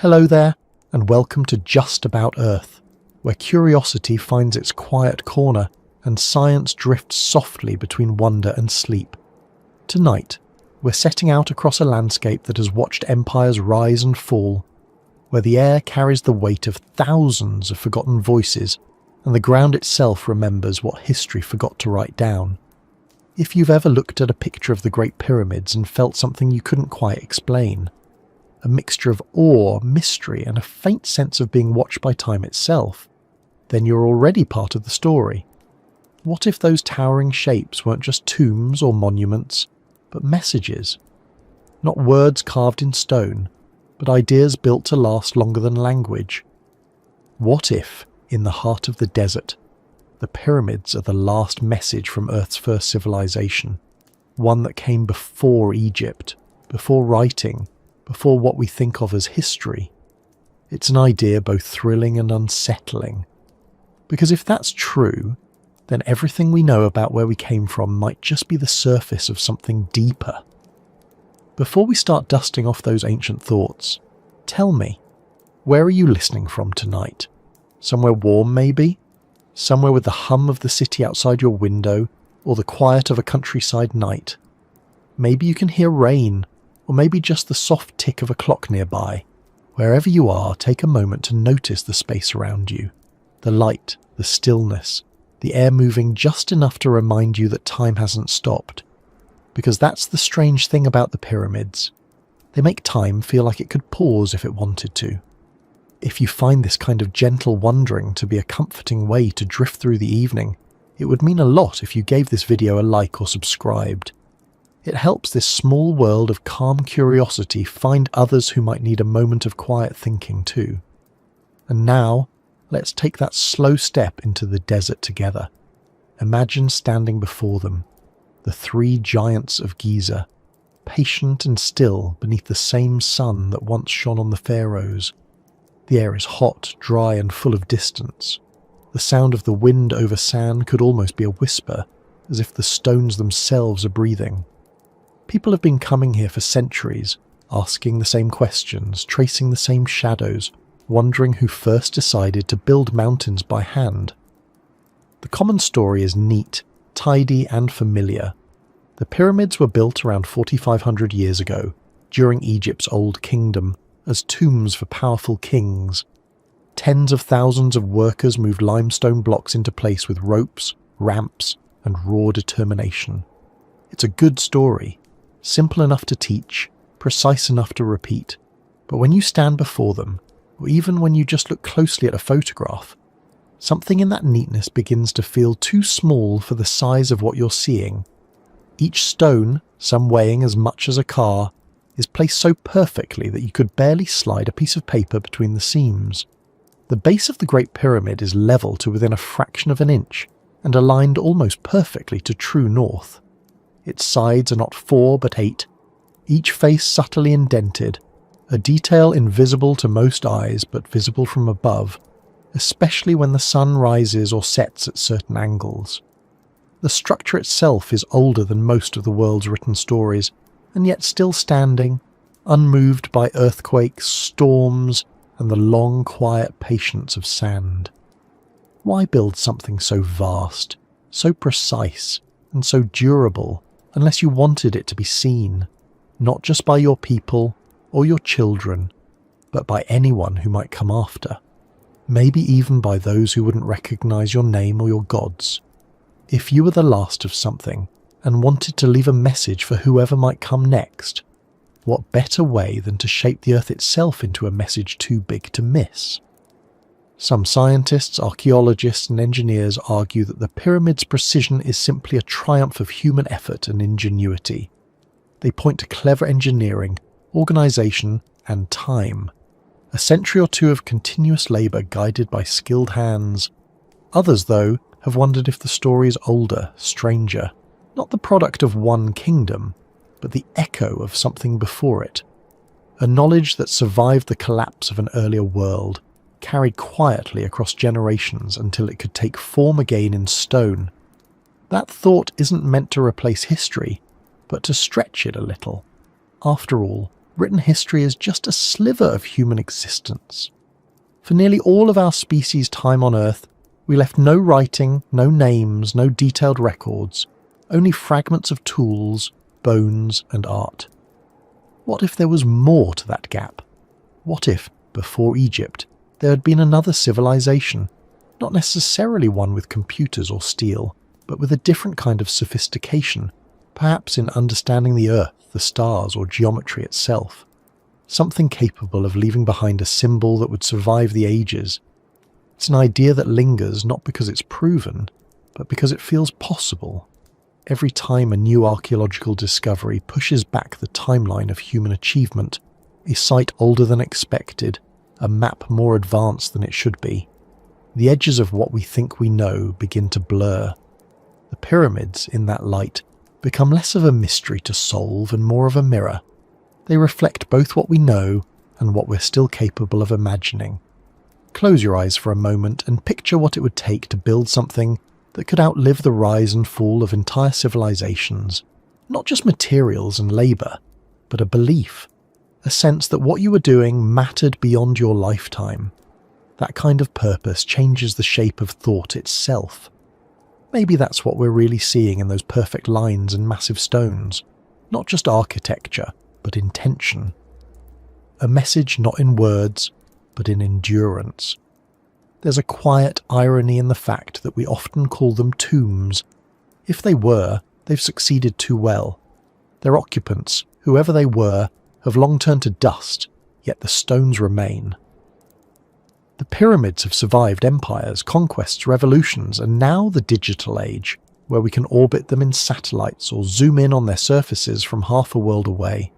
Hello there, and welcome to Just About Earth, where curiosity finds its quiet corner and science drifts softly between wonder and sleep. Tonight, we're setting out across a landscape that has watched empires rise and fall, where the air carries the weight of thousands of forgotten voices and the ground itself remembers what history forgot to write down. If you've ever looked at a picture of the Great Pyramids and felt something you couldn't quite explain, a mixture of awe, mystery, and a faint sense of being watched by time itself, then you're already part of the story. What if those towering shapes weren't just tombs or monuments, but messages? Not words carved in stone, but ideas built to last longer than language. What if, in the heart of the desert, the pyramids are the last message from Earth's first civilization, one that came before Egypt, before writing, before what we think of as history? It's an idea both thrilling and unsettling. Because if that's true, then everything we know about where we came from might just be the surface of something deeper. Before we start dusting off those ancient thoughts, tell me, where are you listening from tonight? Somewhere warm maybe? Somewhere with the hum of the city outside your window, or the quiet of a countryside night? Maybe you can hear rain, or maybe just the soft tick of a clock nearby. Wherever you are, take a moment to notice the space around you. The light, the stillness, the air moving just enough to remind you that time hasn't stopped. Because that's the strange thing about the pyramids. They make time feel like it could pause if it wanted to. If you find this kind of gentle wandering to be a comforting way to drift through the evening, it would mean a lot if you gave this video a like or subscribed. It helps this small world of calm curiosity find others who might need a moment of quiet thinking too. And now, let's take that slow step into the desert together. Imagine standing before them, the three giants of Giza, patient and still beneath the same sun that once shone on the pharaohs. The air is hot, dry, and full of distance. The sound of the wind over sand could almost be a whisper, as if the stones themselves are breathing. People have been coming here for centuries, asking the same questions, tracing the same shadows, wondering who first decided to build mountains by hand. The common story is neat, tidy, and familiar. The pyramids were built around 4,500 years ago, during Egypt's Old Kingdom, as tombs for powerful kings. Tens of thousands of workers moved limestone blocks into place with ropes, ramps, and raw determination. It's a good story, simple enough to teach, precise enough to repeat, but when you stand before them, or even when you just look closely at a photograph, something in that neatness begins to feel too small for the size of what you're seeing. Each stone, some weighing as much as a car, is placed so perfectly that you could barely slide a piece of paper between the seams. The base of the Great Pyramid is level to within a fraction of an inch and aligned almost perfectly to true north. Its sides are not 4 but 8, each face subtly indented, a detail invisible to most eyes but visible from above, especially when the sun rises or sets at certain angles. The structure itself is older than most of the world's written stories, and yet still standing, unmoved by earthquakes, storms, and the long, quiet patience of sand. Why build something so vast, so precise, and so durable, unless you wanted it to be seen, not just by your people or your children, but by anyone who might come after? Maybe even by those who wouldn't recognize your name or your gods. If you were the last of something, and wanted to leave a message for whoever might come next, what better way than to shape the Earth itself into a message too big to miss? Some scientists, archaeologists, and engineers argue that the pyramid's precision is simply a triumph of human effort and ingenuity. They point to clever engineering, organization, and time. A century or two of continuous labor guided by skilled hands. Others, though, have wondered if the story is older, stranger, not the product of one kingdom, but the echo of something before it. A knowledge that survived the collapse of an earlier world, carried quietly across generations until it could take form again in stone. That thought isn't meant to replace history, but to stretch it a little. After all, written history is just a sliver of human existence. For nearly all of our species' time on Earth, we left no writing, no names, no detailed records, only fragments of tools, bones, and art. What if there was more to that gap? What if, before Egypt, there had been another civilization, not necessarily one with computers or steel, but with a different kind of sophistication, perhaps in understanding the Earth, the stars, or geometry itself? Something capable of leaving behind a symbol that would survive the ages. It's an idea that lingers not because it's proven, but because it feels possible. Every time a new archaeological discovery pushes back the timeline of human achievement, a site older than expected, a map more advanced than it should be, the edges of what we think we know begin to blur. The pyramids, in that light, become less of a mystery to solve and more of a mirror. They reflect both what we know and what we're still capable of imagining. Close your eyes for a moment and picture what it would take to build something that could outlive the rise and fall of entire civilizations. Not just materials and labour, but a belief, a sense that what you were doing mattered beyond your lifetime. That kind of purpose changes the shape of thought itself. Maybe that's what we're really seeing in those perfect lines and massive stones. Not just architecture, but intention. A message not in words, but in endurance. There's a quiet irony in the fact that we often call them tombs. If they were, they've succeeded too well. Their occupants, whoever they were, have long turned to dust, yet the stones remain. The pyramids have survived empires, conquests, revolutions, and now the digital age, where we can orbit them in satellites or zoom in on their surfaces from half a world away.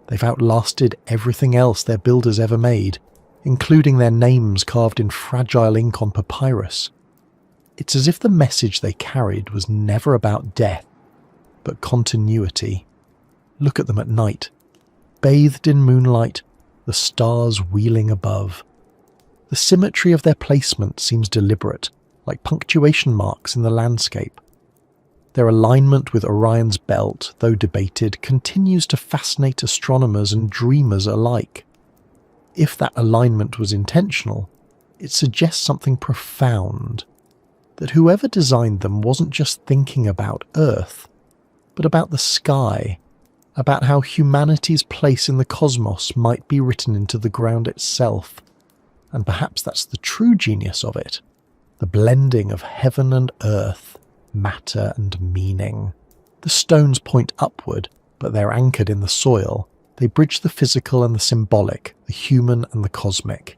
They've outlasted everything else their builders ever made, including their names carved in fragile ink on papyrus. It's as if the message they carried was never about death, but continuity. Look at them at night, bathed in moonlight, the stars wheeling above. The symmetry of their placement seems deliberate, like punctuation marks in the landscape. Their alignment with Orion's belt, though debated, continues to fascinate astronomers and dreamers alike. If that alignment was intentional, it suggests something profound, that whoever designed them wasn't just thinking about Earth, but about the sky, about how humanity's place in the cosmos might be written into the ground itself. And perhaps that's the true genius of it, the blending of heaven and earth, matter and meaning. The stones point upward, but they're anchored in the soil. They bridge the physical and the symbolic, the human and the cosmic.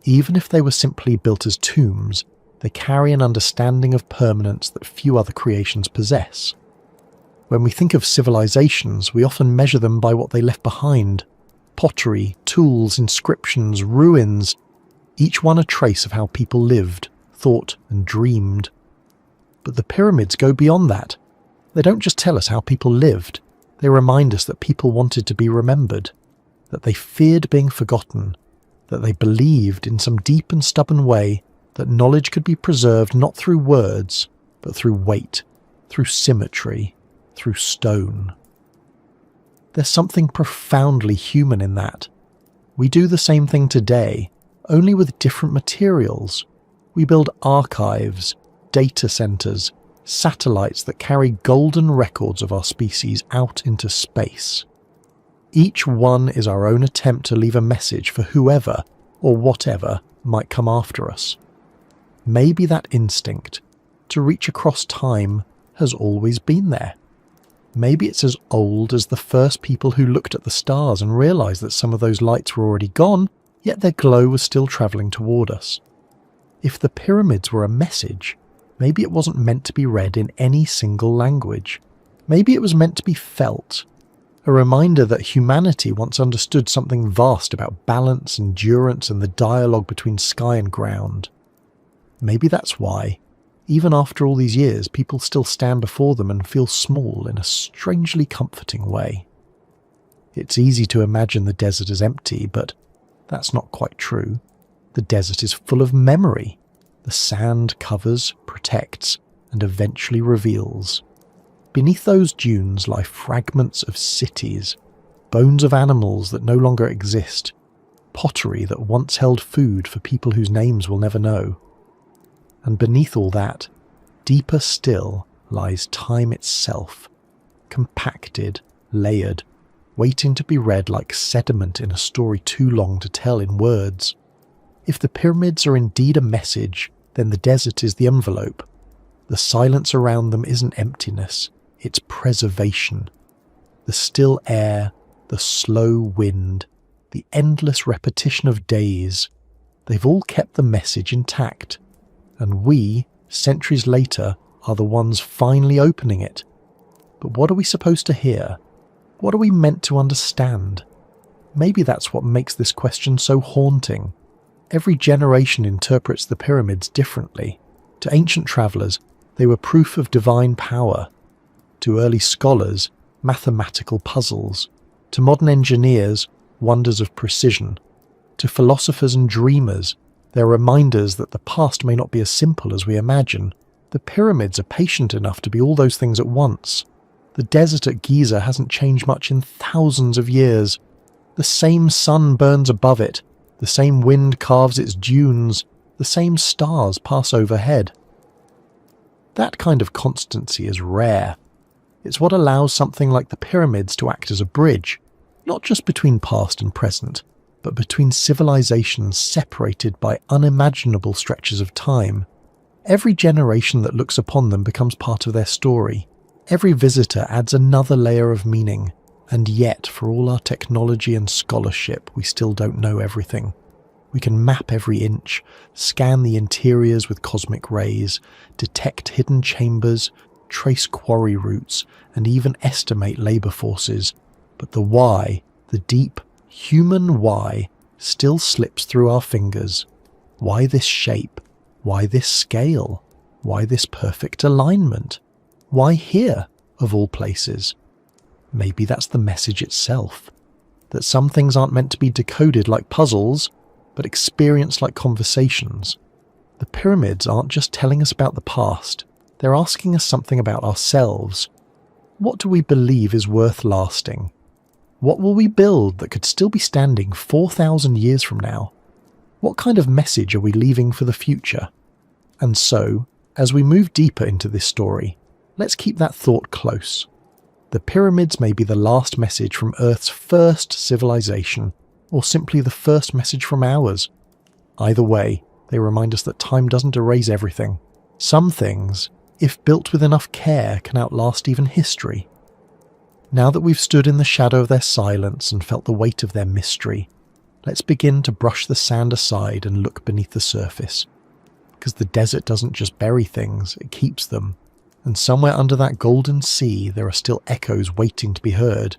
Even if they were simply built as tombs, they carry an understanding of permanence that few other creations possess. When we think of civilizations, we often measure them by what they left behind. Pottery, tools, inscriptions, ruins, each one a trace of how people lived, thought and dreamed. But the pyramids go beyond that. They don't just tell us how people lived, they remind us that people wanted to be remembered, that they feared being forgotten, that they believed in some deep and stubborn way that knowledge could be preserved not through words, but through weight, through symmetry, through stone. There's something profoundly human in that. We do the same thing today, only with different materials. We build archives, data centers, satellites that carry golden records of our species out into space. Each one is our own attempt to leave a message for whoever or whatever might come after us. Maybe that instinct to reach across time has always been there. Maybe it's as old as the first people who looked at the stars and realized that some of those lights were already gone, yet their glow was still travelling toward us. If the pyramids were a message, maybe it wasn't meant to be read in any single language. Maybe it was meant to be felt. A reminder that humanity once understood something vast about balance, endurance, and the dialogue between sky and ground. Maybe that's why, even after all these years, people still stand before them and feel small in a strangely comforting way. It's easy to imagine the desert as empty, but that's not quite true. The desert is full of memory. The sand covers, protects, and eventually reveals. Beneath those dunes lie fragments of cities, bones of animals that no longer exist, pottery that once held food for people whose names we'll never know. And beneath all that, deeper still lies time itself, compacted, layered, waiting to be read like sediment in a story too long to tell in words. If the pyramids are indeed a message, then the desert is the envelope. The silence around them isn't emptiness, it's preservation. The still air, the slow wind, the endless repetition of days, they've all kept the message intact. And we, centuries later, are the ones finally opening it. But what are we supposed to hear? What are we meant to understand? Maybe that's what makes this question so haunting. Every generation interprets the pyramids differently. To ancient travellers, they were proof of divine power. To early scholars, mathematical puzzles. To modern engineers, wonders of precision. To philosophers and dreamers, they're reminders that the past may not be as simple as we imagine. The pyramids are patient enough to be all those things at once. The desert at Giza hasn't changed much in thousands of years. The same sun burns above it, the same wind carves its dunes, the same stars pass overhead. That kind of constancy is rare. It's what allows something like the pyramids to act as a bridge, not just between past and present, but between civilizations separated by unimaginable stretches of time. Every generation that looks upon them becomes part of their story. Every visitor adds another layer of meaning, and yet, for all our technology and scholarship, we still don't know everything. We can map every inch, scan the interiors with cosmic rays, detect hidden chambers, trace quarry routes, and even estimate labour forces. But the why, the deep, human why, still slips through our fingers. Why this shape? Why this scale? Why this perfect alignment? Why here, of all places? Maybe that's the message itself. That some things aren't meant to be decoded like puzzles, but experienced like conversations. The pyramids aren't just telling us about the past, they're asking us something about ourselves. What do we believe is worth lasting? What will we build that could still be standing 4,000 years from now? What kind of message are we leaving for the future? And so, as we move deeper into this story, let's keep that thought close. The pyramids may be the last message from Earth's first civilization, or simply the first message from ours. Either way, they remind us that time doesn't erase everything. Some things, if built with enough care, can outlast even history. Now that we've stood in the shadow of their silence and felt the weight of their mystery, let's begin to brush the sand aside and look beneath the surface. Because the desert doesn't just bury things, it keeps them. And somewhere under that golden sea, there are still echoes waiting to be heard.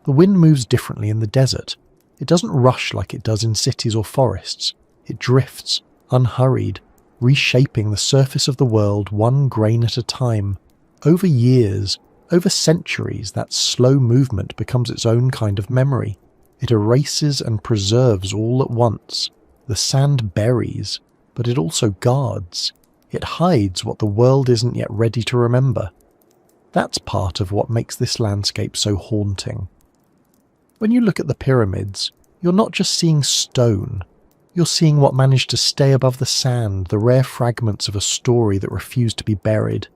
The wind moves differently in the desert. It doesn't rush like it does in cities or forests. It drifts, unhurried, reshaping the surface of the world one grain at a time. Over years, over centuries, that slow movement becomes its own kind of memory. It erases and preserves all at once. The sand buries, but it also guards. It hides what the world isn't yet ready to remember. That's part of what makes this landscape so haunting. When you look at the pyramids, you're not just seeing stone. You're seeing what managed to stay above the sand, the rare fragments of a story that refused to be buried.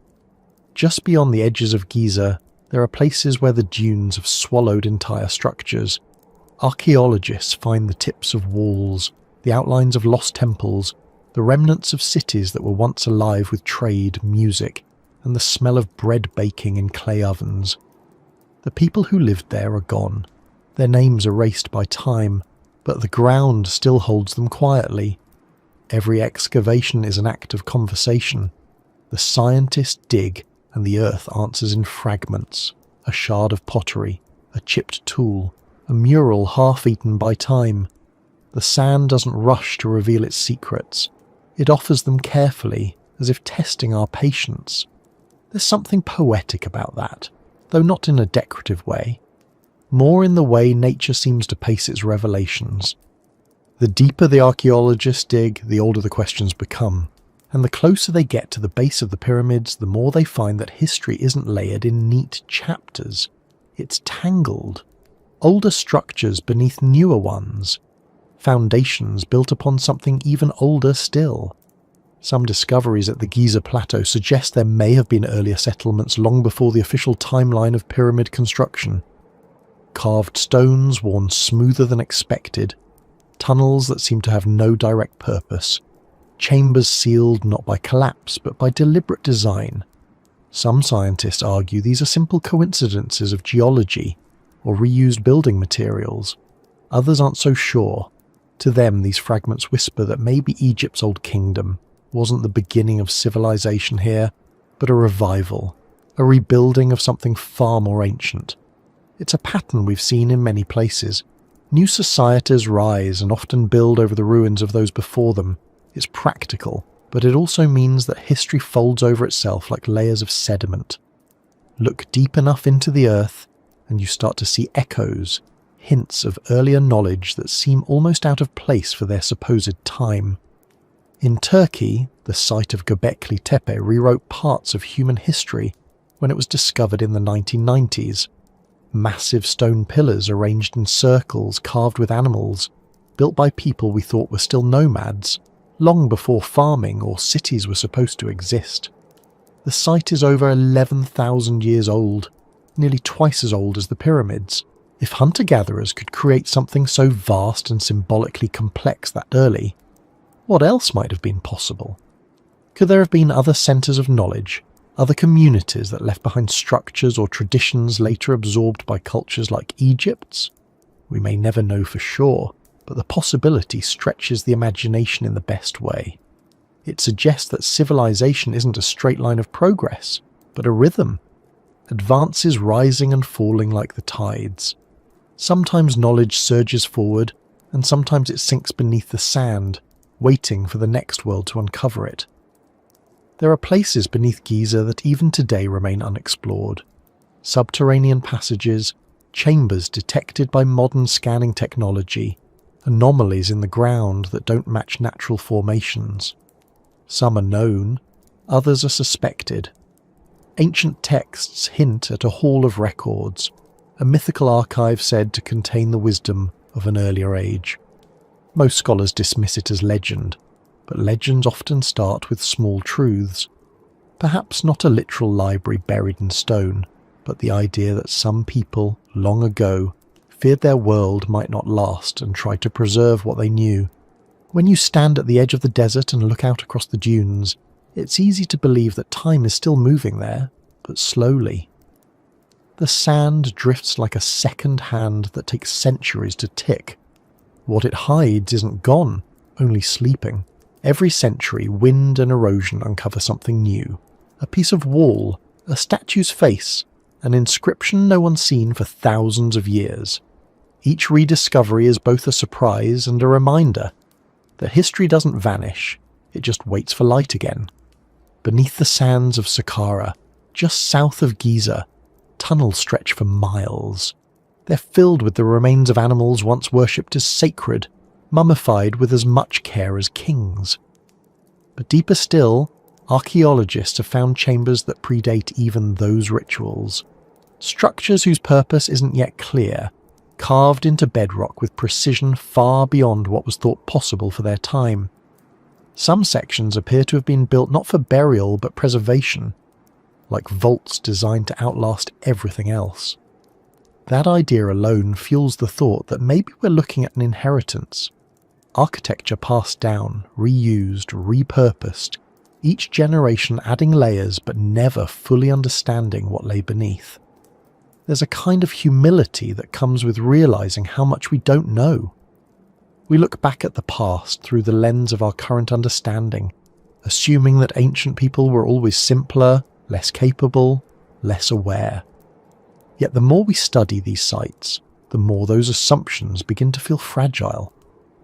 Just beyond the edges of Giza, there are places where the dunes have swallowed entire structures. Archaeologists find the tips of walls, the outlines of lost temples, the remnants of cities that were once alive with trade, music, and the smell of bread baking in clay ovens. The people who lived there are gone, their names erased by time, but the ground still holds them quietly. Every excavation is an act of conversation. The scientists dig, and the earth answers in fragments, a shard of pottery, a chipped tool, a mural half-eaten by time. The sand doesn't rush to reveal its secrets. It offers them carefully, as if testing our patience. There's something poetic about that, though not in a decorative way. More in the way nature seems to pace its revelations. The deeper the archaeologists dig, the older the questions become, and the closer they get to the base of the pyramids, the more they find that history isn't layered in neat chapters. It's tangled. Older structures beneath newer ones. Foundations built upon something even older still. Some discoveries at the Giza Plateau suggest there may have been earlier settlements long before the official timeline of pyramid construction. Carved stones worn smoother than expected, tunnels that seem to have no direct purpose, chambers sealed not by collapse but by deliberate design. Some scientists argue these are simple coincidences of geology or reused building materials. Others aren't so sure. To them, these fragments whisper that maybe Egypt's old kingdom wasn't the beginning of civilization here, but a revival, a rebuilding of something far more ancient. It's a pattern we've seen in many places. New societies rise and often build over the ruins of those before them. It's practical, but it also means that history folds over itself like layers of sediment. Look deep enough into the earth, and you start to see echoes, hints of earlier knowledge that seem almost out of place for their supposed time. In Turkey, the site of Göbekli Tepe rewrote parts of human history when it was discovered in the 1990s. Massive stone pillars arranged in circles carved with animals, built by people we thought were still nomads, long before farming or cities were supposed to exist. The site is over 11,000 years old, nearly twice as old as the pyramids. If hunter-gatherers could create something so vast and symbolically complex that early, what else might have been possible? Could there have been other centres of knowledge, other communities that left behind structures or traditions later absorbed by cultures like Egypt's? We may never know for sure, but the possibility stretches the imagination in the best way. It suggests that civilization isn't a straight line of progress, but a rhythm. Advances rising and falling like the tides. Sometimes knowledge surges forward, and sometimes it sinks beneath the sand, waiting for the next world to uncover it. There are places beneath Giza that even today remain unexplored. Subterranean passages, chambers detected by modern scanning technology, anomalies in the ground that don't match natural formations. Some are known, others are suspected. Ancient texts hint at a hall of records, a mythical archive said to contain the wisdom of an earlier age. Most scholars dismiss it as legend, but legends often start with small truths. Perhaps not a literal library buried in stone, but the idea that some people, long ago, feared their world might not last and tried to preserve what they knew. When you stand at the edge of the desert and look out across the dunes, it's easy to believe that time is still moving there, but slowly. The sand drifts like a second hand that takes centuries to tick. What it hides isn't gone, only sleeping. Every century, wind and erosion uncover something new. A piece of wall, a statue's face, an inscription no one's seen for thousands of years. Each rediscovery is both a surprise and a reminder that history doesn't vanish, it just waits for light again. Beneath the sands of Saqqara, just south of Giza, tunnels stretch for miles. They're filled with the remains of animals once worshipped as sacred, mummified with as much care as kings. But deeper still, archaeologists have found chambers that predate even those rituals. Structures whose purpose isn't yet clear, carved into bedrock with precision far beyond what was thought possible for their time. Some sections appear to have been built not for burial but preservation, like vaults designed to outlast everything else. That idea alone fuels the thought that maybe we're looking at an inheritance. Architecture passed down, reused, repurposed, each generation adding layers but never fully understanding what lay beneath. There's a kind of humility that comes with realizing how much we don't know. We look back at the past through the lens of our current understanding, assuming that ancient people were always simpler, less capable, less aware. Yet the more we study these sites, the more those assumptions begin to feel fragile.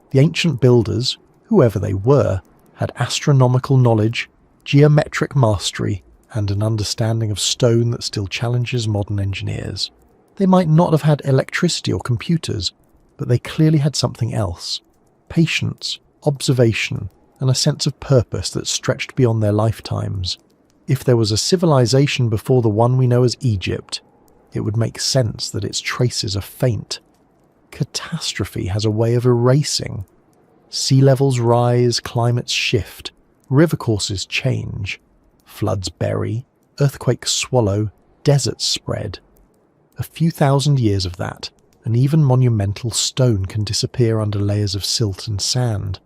The ancient builders, whoever they were, had astronomical knowledge, geometric mastery, and an understanding of stone that still challenges modern engineers. They might not have had electricity or computers, but they clearly had something else. Patience, observation, and a sense of purpose that stretched beyond their lifetimes. If there was a civilization before the one we know as Egypt, it would make sense that its traces are faint. Catastrophe has a way of erasing. Sea levels rise, climates shift, river courses change, floods bury, earthquakes swallow, deserts spread. A few thousand years of that, and even monumental stone can disappear under layers of silt and sand.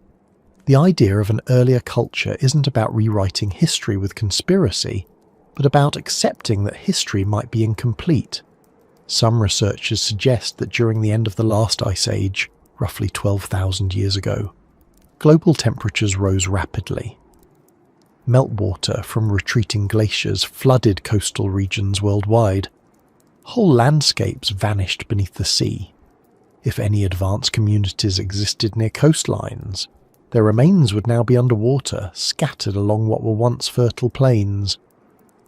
The idea of an earlier culture isn't about rewriting history with conspiracy, but about accepting that history might be incomplete. Some researchers suggest that during the end of the last ice age, roughly 12,000 years ago, global temperatures rose rapidly. Meltwater from retreating glaciers flooded coastal regions worldwide. Whole landscapes vanished beneath the sea. If any advanced communities existed near coastlines, their remains would now be underwater, scattered along what were once fertile plains.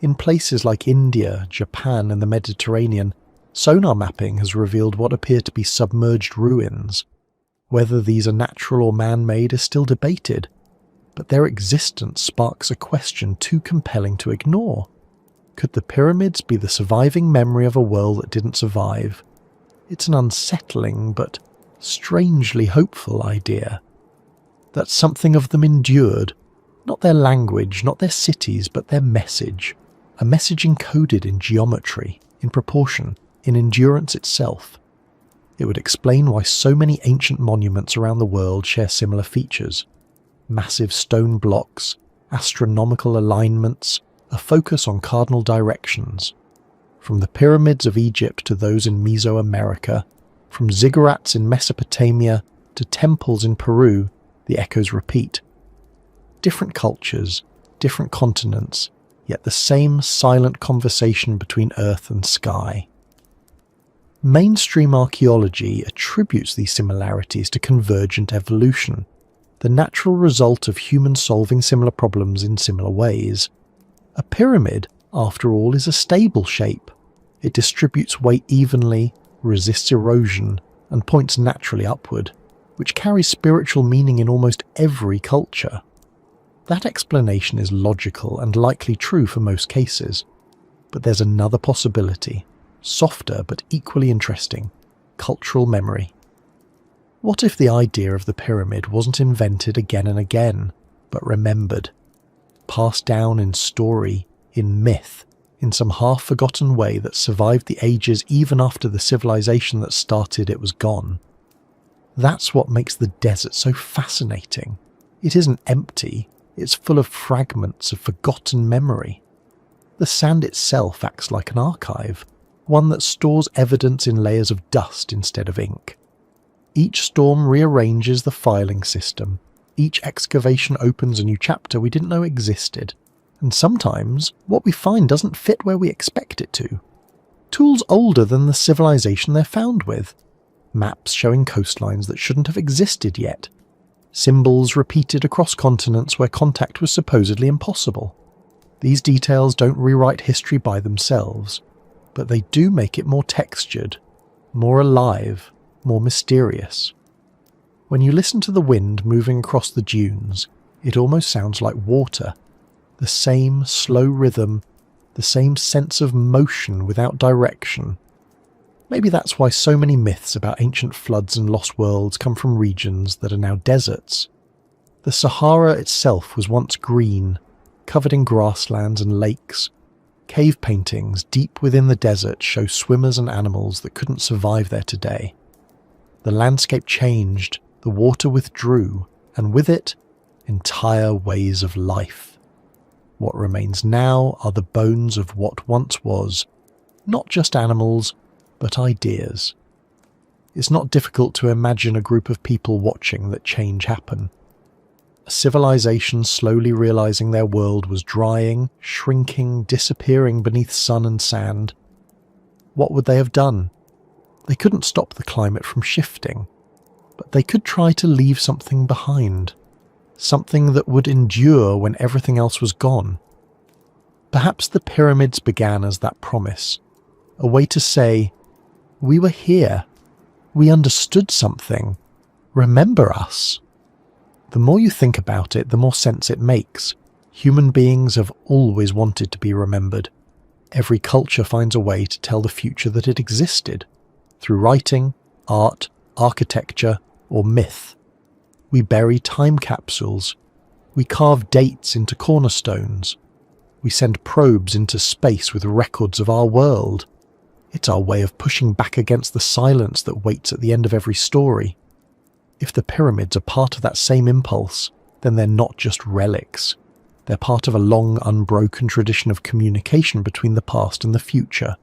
In places like India, Japan, and the Mediterranean, sonar mapping has revealed what appear to be submerged ruins. Whether these are natural or man-made is still debated, but their existence sparks a question too compelling to ignore. Could the pyramids be the surviving memory of a world that didn't survive? It's an unsettling but strangely hopeful idea. That something of them endured, not their language, not their cities, but their message. A message encoded in geometry, in proportion, in endurance itself. It would explain why so many ancient monuments around the world share similar features. Massive stone blocks, astronomical alignments, a focus on cardinal directions. From the pyramids of Egypt to those in Mesoamerica, from ziggurats in Mesopotamia to temples in Peru, the echoes repeat. Different cultures, different continents, yet the same silent conversation between earth and sky. Mainstream archaeology attributes these similarities to convergent evolution, the natural result of humans solving similar problems in similar ways. A pyramid, after all, is a stable shape. It distributes weight evenly, resists erosion, and points naturally upward, which carries spiritual meaning in almost every culture. That explanation is logical and likely true for most cases. But there's another possibility, softer but equally interesting: cultural memory. What if the idea of the pyramid wasn't invented again and again, but remembered, passed down in story, in myth, in some half-forgotten way that survived the ages even after the civilization that started it was gone? That's what makes the desert so fascinating. It isn't empty, it's full of fragments of forgotten memory. The sand itself acts like an archive, one that stores evidence in layers of dust instead of ink. Each storm rearranges the filing system. Each excavation opens a new chapter we didn't know existed. And sometimes, what we find doesn't fit where we expect it to. Tools older than the civilization they're found with. Maps showing coastlines that shouldn't have existed yet. Symbols repeated across continents where contact was supposedly impossible. These details don't rewrite history by themselves, but they do make it more textured, more alive, more mysterious. When you listen to the wind moving across the dunes, it almost sounds like water. The same slow rhythm, the same sense of motion without direction. Maybe that's why so many myths about ancient floods and lost worlds come from regions that are now deserts. The Sahara itself was once green, covered in grasslands and lakes. Cave paintings deep within the desert show swimmers and animals that couldn't survive there today. The landscape changed, the water withdrew, and with it, entire ways of life. What remains now are the bones of what once was, not just animals, but ideas. It's not difficult to imagine a group of people watching that change happen. A civilization slowly realizing their world was drying, shrinking, disappearing beneath sun and sand. What would they have done? They couldn't stop the climate from shifting, but they could try to leave something behind, something that would endure when everything else was gone. Perhaps the pyramids began as that promise, a way to say, "We were here, we understood something, remember us." The more you think about it, the more sense it makes. Human beings have always wanted to be remembered. Every culture finds a way to tell the future that it existed, through writing, art, architecture, or myth. We bury time capsules. We carve dates into cornerstones. We send probes into space with records of our world. It's our way of pushing back against the silence that waits at the end of every story. If the pyramids are part of that same impulse, then they're not just relics. They're part of a long, unbroken tradition of communication between the past and the future.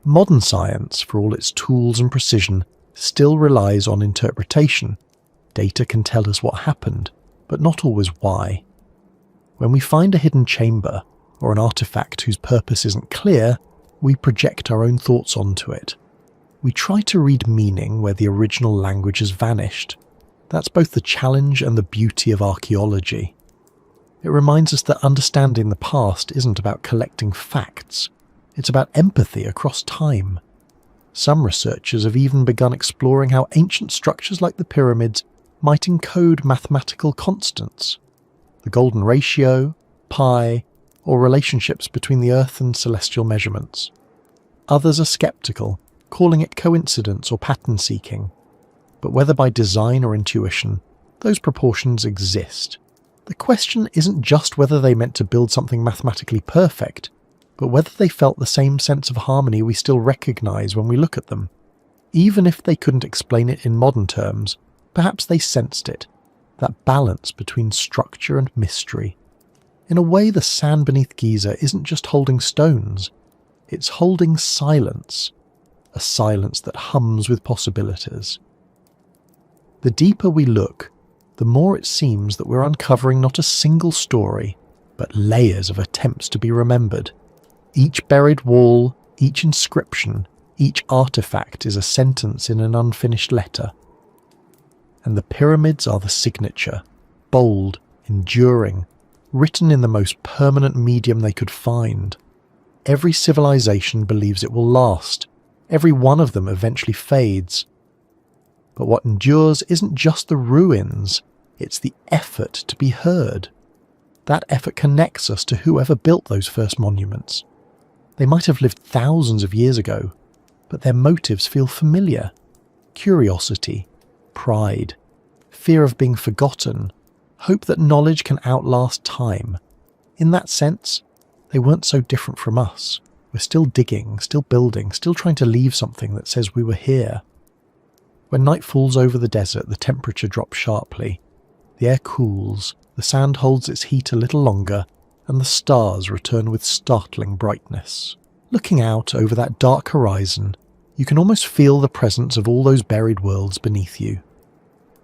Modern science, for all its tools and precision, still relies on interpretation. Data can tell us what happened, but not always why. When we find a hidden chamber, or an artifact whose purpose isn't clear, we project our own thoughts onto it. We try to read meaning where the original language has vanished. That's both the challenge and the beauty of archaeology. It reminds us that understanding the past isn't about collecting facts. It's about empathy across time. Some researchers have even begun exploring how ancient structures like the pyramids might encode mathematical constants. The golden ratio, pi, or relationships between the Earth and celestial measurements. Others are skeptical, calling it coincidence or pattern seeking. But whether by design or intuition, those proportions exist. The question isn't just whether they meant to build something mathematically perfect, but whether they felt the same sense of harmony we still recognize when we look at them. Even if they couldn't explain it in modern terms, perhaps they sensed it, that balance between structure and mystery. In a way, the sand beneath Giza isn't just holding stones, it's holding silence, a silence that hums with possibilities. The deeper we look, the more it seems that we're uncovering not a single story, but layers of attempts to be remembered. Each buried wall, each inscription, each artifact is a sentence in an unfinished letter. And the pyramids are the signature, bold, enduring, written in the most permanent medium they could find. Every civilization believes it will last. Every one of them eventually fades. But what endures isn't just the ruins, it's the effort to be heard. That effort connects us to whoever built those first monuments. They might have lived thousands of years ago, but their motives feel familiar. Curiosity, pride, fear of being forgotten, hope that knowledge can outlast time. In that sense, they weren't so different from us. We're still digging, still building, still trying to leave something that says we were here. When night falls over the desert, the temperature drops sharply. The air cools, the sand holds its heat a little longer, and the stars return with startling brightness. Looking out over that dark horizon, you can almost feel the presence of all those buried worlds beneath you.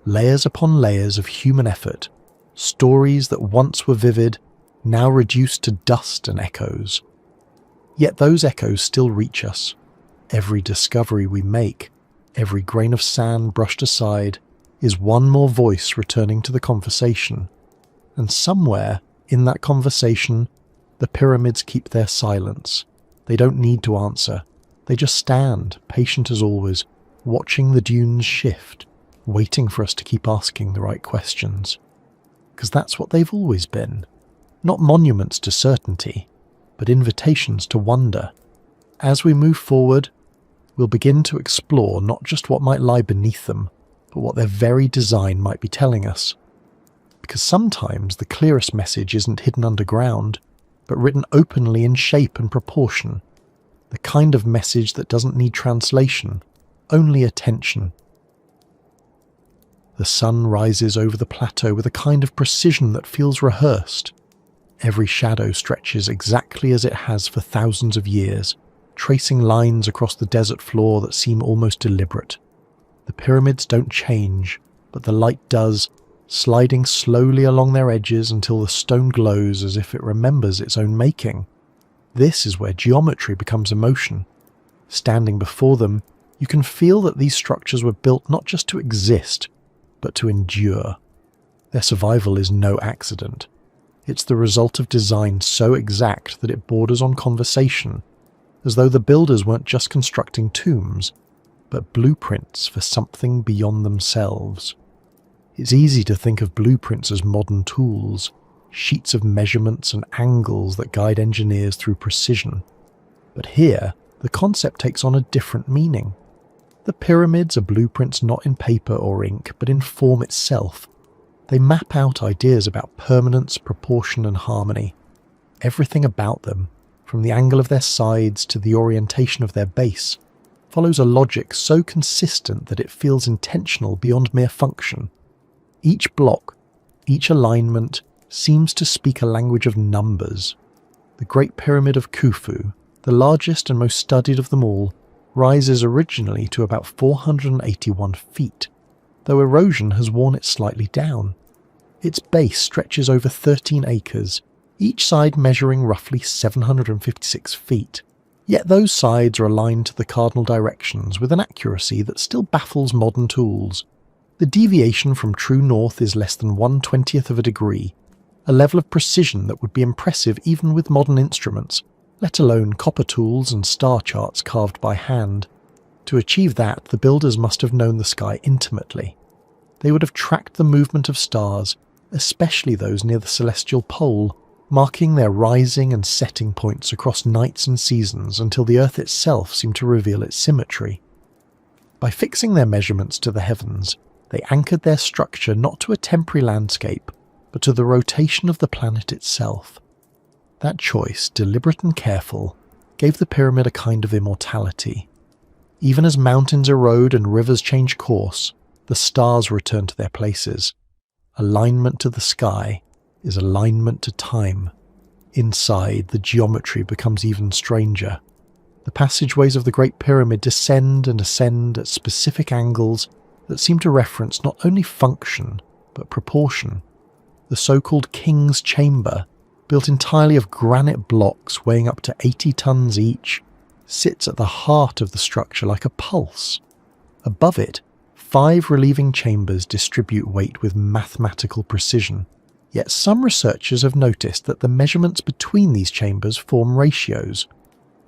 Layers upon layers of human effort, stories that once were vivid, now reduced to dust and echoes. Yet those echoes still reach us. Every discovery we make, every grain of sand brushed aside, is one more voice returning to the conversation. And somewhere in that conversation, the pyramids keep their silence. They don't need to answer. They just stand, patient as always, watching the dunes shift, waiting for us to keep asking the right questions. Because that's what they've always been. Not monuments to certainty, but invitations to wonder. As we move forward, we'll begin to explore not just what might lie beneath them, but what their very design might be telling us. Because sometimes the clearest message isn't hidden underground, but written openly in shape and proportion. The kind of message that doesn't need translation, only attention. The sun rises over the plateau with a kind of precision that feels rehearsed. Every shadow stretches exactly as it has for thousands of years, tracing lines across the desert floor that seem almost deliberate. The pyramids don't change, but the light does, sliding slowly along their edges until the stone glows as if it remembers its own making. This is where geometry becomes emotion. Standing before them, you can feel that these structures were built not just to exist, but to endure. Their survival is no accident. It's the result of design so exact that it borders on conversation, as though the builders weren't just constructing tombs, but blueprints for something beyond themselves. It's easy to think of blueprints as modern tools, sheets of measurements and angles that guide engineers through precision. But here, the concept takes on a different meaning. The pyramids are blueprints not in paper or ink, but in form itself. They map out ideas about permanence, proportion, and harmony. Everything about them, from the angle of their sides to the orientation of their base, follows a logic so consistent that it feels intentional beyond mere function. Each block, each alignment, seems to speak a language of numbers. The Great Pyramid of Khufu, the largest and most studied of them all, rises originally to about 481 feet, though erosion has worn it slightly down. Its base stretches over 13 acres, each side measuring roughly 756 feet. Yet those sides are aligned to the cardinal directions with an accuracy that still baffles modern tools. The deviation from true north is less than 1/20th of a degree, a level of precision that would be impressive even with modern instruments, let alone copper tools and star charts carved by hand. To achieve that, the builders must have known the sky intimately. They would have tracked the movement of stars, especially those near the celestial pole, marking their rising and setting points across nights and seasons until the Earth itself seemed to reveal its symmetry. By fixing their measurements to the heavens, they anchored their structure not to a temporary landscape, but to the rotation of the planet itself. That choice, deliberate and careful, gave the pyramid a kind of immortality. Even as mountains erode and rivers change course, the stars return to their places. Alignment to the sky is alignment to time. Inside, the geometry becomes even stranger. The passageways of the Great Pyramid descend and ascend at specific angles that seem to reference not only function, but proportion. The so-called King's Chamber, built entirely of granite blocks weighing up to 80 tons each, sits at the heart of the structure like a pulse. Above it, 5 relieving chambers distribute weight with mathematical precision. Yet some researchers have noticed that the measurements between these chambers form ratios,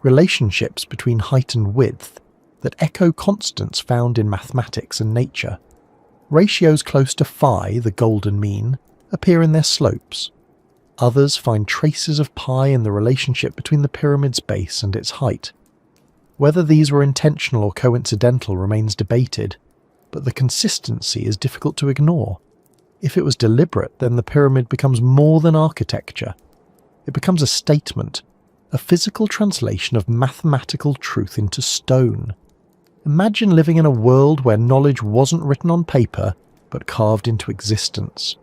relationships between height and width, that echo constants found in mathematics and nature. Ratios close to phi, the golden mean, appear in their slopes. Others find traces of pi in the relationship between the pyramid's base and its height. Whether these were intentional or coincidental remains debated, but the consistency is difficult to ignore. If it was deliberate, then the pyramid becomes more than architecture. It becomes a statement, a physical translation of mathematical truth into stone. Imagine living in a world where knowledge wasn't written on paper, but carved into existence.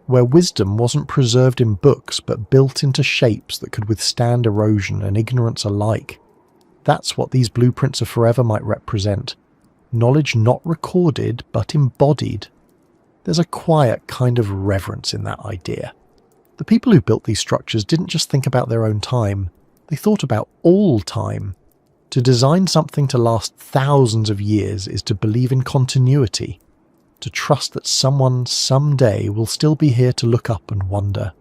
Where wisdom wasn't preserved in books, but built into shapes that could withstand erosion and ignorance alike. That's what these blueprints of forever might represent. Knowledge not recorded, but embodied. There's a quiet kind of reverence in that idea. The people who built these structures didn't just think about their own time, they thought about all time. To design something to last thousands of years is to believe in continuity, to trust that someone someday will still be here to look up and wonder.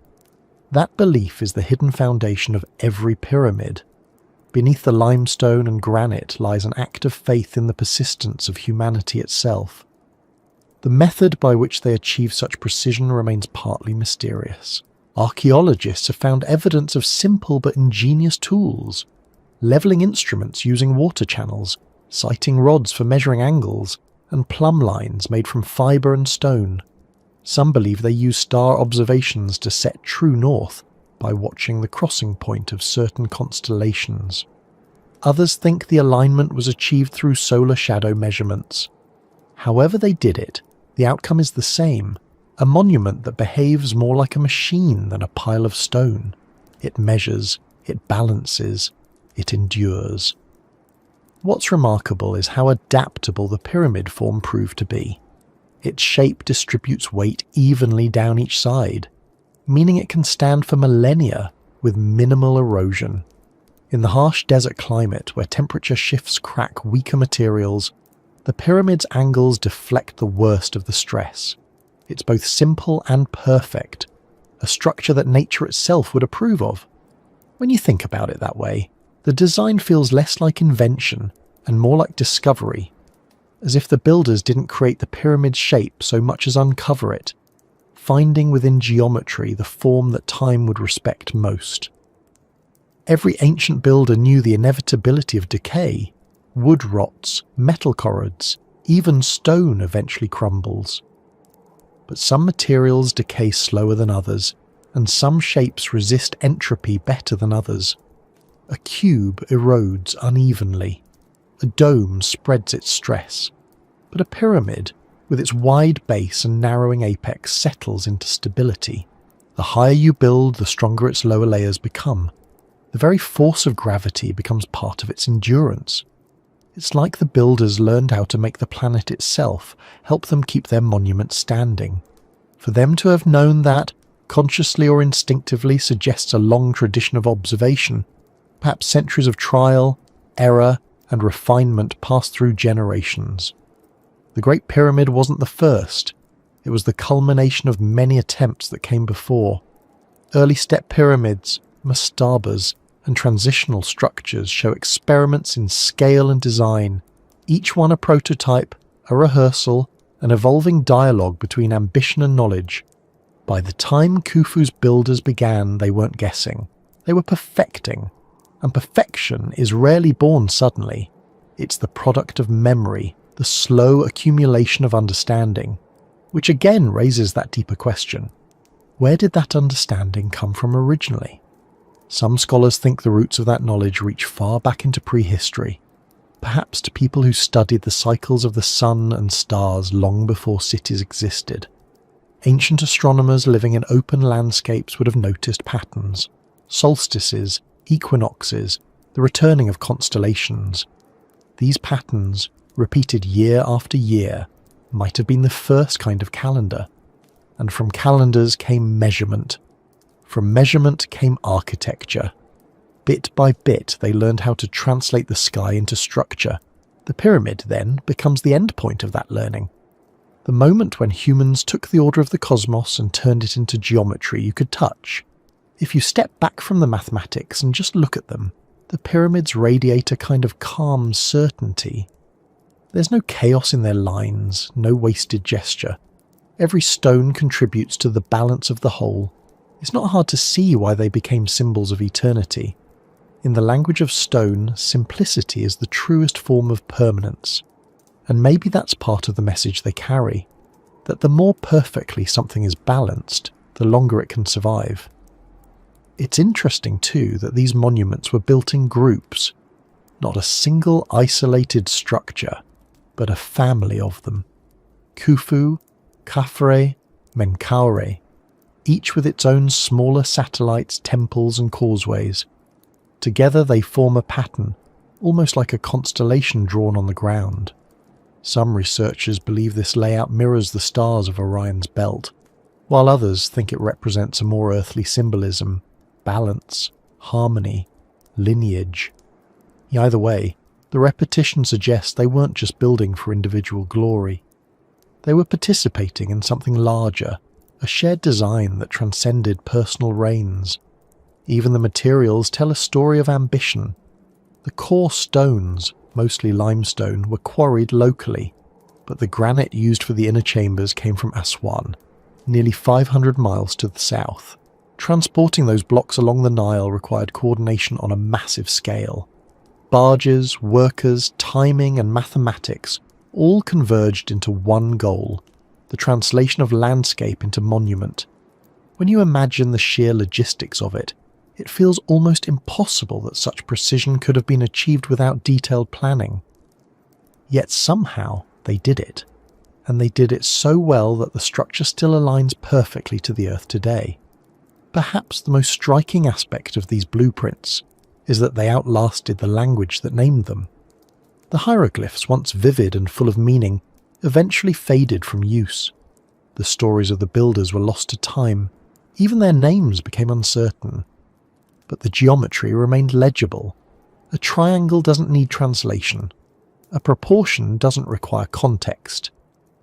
That belief is the hidden foundation of every pyramid. Beneath the limestone and granite lies an act of faith in the persistence of humanity itself. The method by which they achieve such precision remains partly mysterious. Archaeologists have found evidence of simple but ingenious tools, levelling instruments using water channels, sighting rods for measuring angles, and plumb lines made from fibre and stone. Some believe they use star observations to set true north by watching the crossing point of certain constellations. Others think the alignment was achieved through solar shadow measurements. However they did it, the outcome is the same, a monument that behaves more like a machine than a pile of stone. It measures, it balances, it endures. What's remarkable is how adaptable the pyramid form proved to be. Its shape distributes weight evenly down each side, meaning it can stand for millennia with minimal erosion. In the harsh desert climate where temperature shifts crack weaker materials, the pyramid's angles deflect the worst of the stress. It's both simple and perfect, a structure that nature itself would approve of. When you think about it that way, the design feels less like invention and more like discovery, as if the builders didn't create the pyramid's shape so much as uncover it, finding within geometry the form that time would respect most. Every ancient builder knew the inevitability of decay. Wood rots, metal corrodes, even stone eventually crumbles. But some materials decay slower than others, and some shapes resist entropy better than others. A cube erodes unevenly. A dome spreads its stress. But a pyramid, with its wide base and narrowing apex, settles into stability. The higher you build, the stronger its lower layers become. The very force of gravity becomes part of its endurance. It's like the builders learned how to make the planet itself help them keep their monument standing. For them to have known that, consciously or instinctively, suggests a long tradition of observation, perhaps centuries of trial, error, and refinement passed through generations. The Great Pyramid wasn't the first. It was the culmination of many attempts that came before. Early step pyramids, mastabas, and transitional structures show experiments in scale and design, each one a prototype, a rehearsal, an evolving dialogue between ambition and knowledge. By the time Khufu's builders began, they weren't guessing. They were perfecting. And perfection is rarely born suddenly. It's the product of memory, the slow accumulation of understanding, which again raises that deeper question. Where did that understanding come from originally? Some scholars think the roots of that knowledge reach far back into prehistory, perhaps to people who studied the cycles of the sun and stars long before cities existed. Ancient astronomers living in open landscapes would have noticed patterns, solstices, equinoxes, the returning of constellations. These patterns, repeated year after year, might have been the first kind of calendar. And from calendars came measurement. From measurement came architecture. Bit by bit, they learned how to translate the sky into structure. The pyramid, then, becomes the endpoint of that learning. The moment when humans took the order of the cosmos and turned it into geometry you could touch. If you step back from the mathematics and just look at them, the pyramids radiate a kind of calm certainty. There's no chaos in their lines, no wasted gesture. Every stone contributes to the balance of the whole. It's not hard to see why they became symbols of eternity. In the language of stone, simplicity is the truest form of permanence. And maybe that's part of the message they carry, that the more perfectly something is balanced, the longer it can survive. It's interesting too that these monuments were built in groups, not a single isolated structure, but a family of them. Khufu, Khafre, Menkaure, each with its own smaller satellites, temples and causeways. Together they form a pattern, almost like a constellation drawn on the ground. Some researchers believe this layout mirrors the stars of Orion's belt, while others think it represents a more earthly symbolism, balance, harmony, lineage. Either way, the repetition suggests they weren't just building for individual glory. They were participating in something larger, a shared design that transcended personal reigns. Even the materials tell a story of ambition. The core stones, mostly limestone, were quarried locally, but the granite used for the inner chambers came from Aswan, nearly 500 miles to the south. Transporting those blocks along the Nile required coordination on a massive scale. Barges, workers, timing and mathematics all converged into one goal, the translation of landscape into monument. When you imagine the sheer logistics of it, it feels almost impossible that such precision could have been achieved without detailed planning. Yet somehow they did it, and they did it so well that the structure still aligns perfectly to the Earth today. Perhaps the most striking aspect of these blueprints is that they outlasted the language that named them. The hieroglyphs, once vivid and full of meaning, eventually faded from use. The stories of the builders were lost to time, even their names became uncertain. But the geometry remained legible. A triangle doesn't need translation. A proportion doesn't require context.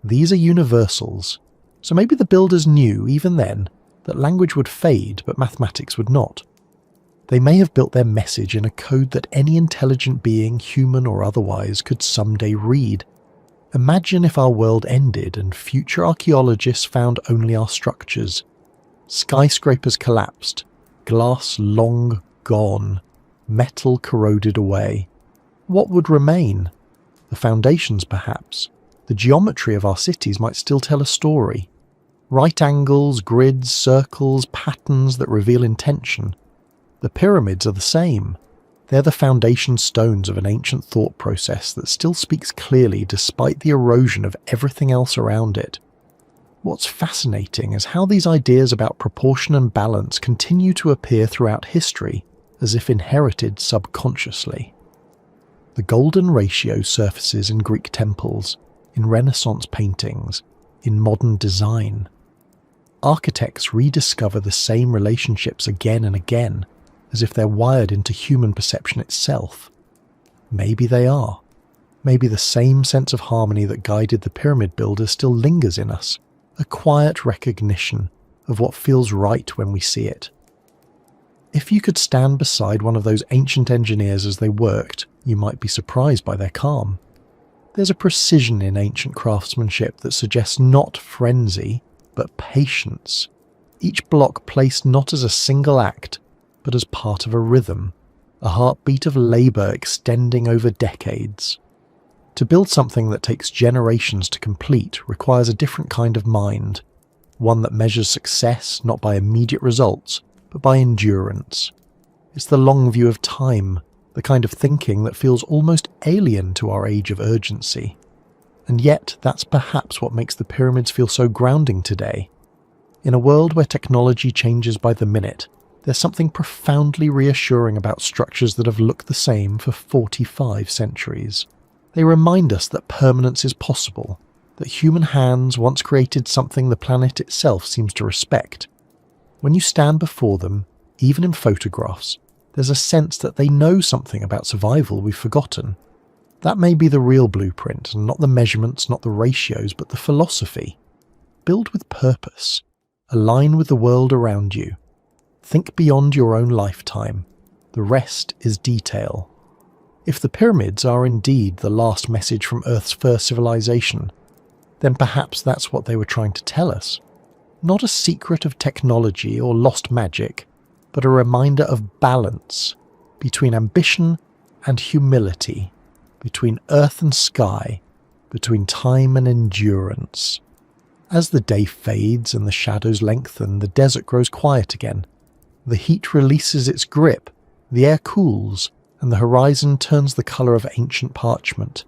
These are universals, so maybe the builders knew, even then, that language would fade but mathematics would not. They may have built their message in a code that any intelligent being, human or otherwise, could someday read. Imagine if our world ended and future archaeologists found only our structures. Skyscrapers collapsed, glass long gone, metal corroded away. What would remain? The foundations, perhaps. The geometry of our cities might still tell a story. Right angles, grids, circles, patterns that reveal intention. The pyramids are the same. They're the foundation stones of an ancient thought process that still speaks clearly despite the erosion of everything else around it. What's fascinating is how these ideas about proportion and balance continue to appear throughout history, as if inherited subconsciously. The golden ratio surfaces in Greek temples, in Renaissance paintings, in modern design. Architects rediscover the same relationships again and again, as if they're wired into human perception itself. Maybe they are. Maybe the same sense of harmony that guided the pyramid builders still lingers in us, a quiet recognition of what feels right when we see it. If you could stand beside one of those ancient engineers as they worked, you might be surprised by their calm. There's a precision in ancient craftsmanship that suggests not frenzy, but patience. Each block placed not as a single act, but as part of a rhythm, a heartbeat of labour extending over decades. To build something that takes generations to complete requires a different kind of mind, one that measures success not by immediate results, but by endurance. It's the long view of time, the kind of thinking that feels almost alien to our age of urgency. And yet, that's perhaps what makes the pyramids feel so grounding today. In a world where technology changes by the minute, there's something profoundly reassuring about structures that have looked the same for 45 centuries. They remind us that permanence is possible, that human hands once created something the planet itself seems to respect. When you stand before them, even in photographs, there's a sense that they know something about survival we've forgotten. That may be the real blueprint, and not the measurements, not the ratios, but the philosophy. Build with purpose. Align with the world around you. Think beyond your own lifetime. The rest is detail. If the pyramids are indeed the last message from Earth's first civilization, then perhaps that's what they were trying to tell us. Not a secret of technology or lost magic, but a reminder of balance between ambition and humility, between earth and sky, between time and endurance. As the day fades and the shadows lengthen, the desert grows quiet again. The heat releases its grip, the air cools, and the horizon turns the colour of ancient parchment.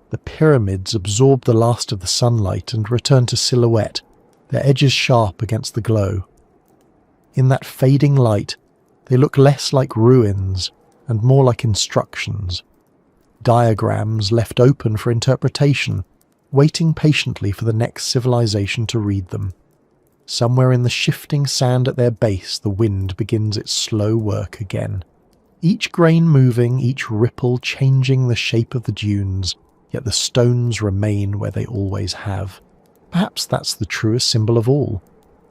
The pyramids absorb the last of the sunlight and return to silhouette, their edges sharp against the glow. In that fading light, they look less like ruins and more like instructions. Diagrams left open for interpretation, waiting patiently for the next civilization to read them. Somewhere in the shifting sand at their base, the wind begins its slow work again. Each grain moving, each ripple changing the shape of the dunes, yet the stones remain where they always have. Perhaps that's the truest symbol of all,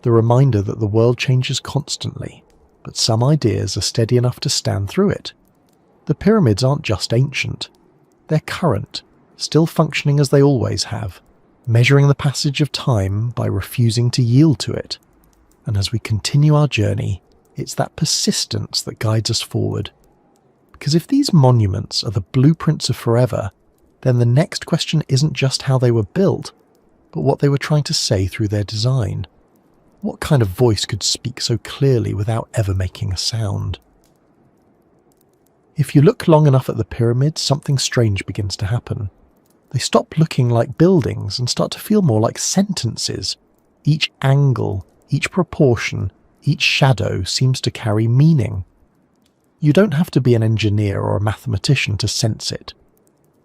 the reminder that the world changes constantly, but some ideas are steady enough to stand through it. The pyramids aren't just ancient, they're current, still functioning as they always have, measuring the passage of time by refusing to yield to it. And as we continue our journey, it's that persistence that guides us forward. Because if these monuments are the blueprints of forever, then the next question isn't just how they were built, but what they were trying to say through their design. What kind of voice could speak so clearly without ever making a sound? If you look long enough at the pyramids, something strange begins to happen. They stop looking like buildings and start to feel more like sentences. Each angle, each proportion, each shadow seems to carry meaning. You don't have to be an engineer or a mathematician to sense it.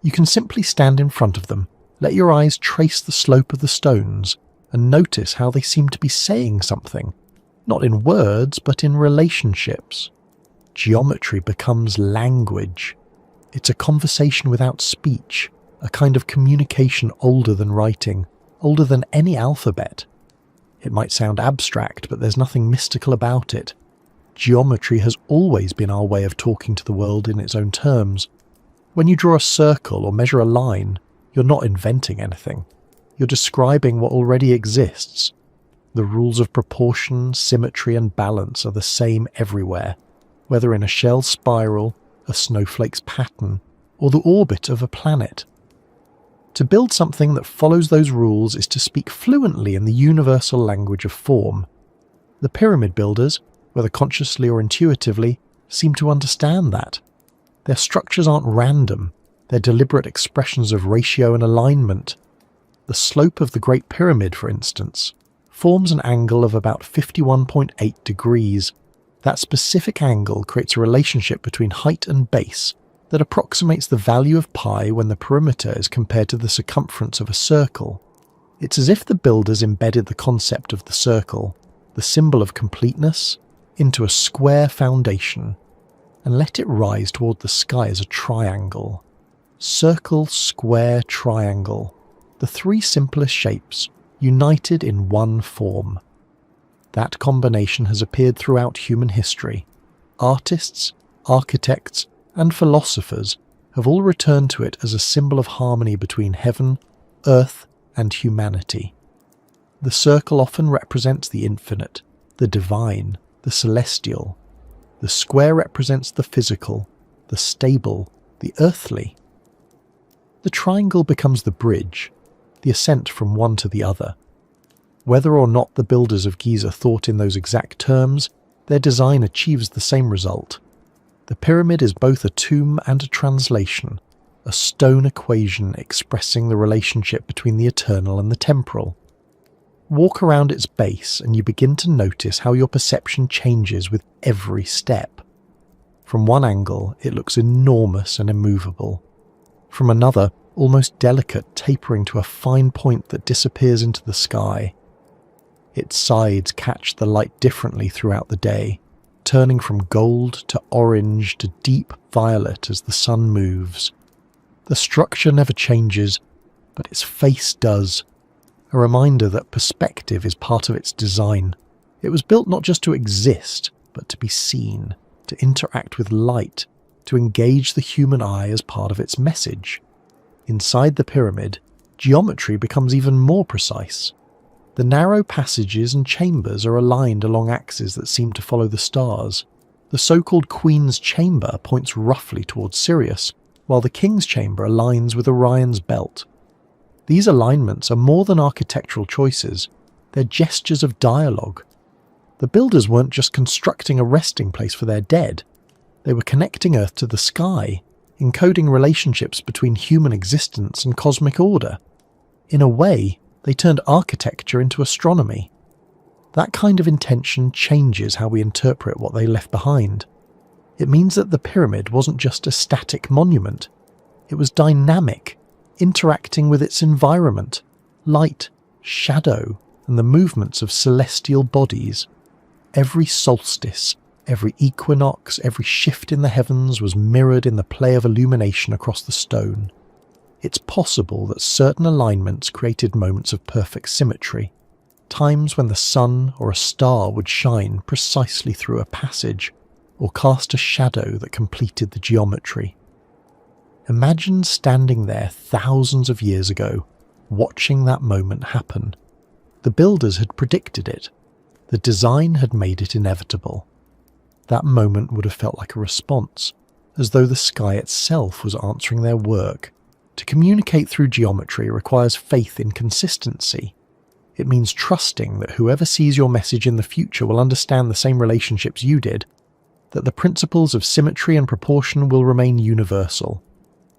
You can simply stand in front of them, let your eyes trace the slope of the stones, and notice how they seem to be saying something, not in words, but in relationships. Geometry becomes language. It's a conversation without speech, a kind of communication older than writing, older than any alphabet. It might sound abstract, but there's nothing mystical about it. Geometry has always been our way of talking to the world in its own terms. When you draw a circle or measure a line, you're not inventing anything. You're describing what already exists. The rules of proportion, symmetry, and balance are the same everywhere. whether in a shell spiral, a snowflake's pattern, or the orbit of a planet. To build something that follows those rules is to speak fluently in the universal language of form. The pyramid builders, whether consciously or intuitively, seem to understand that. Their structures aren't random, they're deliberate expressions of ratio and alignment. The slope of the Great Pyramid, for instance, forms an angle of about 51.8 degrees. That specific angle creates a relationship between height and base that approximates the value of pi when the perimeter is compared to the circumference of a circle. It's as if the builders embedded the concept of the circle, the symbol of completeness, into a square foundation, and let it rise toward the sky as a triangle. Circle, square, triangle. The three simplest shapes, united in one form. That combination has appeared throughout human history. Artists, architects, and philosophers have all returned to it as a symbol of harmony between heaven, earth, and humanity. The circle often represents the infinite, the divine, the celestial. The square represents the physical, the stable, the earthly. The triangle becomes the bridge, the ascent from one to the other. Whether or not the builders of Giza thought in those exact terms, their design achieves the same result. The pyramid is both a tomb and a translation, a stone equation expressing the relationship between the eternal and the temporal. Walk around its base and you begin to notice how your perception changes with every step. From one angle, it looks enormous and immovable. From another, almost delicate, tapering to a fine point that disappears into the sky. Its sides catch the light differently throughout the day, turning from gold to orange to deep violet as the sun moves. The structure never changes, but its face does, a reminder that perspective is part of its design. It was built not just to exist, but to be seen, to interact with light, to engage the human eye as part of its message. Inside the pyramid, geometry becomes even more precise. The narrow passages and chambers are aligned along axes that seem to follow the stars. The so-called Queen's Chamber points roughly towards Sirius, while the King's Chamber aligns with Orion's belt. These alignments are more than architectural choices, they're gestures of dialogue. The builders weren't just constructing a resting place for their dead, they were connecting Earth to the sky, encoding relationships between human existence and cosmic order. In a way, they turned architecture into astronomy. That kind of intention changes how we interpret what they left behind. It means that the pyramid wasn't just a static monument, it was dynamic, interacting with its environment, light, shadow, and the movements of celestial bodies. Every solstice, every equinox, every shift in the heavens was mirrored in the play of illumination across the stone. It's possible that certain alignments created moments of perfect symmetry, times when the sun or a star would shine precisely through a passage, or cast a shadow that completed the geometry. Imagine standing there thousands of years ago, watching that moment happen. The builders had predicted it. The design had made it inevitable. That moment would have felt like a response, as though the sky itself was answering their work. To communicate through geometry requires faith in consistency. It means trusting that whoever sees your message in the future will understand the same relationships you did, that the principles of symmetry and proportion will remain universal.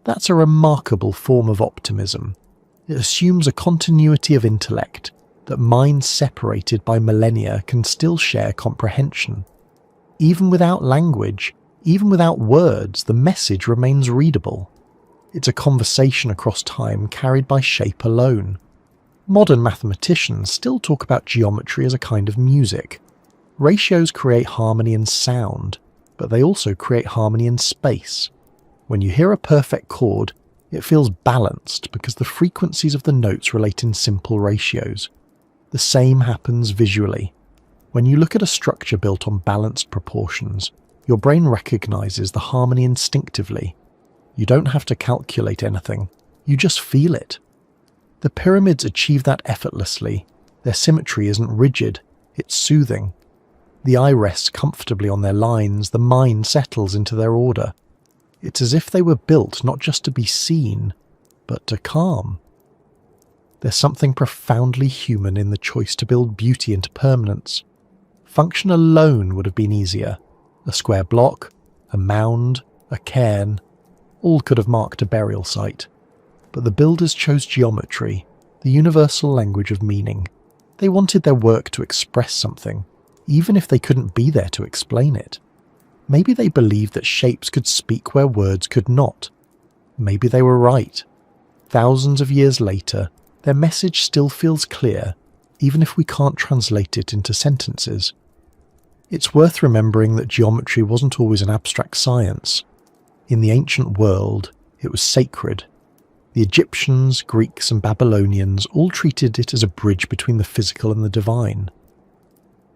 That's a remarkable form of optimism. It assumes a continuity of intellect, that minds separated by millennia can still share comprehension. Even without language, even without words, the message remains readable. It's a conversation across time carried by shape alone. Modern mathematicians still talk about geometry as a kind of music. Ratios create harmony in sound, but they also create harmony in space. When you hear a perfect chord, it feels balanced because the frequencies of the notes relate in simple ratios. The same happens visually. When you look at a structure built on balanced proportions, your brain recognizes the harmony instinctively. You don't have to calculate anything, you just feel it. The pyramids achieve that effortlessly. Their symmetry isn't rigid, it's soothing. The eye rests comfortably on their lines, the mind settles into their order. It's as if they were built not just to be seen, but to calm. There's something profoundly human in the choice to build beauty into permanence. Function alone would have been easier. A square block, a mound, a cairn, all could have marked a burial site. But the builders chose geometry, the universal language of meaning. They wanted their work to express something, even if they couldn't be there to explain it. Maybe they believed that shapes could speak where words could not. Maybe they were right. Thousands of years later, their message still feels clear, even if we can't translate it into sentences. It's worth remembering that geometry wasn't always an abstract science. In the ancient world, it was sacred. The Egyptians, Greeks, and Babylonians all treated it as a bridge between the physical and the divine.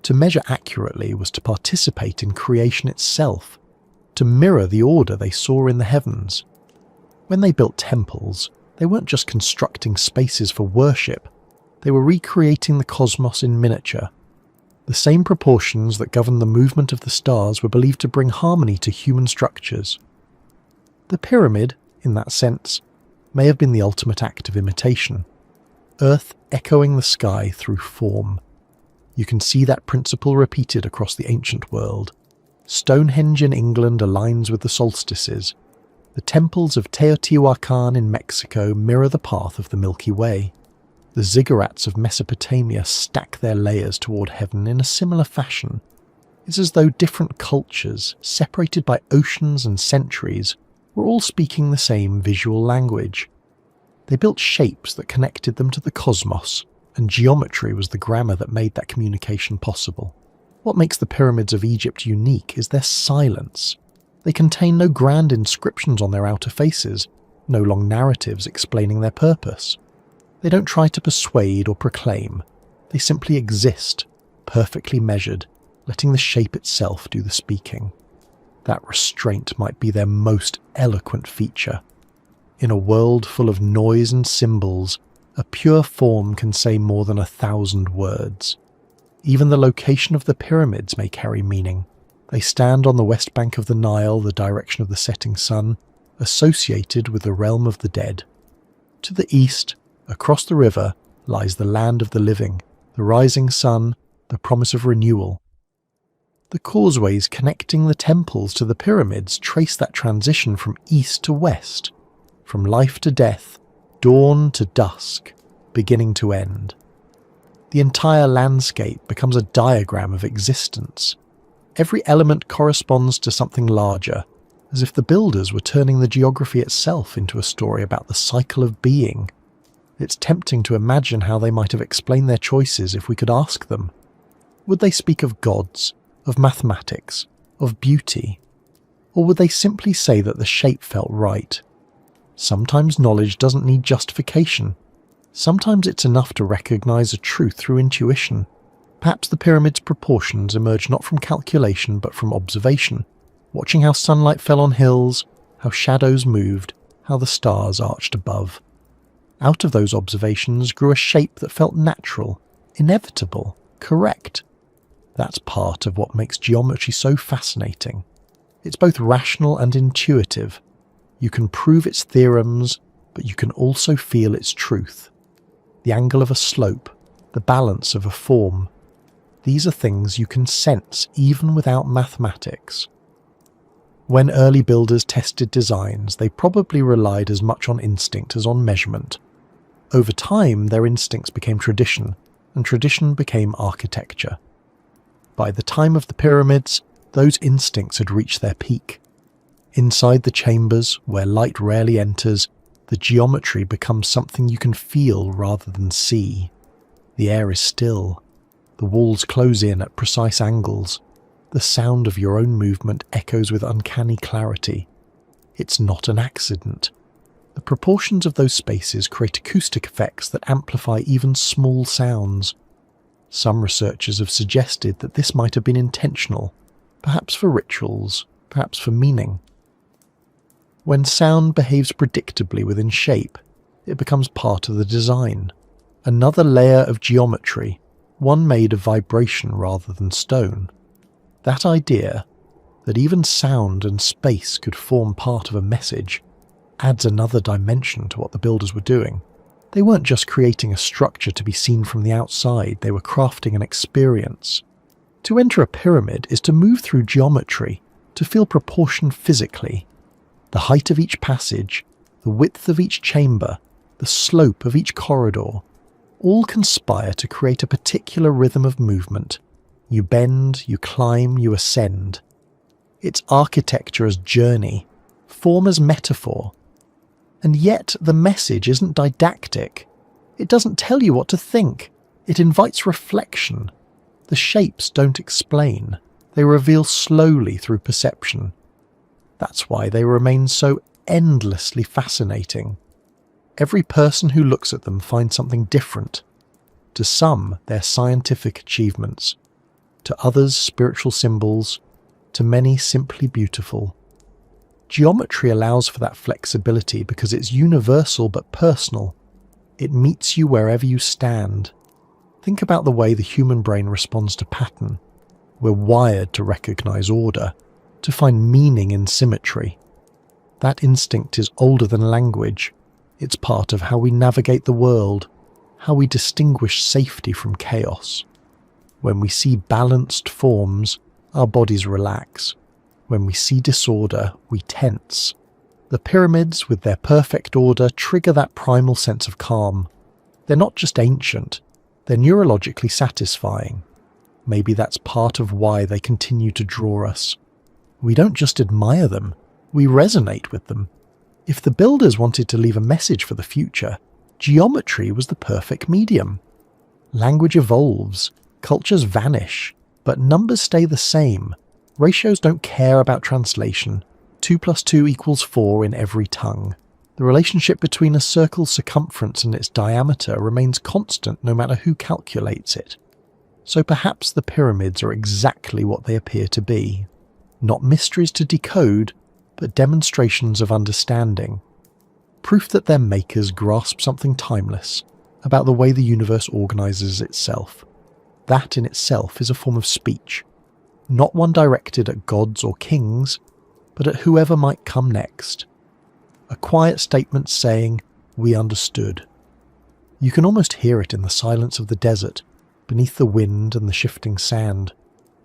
To measure accurately was to participate in creation itself, to mirror the order they saw in the heavens. When they built temples, they weren't just constructing spaces for worship, they were recreating the cosmos in miniature. The same proportions that govern the movement of the stars were believed to bring harmony to human structures. The pyramid, in that sense, may have been the ultimate act of imitation. Earth echoing the sky through form. You can see that principle repeated across the ancient world. Stonehenge in England aligns with the solstices. The temples of Teotihuacan in Mexico mirror the path of the Milky Way. The ziggurats of Mesopotamia stack their layers toward heaven in a similar fashion. It's as though different cultures, separated by oceans and centuries, were all speaking the same visual language. They built shapes that connected them to the cosmos, and geometry was the grammar that made that communication possible. What makes the pyramids of Egypt unique is their silence. They contain no grand inscriptions on their outer faces, no long narratives explaining their purpose. They don't try to persuade or proclaim. They simply exist, perfectly measured, letting the shape itself do the speaking. That restraint might be their most eloquent feature. In a world full of noise and symbols, a pure form can say more than 1,000 words. Even the location of the pyramids may carry meaning. They stand on the west bank of the Nile, the direction of the setting sun, associated with the realm of the dead. To the east, across the river, lies the land of the living, the rising sun, the promise of renewal. The causeways connecting the temples to the pyramids trace that transition from east to west, from life to death, dawn to dusk, beginning to end. The entire landscape becomes a diagram of existence. Every element corresponds to something larger, as if the builders were turning the geography itself into a story about the cycle of being. It's tempting to imagine how they might have explained their choices if we could ask them. Would they speak of gods, of mathematics, of beauty? Or would they simply say that the shape felt right? Sometimes knowledge doesn't need justification. Sometimes it's enough to recognize a truth through intuition. Perhaps the pyramid's proportions emerged not from calculation but from observation, watching how sunlight fell on hills, how shadows moved, how the stars arched above. Out of those observations grew a shape that felt natural, inevitable, correct. That's part of what makes geometry so fascinating. It's both rational and intuitive. You can prove its theorems, but you can also feel its truth. The angle of a slope, the balance of a form. These are things you can sense even without mathematics. When early builders tested designs, they probably relied as much on instinct as on measurement. Over time, their instincts became tradition, and tradition became architecture. By the time of the pyramids, those instincts had reached their peak. Inside the chambers, where light rarely enters, the geometry becomes something you can feel rather than see. The air is still. The walls close in at precise angles. The sound of your own movement echoes with uncanny clarity. It's not an accident. The proportions of those spaces create acoustic effects that amplify even small sounds. Some researchers have suggested that this might have been intentional, perhaps for rituals, perhaps for meaning. When sound behaves predictably within shape, it becomes part of the design. Another layer of geometry, one made of vibration rather than stone. That idea, that even sound and space could form part of a message, adds another dimension to what the builders were doing. They weren't just creating a structure to be seen from the outside, they were crafting an experience. To enter a pyramid is to move through geometry, to feel proportion physically. The height of each passage, the width of each chamber, the slope of each corridor, all conspire to create a particular rhythm of movement. You bend, you climb, you ascend. It's architecture as journey, form as metaphor. And yet the message isn't didactic. It doesn't tell you what to think. It invites reflection. The shapes don't explain. They reveal slowly through perception. That's why they remain so endlessly fascinating. Every person who looks at them finds something different. To some, they're scientific achievements. To others, spiritual symbols. To many, simply beautiful. Geometry allows for that flexibility because it's universal but personal. It meets you wherever you stand. Think about the way the human brain responds to pattern. We're wired to recognize order, to find meaning in symmetry. That instinct is older than language. It's part of how we navigate the world, how we distinguish safety from chaos. When we see balanced forms, our bodies relax. When we see disorder, we tense. The pyramids, with their perfect order, trigger that primal sense of calm. They're not just ancient, they're neurologically satisfying. Maybe that's part of why they continue to draw us. We don't just admire them, we resonate with them. If the builders wanted to leave a message for the future, geometry was the perfect medium. Language evolves, cultures vanish, but numbers stay the same. Ratios don't care about translation. 2 + 2 = 4 in every tongue. The relationship between a circle's circumference and its diameter remains constant no matter who calculates it. So perhaps the pyramids are exactly what they appear to be. Not mysteries to decode, but demonstrations of understanding. Proof that their makers grasp something timeless about the way the universe organizes itself. That in itself is a form of speech. Not one directed at gods or kings, but at whoever might come next. A quiet statement saying, "We understood." You can almost hear it in the silence of the desert, beneath the wind and the shifting sand,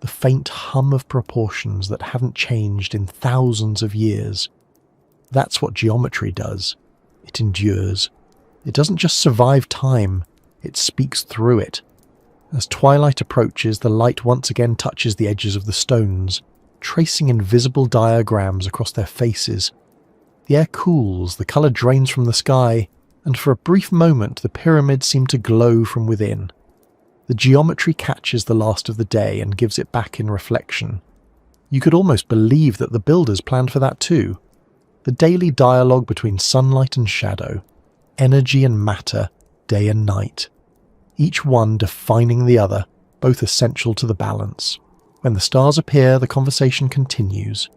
the faint hum of proportions that haven't changed in thousands of years. That's what geometry does. It endures. It doesn't just survive time, it speaks through it. As twilight approaches, the light once again touches the edges of the stones, tracing invisible diagrams across their faces. The air cools, the colour drains from the sky, and for a brief moment the pyramids seem to glow from within. The geometry catches the last of the day and gives it back in reflection. You could almost believe that the builders planned for that too. The daily dialogue between sunlight and shadow, energy and matter, day and night. Each one defining the other, both essential to the balance. When the stars appear, the conversation continues.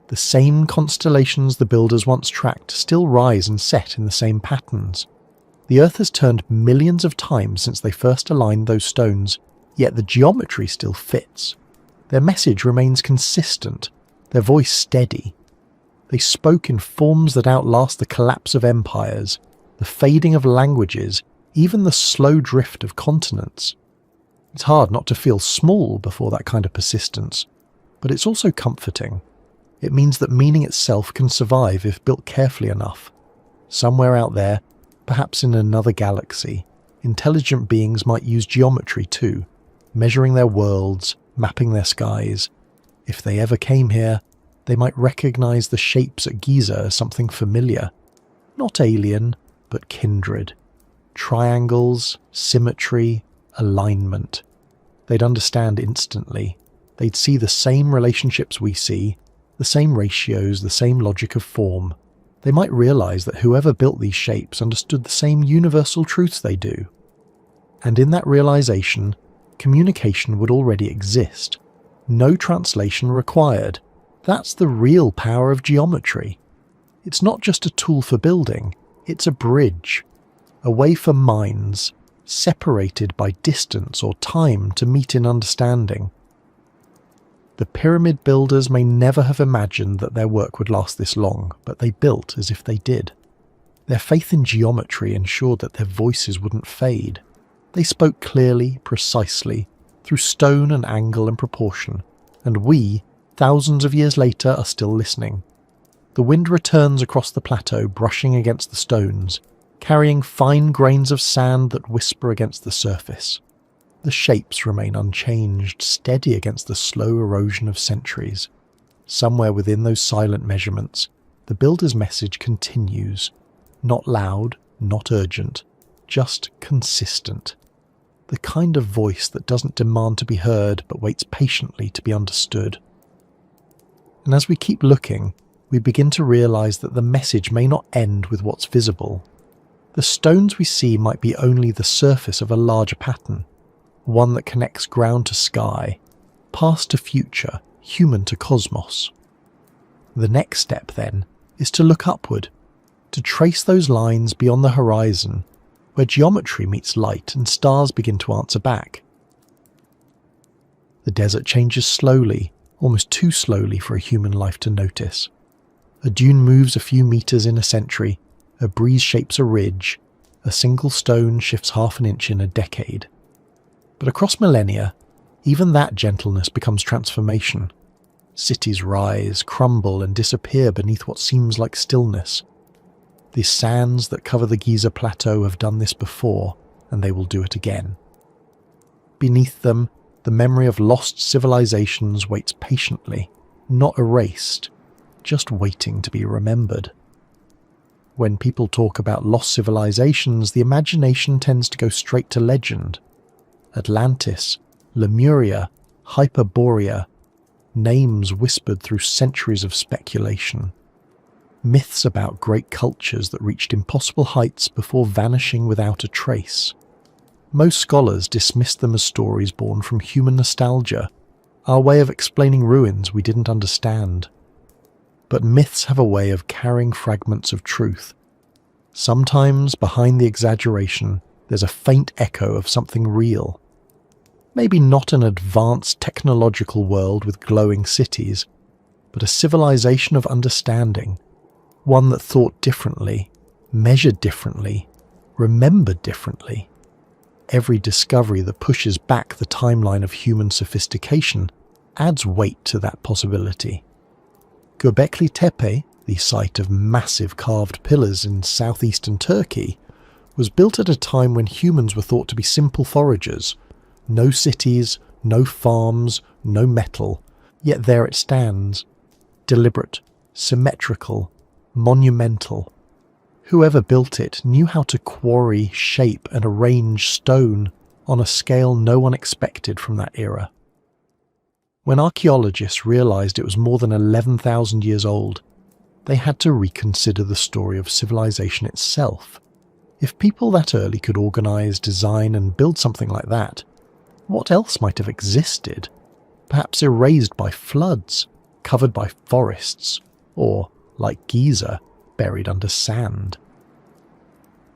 The same constellations the builders once tracked still rise and set in the same patterns. The Earth has turned millions of times since they first aligned those stones, yet the geometry still fits. Their message remains consistent, their voice steady. They spoke in forms that outlast the collapse of empires, the fading of languages, even the slow drift of continents. It's hard not to feel small before that kind of persistence, but it's also comforting. It means that meaning itself can survive if built carefully enough. Somewhere out there, perhaps in another galaxy, intelligent beings might use geometry too, measuring their worlds, mapping their skies. If they ever came here, they might recognize the shapes at Giza as something familiar. Not alien, but kindred. Triangles, symmetry, alignment. They'd understand instantly. They'd see the same relationships we see, the same ratios, the same logic of form. They might realize that whoever built these shapes understood the same universal truths they do. And in that realization, communication would already exist. No translation required. That's the real power of geometry. It's not just a tool for building, it's a bridge. A way for minds, separated by distance or time, to meet in understanding. The pyramid builders may never have imagined that their work would last this long, but they built as if they did. Their faith in geometry ensured that their voices wouldn't fade. They spoke clearly, precisely, through stone and angle and proportion, and we, thousands of years later, are still listening. The wind returns across the plateau, brushing against the stones, carrying fine grains of sand that whisper against the surface. The shapes remain unchanged, steady against the slow erosion of centuries. Somewhere within those silent measurements, the builder's message continues. Not loud, not urgent, just consistent. The kind of voice that doesn't demand to be heard but waits patiently to be understood. And as we keep looking, we begin to realize that the message may not end with what's visible. The stones we see might be only the surface of a larger pattern, one that connects ground to sky, past to future, human to cosmos. The next step, then, is to look upward, to trace those lines beyond the horizon, where geometry meets light and stars begin to answer back. The desert changes slowly, almost too slowly for a human life to notice. A dune moves a few meters in a century, a breeze shapes a ridge, a single stone shifts half an inch in a decade. But across millennia, even that gentleness becomes transformation. Cities rise, crumble, and disappear beneath what seems like stillness. The sands that cover the Giza Plateau have done this before, and they will do it again. Beneath them, the memory of lost civilizations waits patiently, not erased, just waiting to be remembered. When people talk about lost civilizations, the imagination tends to go straight to legend. Atlantis, Lemuria, Hyperborea, names whispered through centuries of speculation. Myths about great cultures that reached impossible heights before vanishing without a trace. Most scholars dismiss them as stories born from human nostalgia, our way of explaining ruins we didn't understand. But myths have a way of carrying fragments of truth. Sometimes, behind the exaggeration, there's a faint echo of something real. Maybe not an advanced technological world with glowing cities, but a civilization of understanding, one that thought differently, measured differently, remembered differently. Every discovery that pushes back the timeline of human sophistication adds weight to that possibility. Göbekli Tepe, the site of massive carved pillars in southeastern Turkey, was built at a time when humans were thought to be simple foragers. No cities, no farms, no metal, yet there it stands. Deliberate, symmetrical, monumental. Whoever built it knew how to quarry, shape and arrange stone on a scale no one expected from that era. When archaeologists realized it was more than 11,000 years old, they had to reconsider the story of civilization itself. If people that early could organize, design and build something like that, what else might have existed? Perhaps erased by floods, covered by forests, or, like Giza, buried under sand.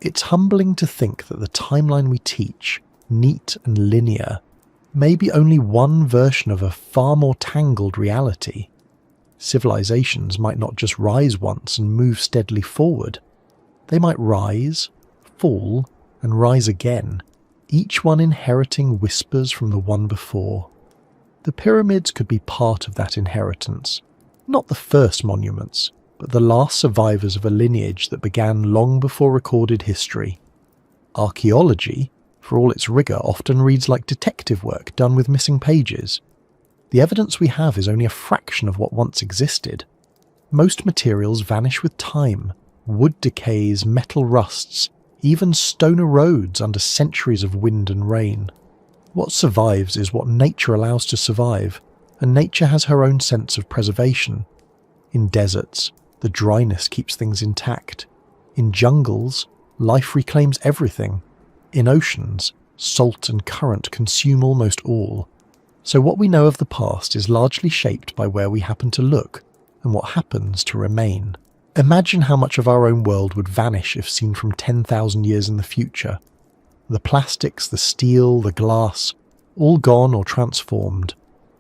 It's humbling to think that the timeline we teach, neat and linear, may be only one version of a far more tangled reality. Civilizations might not just rise once and move steadily forward. They might rise, fall, and rise again, each one inheriting whispers from the one before. The pyramids could be part of that inheritance, not the first monuments, but the last survivors of a lineage that began long before recorded history. Archaeology, for all its rigour, often reads like detective work done with missing pages. The evidence we have is only a fraction of what once existed. Most materials vanish with time. Wood decays, metal rusts, even stone erodes under centuries of wind and rain. What survives is what nature allows to survive, and nature has her own sense of preservation. In deserts, the dryness keeps things intact. In jungles, life reclaims everything. In oceans, salt and current consume almost all. So what we know of the past is largely shaped by where we happen to look and what happens to remain. Imagine how much of our own world would vanish if seen from 10,000 years in the future. The plastics, the steel, the glass, all gone or transformed.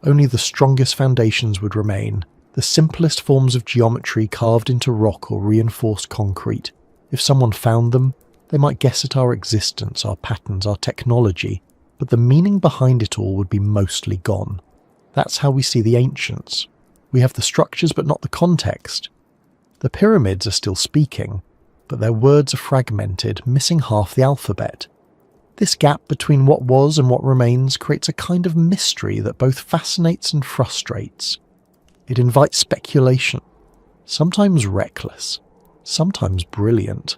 Only the strongest foundations would remain, the simplest forms of geometry carved into rock or reinforced concrete. If someone found them, they might guess at our existence, our patterns, our technology, but the meaning behind it all would be mostly gone. That's how we see the ancients. We have the structures but not the context. The pyramids are still speaking, but their words are fragmented, missing half the alphabet. This gap between what was and what remains creates a kind of mystery that both fascinates and frustrates. It invites speculation, sometimes reckless, sometimes brilliant.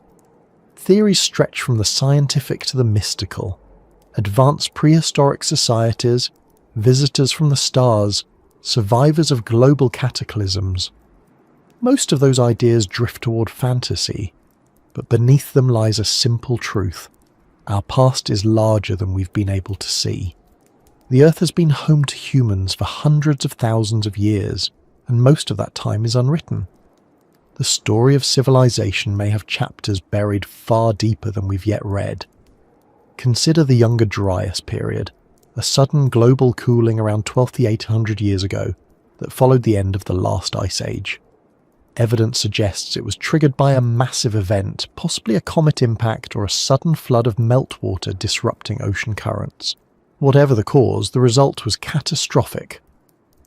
Theories stretch from the scientific to the mystical. Advanced prehistoric societies, visitors from the stars, survivors of global cataclysms. Most of those ideas drift toward fantasy, but beneath them lies a simple truth. Our past is larger than we've been able to see. The Earth has been home to humans for hundreds of thousands of years, and most of that time is unwritten. The story of civilization may have chapters buried far deeper than we've yet read. Consider the Younger Dryas period, a sudden global cooling around 12,800 years ago that followed the end of the last ice age. Evidence suggests it was triggered by a massive event, possibly a comet impact or a sudden flood of meltwater disrupting ocean currents. Whatever the cause, the result was catastrophic.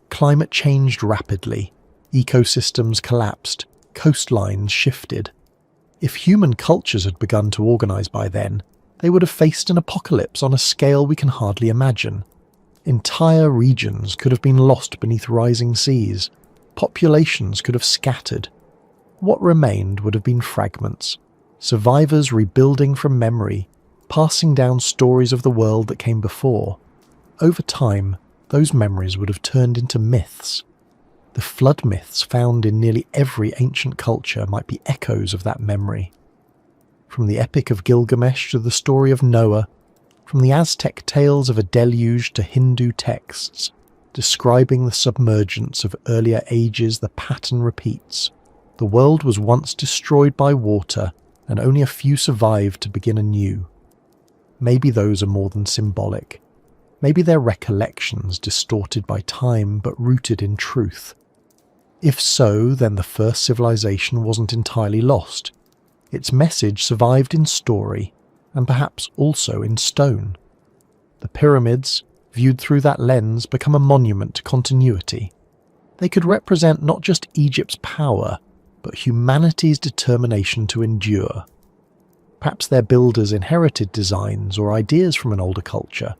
Climate changed rapidly, ecosystems collapsed, coastlines shifted. If human cultures had begun to organise by then, they would have faced an apocalypse on a scale we can hardly imagine. Entire regions could have been lost beneath rising seas. Populations could have scattered. What remained would have been fragments, survivors rebuilding from memory, passing down stories of the world that came before. Over time, those memories would have turned into myths. The flood myths found in nearly every ancient culture might be echoes of that memory. From the Epic of Gilgamesh to the story of Noah, from the Aztec tales of a deluge to Hindu texts, describing the submergence of earlier ages, the pattern repeats. The world was once destroyed by water, and only a few survived to begin anew. Maybe those are more than symbolic. Maybe they're recollections distorted by time but rooted in truth. If so, then the first civilization wasn't entirely lost. Its message survived in story, and perhaps also in stone. The pyramids, viewed through that lens, become a monument to continuity. They could represent not just Egypt's power, but humanity's determination to endure. Perhaps their builders inherited designs or ideas from an older culture,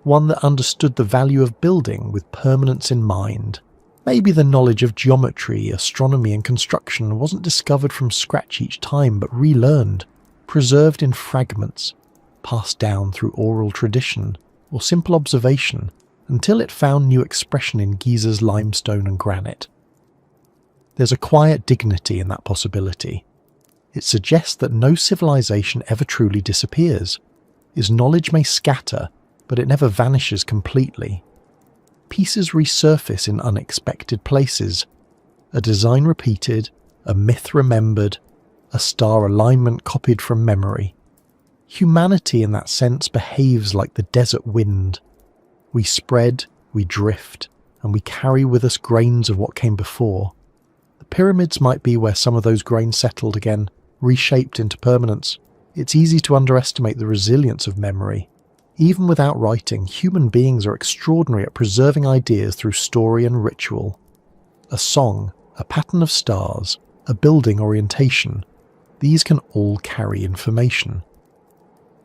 one that understood the value of building with permanence in mind. Maybe the knowledge of geometry, astronomy and construction wasn't discovered from scratch each time, but relearned, preserved in fragments, passed down through oral tradition or simple observation until it found new expression in Giza's limestone and granite. There's a quiet dignity in that possibility. It suggests that no civilization ever truly disappears. Its knowledge may scatter, but it never vanishes completely. Pieces resurface in unexpected places. A design repeated, a myth remembered, a star alignment copied from memory. Humanity in that sense behaves like the desert wind. We spread, we drift, and we carry with us grains of what came before. The pyramids might be where some of those grains settled again, reshaped into permanence. It's easy to underestimate the resilience of memory. Even without writing, human beings are extraordinary at preserving ideas through story and ritual. A song, a pattern of stars, a building orientation, these can all carry information.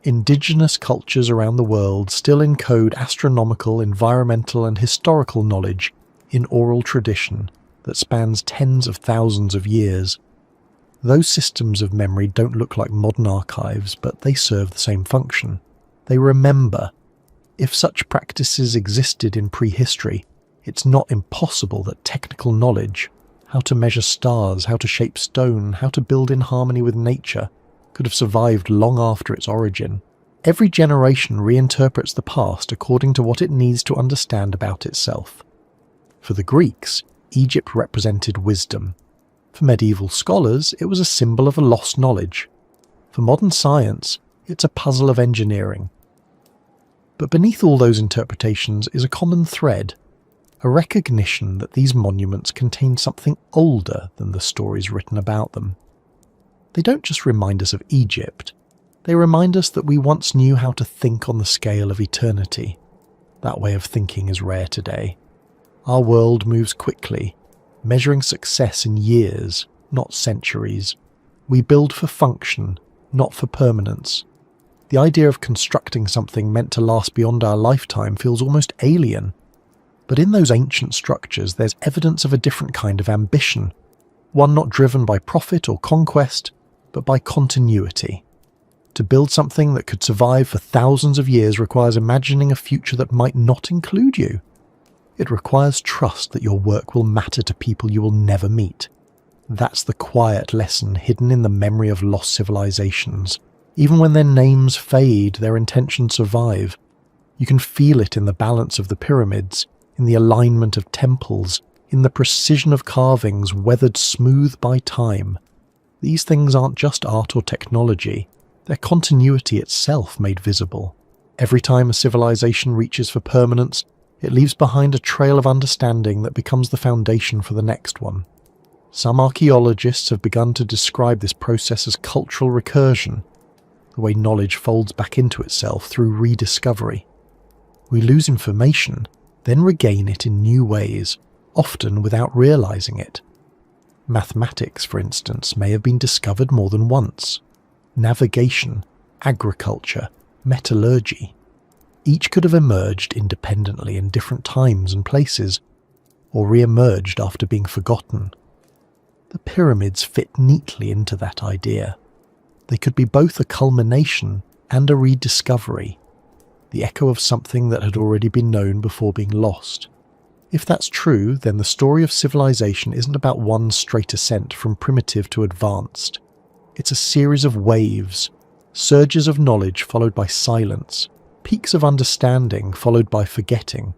Indigenous cultures around the world still encode astronomical, environmental and historical knowledge in oral tradition that spans tens of thousands of years. Those systems of memory don't look like modern archives, but they serve the same function. They remember. If such practices existed in prehistory, it's not impossible that technical knowledge, how to measure stars, how to shape stone, how to build in harmony with nature, could have survived long after its origin. Every generation reinterprets the past according to what it needs to understand about itself. For the Greeks, Egypt represented wisdom. For medieval scholars, it was a symbol of a lost knowledge. For modern science, it's a puzzle of engineering. But beneath all those interpretations is a common thread. a recognition that these monuments contain something older than the stories written about them. They don't just remind us of Egypt, they remind us that we once knew how to think on the scale of eternity. That way of thinking is rare today. Our world moves quickly, measuring success in years, not centuries. We build for function, not for permanence. The idea of constructing something meant to last beyond our lifetime feels almost alien. But in those ancient structures, there's evidence of a different kind of ambition, one not driven by profit or conquest, but by continuity. To build something that could survive for thousands of years requires imagining a future that might not include you. It requires trust that your work will matter to people you will never meet. That's the quiet lesson hidden in the memory of lost civilizations. Even when their names fade, their intentions survive. You can feel it in the balance of the pyramids, in the alignment of temples, in the precision of carvings weathered smooth by time. These things aren't just art or technology, they're continuity itself made visible. Every time a civilization reaches for permanence, it leaves behind a trail of understanding that becomes the foundation for the next one. Some archaeologists have begun to describe this process as cultural recursion, the way knowledge folds back into itself through rediscovery. We lose information, then regain it in new ways, often without realizing it. Mathematics, for instance, may have been discovered more than once. Navigation, agriculture, metallurgy. Each could have emerged independently in different times and places, or re-emerged after being forgotten. The pyramids fit neatly into that idea. They could be both a culmination and a rediscovery, the echo of something that had already been known before being lost. If that's true, then the story of civilization isn't about one straight ascent from primitive to advanced. It's a series of waves, surges of knowledge followed by silence, peaks of understanding followed by forgetting.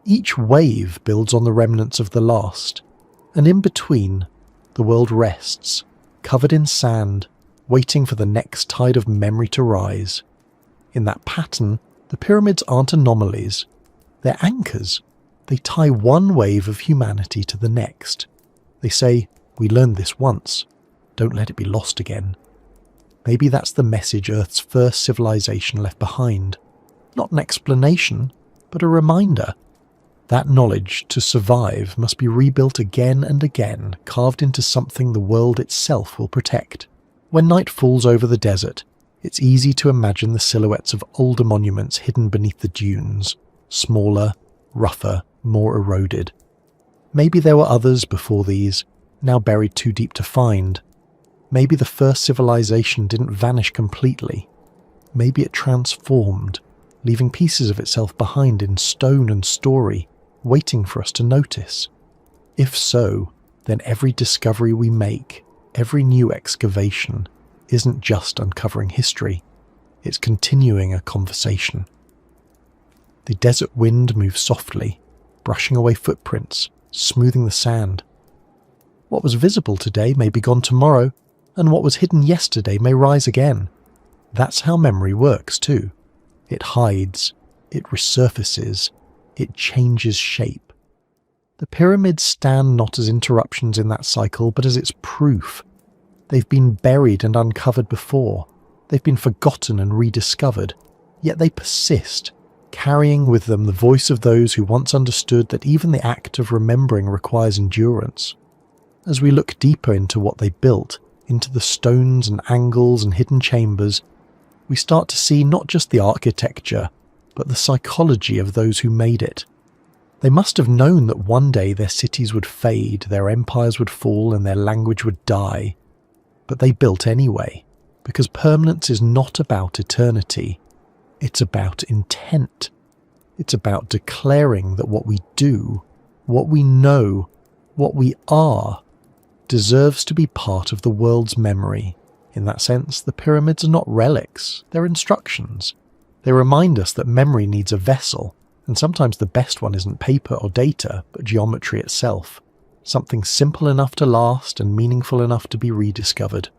Each wave builds on the remnants of the last, and in between, the world rests, covered in sand, waiting for the next tide of memory to rise. In that pattern, the pyramids aren't anomalies, they're anchors. They tie one wave of humanity to the next. They say, we learned this once, don't let it be lost again. Maybe that's the message Earth's first civilization left behind. Not an explanation, but a reminder. That knowledge, to survive, must be rebuilt again and again, carved into something the world itself will protect. When night falls over the desert, it's easy to imagine the silhouettes of older monuments hidden beneath the dunes, smaller, rougher, more eroded. Maybe there were others before these, now buried too deep to find. Maybe the first civilization didn't vanish completely. Maybe it transformed, leaving pieces of itself behind in stone and story, waiting for us to notice. If so, then every discovery we make, every new excavation, isn't just uncovering history, it's continuing a conversation. The desert wind moves softly, brushing away footprints, smoothing the sand. What was visible today may be gone tomorrow, and what was hidden yesterday may rise again. That's how memory works too. It hides, it resurfaces, it changes shape. The pyramids stand not as interruptions in that cycle, but as its proof. They've been buried and uncovered before. They've been forgotten and rediscovered. Yet they persist, carrying with them the voice of those who once understood that even the act of remembering requires endurance. As we look deeper into what they built, into the stones and angles and hidden chambers, we start to see not just the architecture, but the psychology of those who made it. They must have known that one day their cities would fade, their empires would fall, and their language would die. But they built anyway, because permanence is not about eternity. It's about intent. It's about declaring that what we do, what we know, what we are, deserves to be part of the world's memory. In that sense, the pyramids are not relics, they're instructions. They remind us that memory needs a vessel, and sometimes the best one isn't paper or data, but geometry itself. Something simple enough to last and meaningful enough to be rediscovered.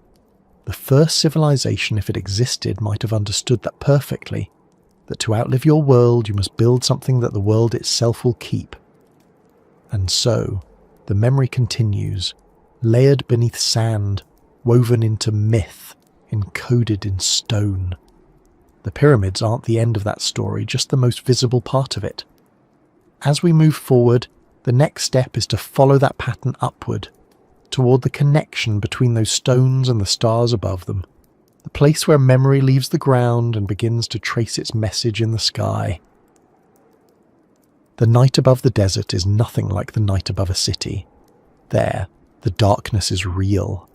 The first civilization, if it existed, might have understood that perfectly, that to outlive your world you must build something that the world itself will keep. And so, the memory continues, layered beneath sand, woven into myth, encoded in stone. The pyramids aren't the end of that story, just the most visible part of it. As we move forward, the next step is to follow that pattern upward, toward the connection between those stones and the stars above them, the place where memory leaves the ground and begins to trace its message in the sky. The night above the desert is nothing like the night above a city. There, the darkness is real.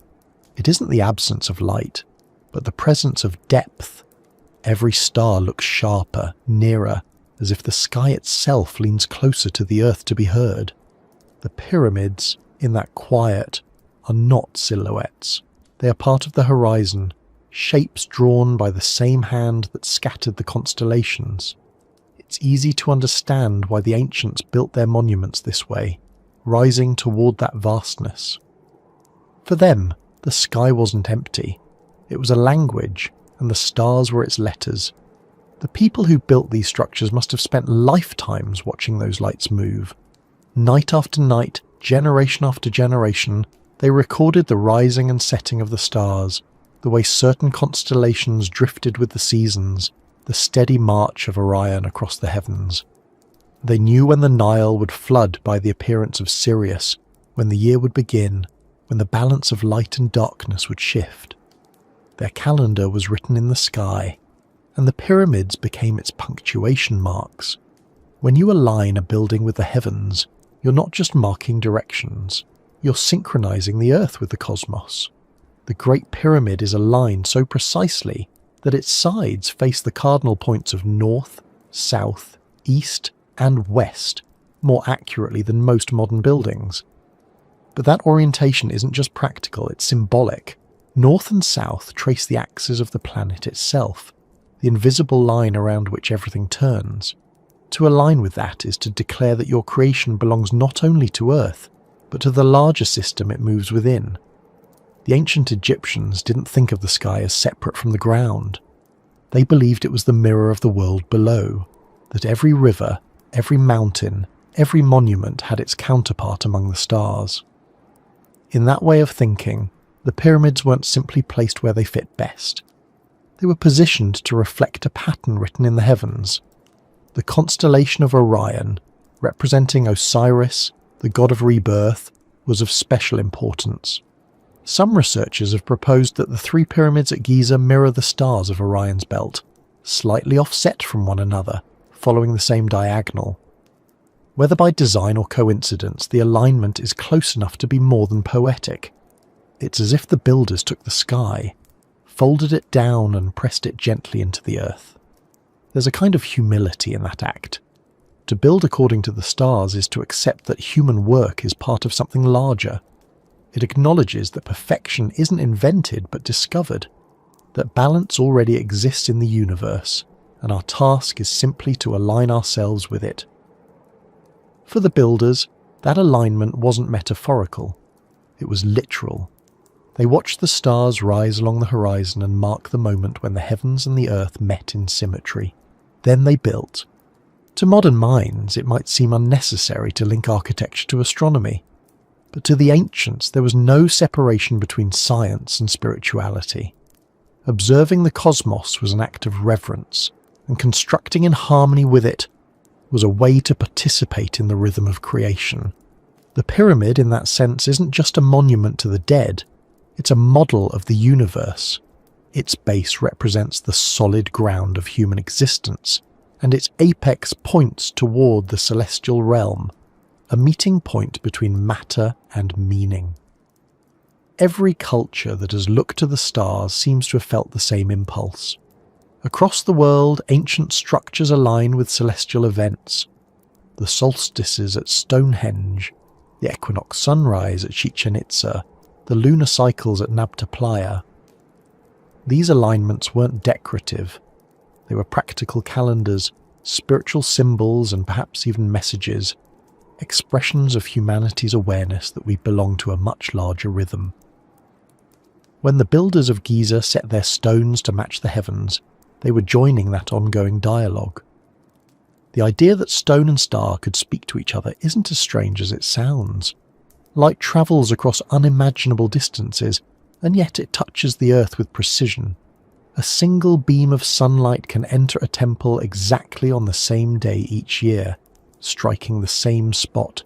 It isn't the absence of light, but the presence of depth. Every star looks sharper, nearer, as if the sky itself leans closer to the earth to be heard. The pyramids, in that quiet, are not silhouettes. They are part of the horizon, shapes drawn by the same hand that scattered the constellations. It's easy to understand why the ancients built their monuments this way, rising toward that vastness. For them, the sky wasn't empty. It was a language, and the stars were its letters. The people who built these structures must have spent lifetimes watching those lights move. Night after night, generation after generation, they recorded the rising and setting of the stars, the way certain constellations drifted with the seasons, the steady march of Orion across the heavens. They knew when the Nile would flood by the appearance of Sirius, when the year would begin, when the balance of light and darkness would shift. Their calendar was written in the sky, and the pyramids became its punctuation marks. When you align a building with the heavens, you're not just marking directions, you're synchronizing the earth with the cosmos. The Great Pyramid is aligned so precisely that its sides face the cardinal points of north, south, east, and west more accurately than most modern buildings. But that orientation isn't just practical, it's symbolic. North and south trace the axis of the planet itself, the invisible line around which everything turns. To align with that is to declare that your creation belongs not only to Earth, but to the larger system it moves within. The ancient Egyptians didn't think of the sky as separate from the ground. They believed it was the mirror of the world below, that every river, every mountain, every monument had its counterpart among the stars. In that way of thinking, the pyramids weren't simply placed where they fit best. They were positioned to reflect a pattern written in the heavens. The constellation of Orion, representing Osiris, the god of rebirth, was of special importance. Some researchers have proposed that the three pyramids at Giza mirror the stars of Orion's belt, slightly offset from one another, following the same diagonal. Whether by design or coincidence, the alignment is close enough to be more than poetic. It's as if the builders took the sky, folded it down and pressed it gently into the earth. There's a kind of humility in that act. To build according to the stars is to accept that human work is part of something larger. It acknowledges that perfection isn't invented but discovered, that balance already exists in the universe, and our task is simply to align ourselves with it. For the builders, that alignment wasn't metaphorical, it was literal. They watched the stars rise along the horizon and mark the moment when the heavens and the earth met in symmetry. Then they built. To modern minds, it might seem unnecessary to link architecture to astronomy, but to the ancients there was no separation between science and spirituality. Observing the cosmos was an act of reverence, and constructing in harmony with it was a way to participate in the rhythm of creation. The pyramid, in that sense, isn't just a monument to the dead, it's a model of the universe. Its base represents the solid ground of human existence, and its apex points toward the celestial realm, a meeting point between matter and meaning. Every culture that has looked to the stars seems to have felt the same impulse. Across the world, ancient structures align with celestial events. The solstices at Stonehenge, the equinox sunrise at Chichen Itza, the lunar cycles at Nabta Playa. These alignments weren't decorative. They were practical calendars, spiritual symbols, and perhaps even messages, expressions of humanity's awareness that we belong to a much larger rhythm. When the builders of Giza set their stones to match the heavens, they were joining that ongoing dialogue. The idea that stone and star could speak to each other isn't as strange as it sounds. Light travels across unimaginable distances, and yet it touches the earth with precision. A single beam of sunlight can enter a temple exactly on the same day each year, striking the same spot,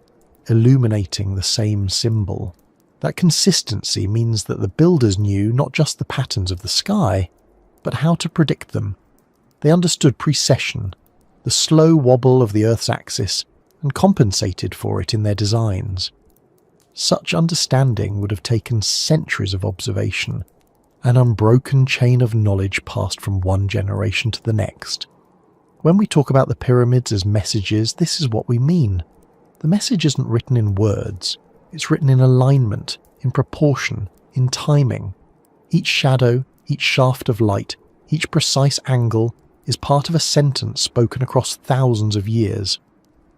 illuminating the same symbol. That consistency means that the builders knew not just the patterns of the sky, but how to predict them. They understood precession, the slow wobble of the Earth's axis, and compensated for it in their designs. Such understanding would have taken centuries of observation, an unbroken chain of knowledge passed from one generation to the next. When we talk about the pyramids as messages, this is what we mean. The message isn't written in words, it's written in alignment, in proportion, in timing. Each shadow, each shaft of light, each precise angle is part of a sentence spoken across thousands of years.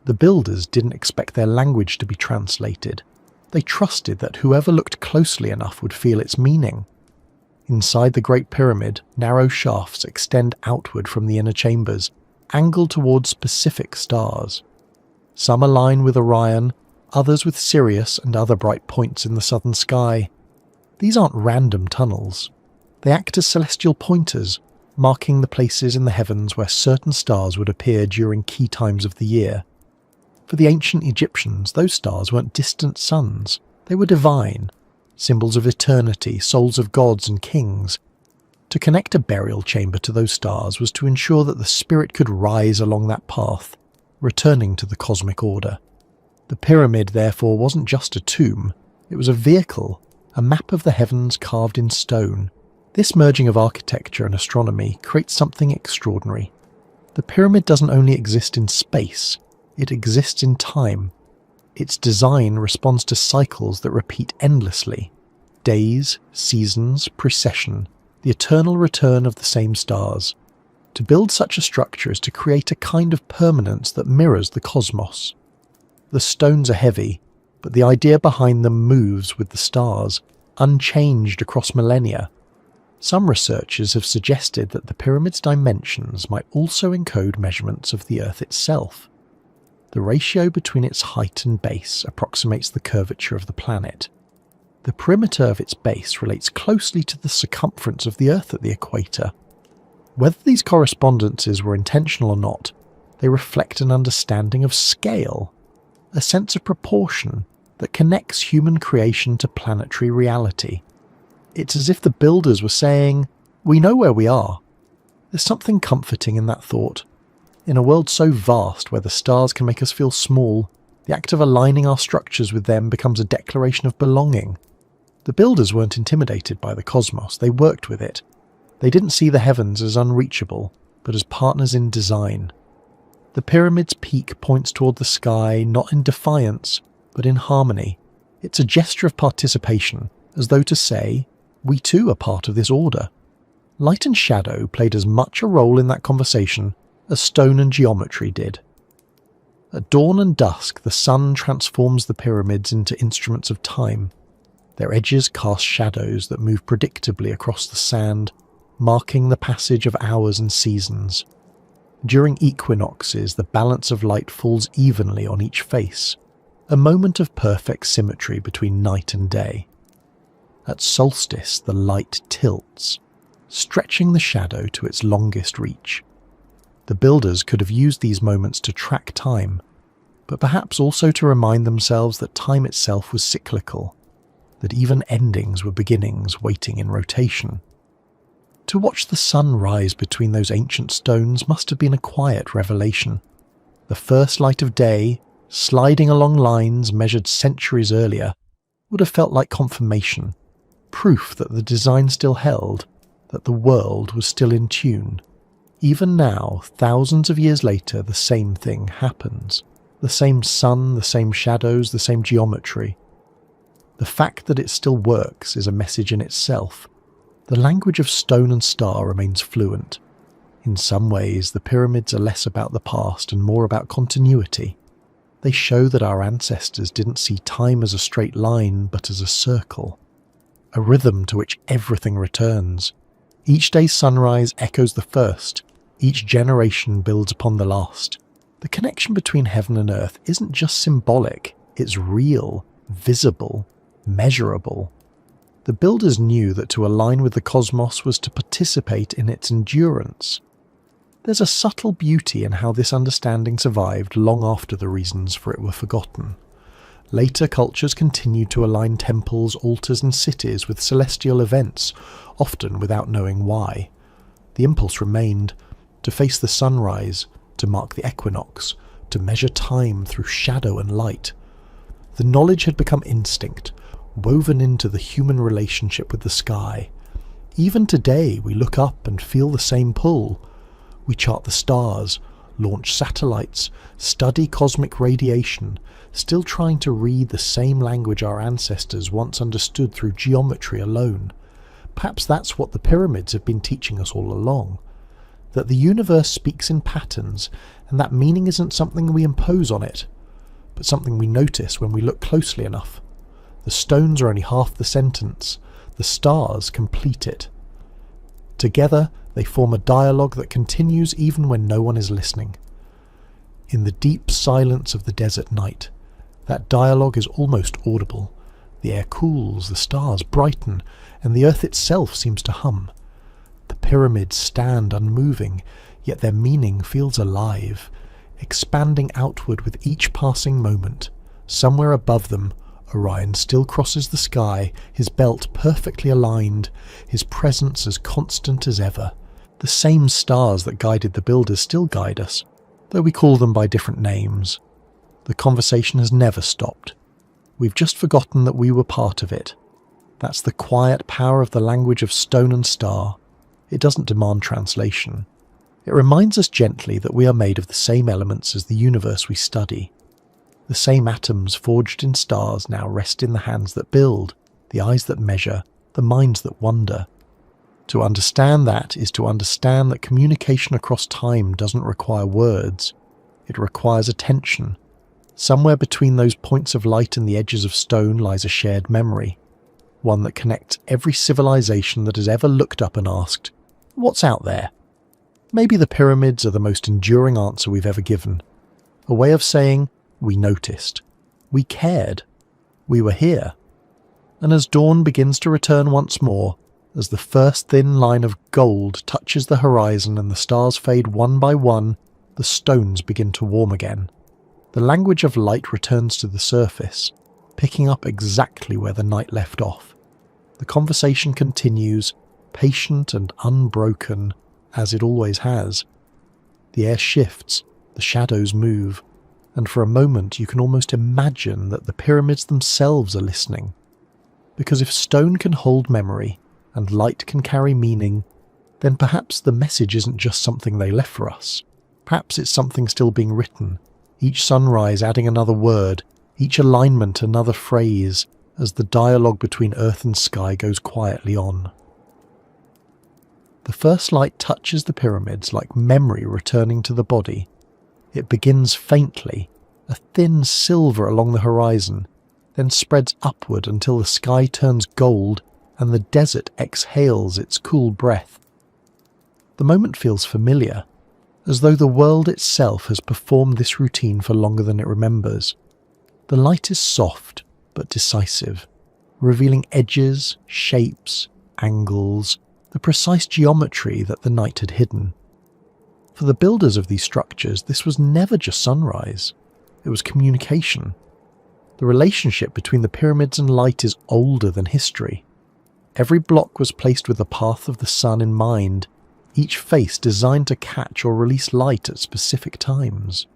The builders didn't expect their language to be translated. They trusted that whoever looked closely enough would feel its meaning. Inside the Great Pyramid, narrow shafts extend outward from the inner chambers, angled towards specific stars. Some align with Orion, others with Sirius and other bright points in the southern sky. These aren't random tunnels. They act as celestial pointers, marking the places in the heavens where certain stars would appear during key times of the year. For the ancient Egyptians, those stars weren't distant suns. They were divine, symbols of eternity, souls of gods and kings. To connect a burial chamber to those stars was to ensure that the spirit could rise along that path, returning to the cosmic order. The pyramid, therefore, wasn't just a tomb. It was a vehicle, a map of the heavens carved in stone. This merging of architecture and astronomy creates something extraordinary. The pyramid doesn't only exist in space, it exists in time. Its design responds to cycles that repeat endlessly. Days, seasons, precession, the eternal return of the same stars. To build such a structure is to create a kind of permanence that mirrors the cosmos. The stones are heavy, but the idea behind them moves with the stars, unchanged across millennia. Some researchers have suggested that the pyramid's dimensions might also encode measurements of the Earth itself. The ratio between its height and base approximates the curvature of the planet. The perimeter of its base relates closely to the circumference of the Earth at the equator. Whether these correspondences were intentional or not, they reflect an understanding of scale, a sense of proportion that connects human creation to planetary reality. It's as if the builders were saying, "We know where we are." There's something comforting in that thought. In a world so vast where the stars can make us feel small, the act of aligning our structures with them becomes a declaration of belonging. The builders weren't intimidated by the cosmos, they worked with it. They didn't see the heavens as unreachable, but as partners in design. The pyramid's peak points toward the sky not in defiance, but in harmony. It's a gesture of participation, as though to say, we too are part of this order. Light and shadow played as much a role in that conversation as stone and geometry did. At dawn and dusk, the sun transforms the pyramids into instruments of time. Their edges cast shadows that move predictably across the sand, marking the passage of hours and seasons. During equinoxes, the balance of light falls evenly on each face, a moment of perfect symmetry between night and day. At solstice, the light tilts, stretching the shadow to its longest reach. The builders could have used these moments to track time, but perhaps also to remind themselves that time itself was cyclical, that even endings were beginnings waiting in rotation. To watch the sun rise between those ancient stones must have been a quiet revelation. The first light of day, sliding along lines measured centuries earlier, would have felt like confirmation, proof that the design still held, that the world was still in tune. Even now, thousands of years later, the same thing happens. The same sun, the same shadows, the same geometry. The fact that it still works is a message in itself. The language of stone and star remains fluent. In some ways, the pyramids are less about the past and more about continuity. They show that our ancestors didn't see time as a straight line, but as a circle, a rhythm to which everything returns. Each day's sunrise echoes the first, each generation builds upon the last. The connection between heaven and earth isn't just symbolic, it's real, visible, measurable. The builders knew that to align with the cosmos was to participate in its endurance. There's a subtle beauty in how this understanding survived long after the reasons for it were forgotten. Later cultures continued to align temples, altars and cities with celestial events, often without knowing why. The impulse remained, to face the sunrise, to mark the equinox, to measure time through shadow and light. The knowledge had become instinct, woven into the human relationship with the sky. Even today we look up and feel the same pull. We chart the stars, launch satellites, study cosmic radiation, still trying to read the same language our ancestors once understood through geometry alone. Perhaps that's what the pyramids have been teaching us all along. That the universe speaks in patterns, and that meaning isn't something we impose on it, but something we notice when we look closely enough. The stones are only half the sentence, the stars complete it. Together, they form a dialogue that continues even when no one is listening. In the deep silence of the desert night, that dialogue is almost audible. The air cools, the stars brighten, and the earth itself seems to hum. The pyramids stand unmoving, yet their meaning feels alive, expanding outward with each passing moment. Somewhere above them, Orion still crosses the sky, his belt perfectly aligned, his presence as constant as ever. The same stars that guided the builders still guide us, though we call them by different names. The conversation has never stopped. We've just forgotten that we were part of it. That's the quiet power of the language of stone and star. It doesn't demand translation. It reminds us gently that we are made of the same elements as the universe we study. The same atoms forged in stars now rest in the hands that build, the eyes that measure, the minds that wonder. To understand that is to understand that communication across time doesn't require words. It requires attention. Somewhere between those points of light and the edges of stone lies a shared memory, one that connects every civilization that has ever looked up and asked, "What's out there?" Maybe the pyramids are the most enduring answer we've ever given. A way of saying, we noticed, we cared, we were here. And as dawn begins to return once more, as the first thin line of gold touches the horizon and the stars fade one by one, the stones begin to warm again. The language of light returns to the surface, picking up exactly where the night left off. The conversation continues, patient and unbroken, as it always has. The air shifts, the shadows move, and for a moment you can almost imagine that the pyramids themselves are listening. Because if stone can hold memory, and light can carry meaning, then perhaps the message isn't just something they left for us. Perhaps it's something still being written, each sunrise adding another word, each alignment another phrase, as the dialogue between earth and sky goes quietly on. The first light touches the pyramids like memory returning to the body. It begins faintly, a thin silver along the horizon, then spreads upward until the sky turns gold and the desert exhales its cool breath. The moment feels familiar, as though the world itself has performed this routine for longer than it remembers. The light is soft but decisive, revealing edges, shapes, angles, the precise geometry that the night had hidden. For the builders of these structures, this was never just sunrise. It was communication. The relationship between the pyramids and light is older than history. Every block was placed with the path of the sun in mind, each face designed to catch or release light at specific times.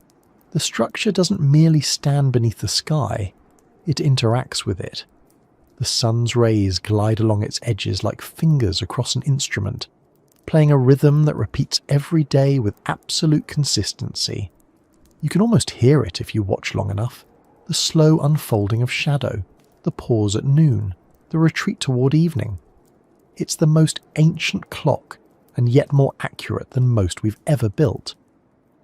The structure doesn't merely stand beneath the sky, it interacts with it. The sun's rays glide along its edges like fingers across an instrument, playing a rhythm that repeats every day with absolute consistency. You can almost hear it if you watch long enough. The slow unfolding of shadow, the pause at noon, the retreat toward evening. It's the most ancient clock, and yet more accurate than most we've ever built.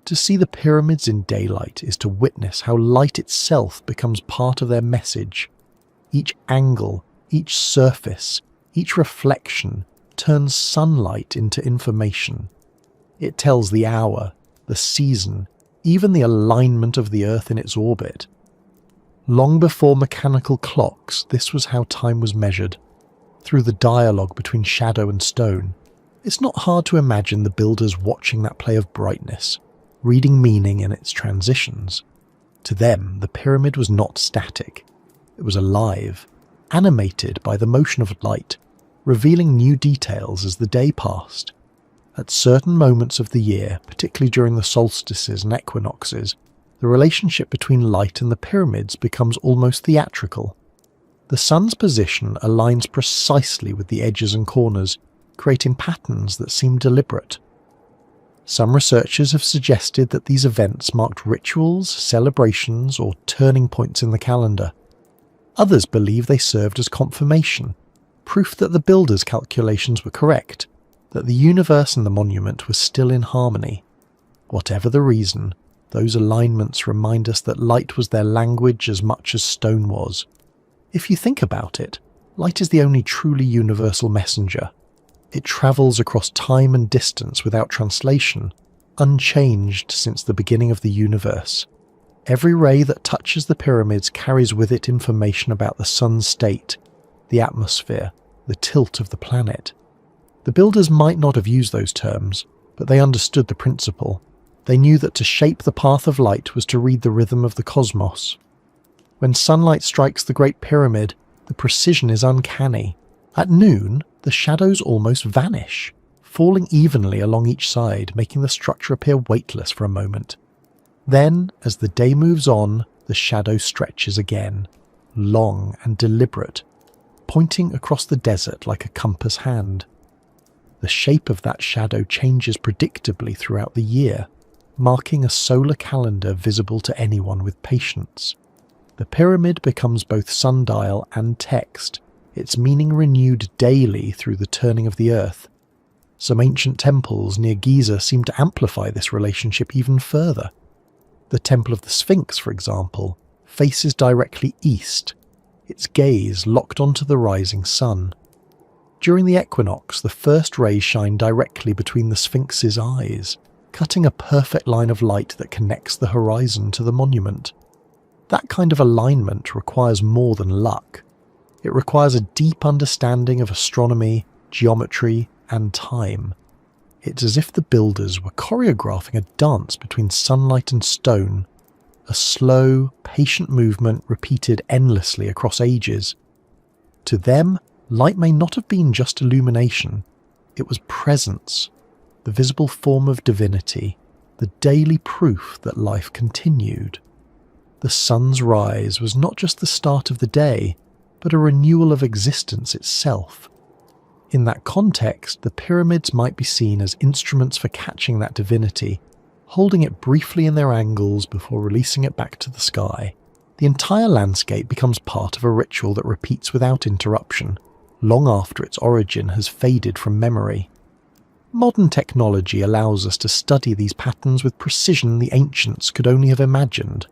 To see the pyramids in daylight is to witness how light itself becomes part of their message. Each angle, each surface, each reflection turns sunlight into information. It tells the hour, the season, even the alignment of the Earth in its orbit. Long before mechanical clocks, this was how time was measured, through the dialogue between shadow and stone. It's not hard to imagine the builders watching that play of brightness, reading meaning in its transitions. To them, the pyramid was not static. It was alive, animated by the motion of light, revealing new details as the day passed. At certain moments of the year, particularly during the solstices and equinoxes, the relationship between light and the pyramids becomes almost theatrical. The sun's position aligns precisely with the edges and corners, creating patterns that seem deliberate. Some researchers have suggested that these events marked rituals, celebrations, or turning points in the calendar. Others believe they served as confirmation, proof that the builders' calculations were correct, that the universe and the monument were still in harmony. Whatever the reason, those alignments remind us that light was their language as much as stone was. If you think about it, light is the only truly universal messenger. It travels across time and distance without translation, unchanged since the beginning of the universe. Every ray that touches the pyramids carries with it information about the sun's state, the atmosphere, the tilt of the planet. The builders might not have used those terms, but they understood the principle. They knew that to shape the path of light was to read the rhythm of the cosmos. When sunlight strikes the Great Pyramid, the precision is uncanny. At noon, the shadows almost vanish, falling evenly along each side, making the structure appear weightless for a moment. Then, as the day moves on, the shadow stretches again, long and deliberate, pointing across the desert like a compass hand. The shape of that shadow changes predictably throughout the year, marking a solar calendar visible to anyone with patience. The pyramid becomes both sundial and text, its meaning renewed daily through the turning of the earth. Some ancient temples near Giza seem to amplify this relationship even further. The Temple of the Sphinx, for example, faces directly east, its gaze locked onto the rising sun. During the equinox, the first rays shine directly between the Sphinx's eyes, cutting a perfect line of light that connects the horizon to the monument. That kind of alignment requires more than luck. It requires a deep understanding of astronomy, geometry, and time. It's as if the builders were choreographing a dance between sunlight and stone, a slow, patient movement repeated endlessly across ages. To them, light may not have been just illumination. It was presence, the visible form of divinity, the daily proof that life continued. The sun's rise was not just the start of the day, but a renewal of existence itself. In that context, the pyramids might be seen as instruments for catching that divinity, holding it briefly in their angles before releasing it back to the sky. The entire landscape becomes part of a ritual that repeats without interruption, long after its origin has faded from memory. Modern technology allows us to study these patterns with precision the ancients could only have imagined.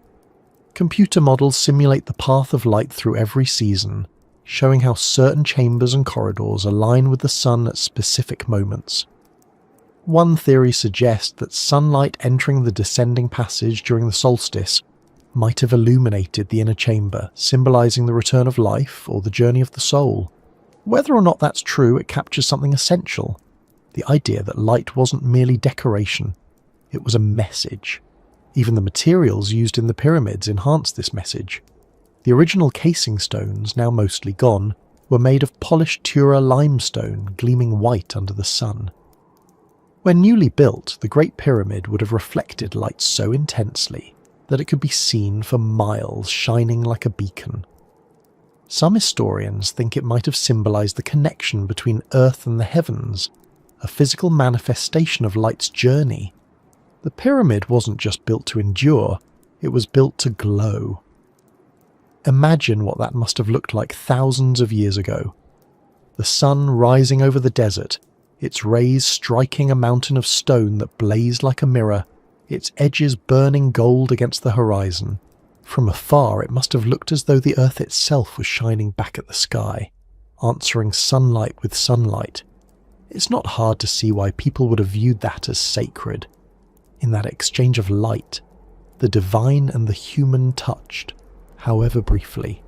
Computer models simulate the path of light through every season, showing how certain chambers and corridors align with the sun at specific moments. One theory suggests that sunlight entering the descending passage during the solstice might have illuminated the inner chamber, symbolizing the return of life or the journey of the soul. Whether or not that's true, it captures something essential. The idea that light wasn't merely decoration, it was a message. Even the materials used in the pyramids enhanced this message. The original casing stones, now mostly gone, were made of polished Tura limestone, gleaming white under the sun. When newly built, the Great Pyramid would have reflected light so intensely that it could be seen for miles, shining like a beacon. Some historians think it might have symbolized the connection between Earth and the heavens, a physical manifestation of light's journey. The pyramid wasn't just built to endure, it was built to glow. Imagine what that must have looked like thousands of years ago. The sun rising over the desert, its rays striking a mountain of stone that blazed like a mirror, its edges burning gold against the horizon. From afar, it must have looked as though the earth itself was shining back at the sky, answering sunlight with sunlight. It's not hard to see why people would have viewed that as sacred. In that exchange of light, the divine and the human touched, however briefly.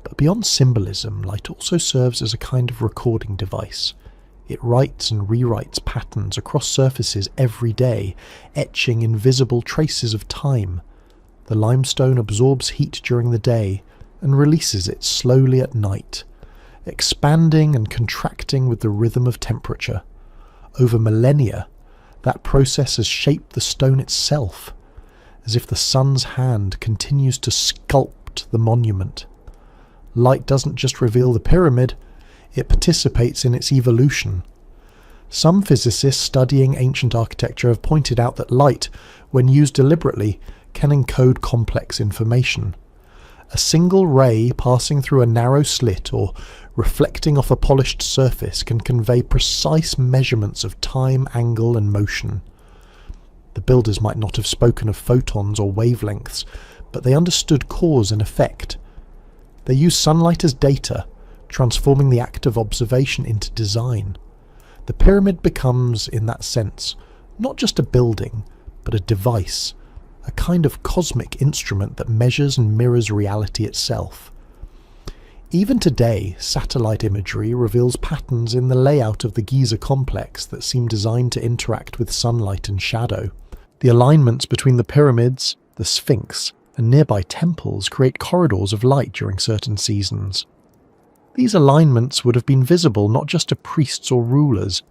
But beyond symbolism, light also serves as a kind of recording device. It writes and rewrites patterns across surfaces every day, etching invisible traces of time. The limestone absorbs heat during the day and releases it slowly at night, expanding and contracting with the rhythm of temperature. Over millennia, that process has shaped the stone itself, as if the sun's hand continues to sculpt the monument. Light doesn't just reveal the pyramid, it participates in its evolution. Some physicists studying ancient architecture have pointed out that light, when used deliberately, can encode complex information. A single ray passing through a narrow slit or reflecting off a polished surface can convey precise measurements of time, angle, and motion. The builders might not have spoken of photons or wavelengths, but they understood cause and effect. They used sunlight as data, transforming the act of observation into design. The pyramid becomes, in that sense, not just a building, but a device, a kind of cosmic instrument that measures and mirrors reality itself. Even today, satellite imagery reveals patterns in the layout of the Giza complex that seem designed to interact with sunlight and shadow. The alignments between the pyramids, the Sphinx, and nearby temples create corridors of light during certain seasons. These alignments would have been visible not just to priests or rulers,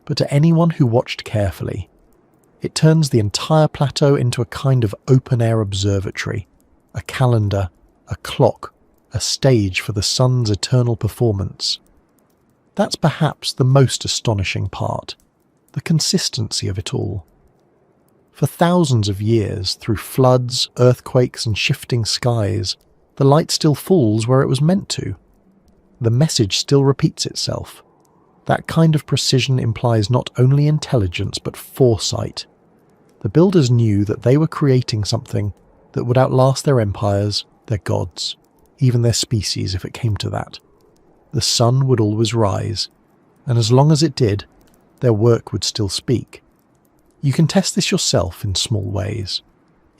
but to anyone who watched carefully. It turns the entire plateau into a kind of open-air observatory, a calendar, a clock, a stage for the sun's eternal performance. That's perhaps the most astonishing part, the consistency of it all. For thousands of years, through floods, earthquakes, and shifting skies, the light still falls where it was meant to. The message still repeats itself. That kind of precision implies not only intelligence but foresight. The builders knew that they were creating something that would outlast their empires, their gods, even their species if it came to that. The sun would always rise, and as long as it did, their work would still speak. You can test this yourself in small ways.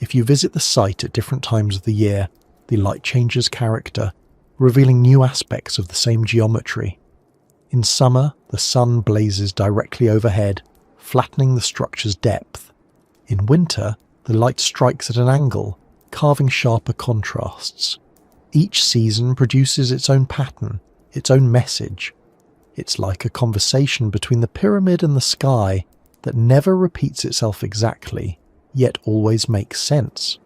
If you visit the site at different times of the year, the light changes character, revealing new aspects of the same geometry. In summer, the sun blazes directly overhead, flattening the structure's depth. In winter, the light strikes at an angle, carving sharper contrasts. Each season produces its own pattern, its own message. It's like a conversation between the pyramid and the sky that never repeats itself exactly, yet always makes sense.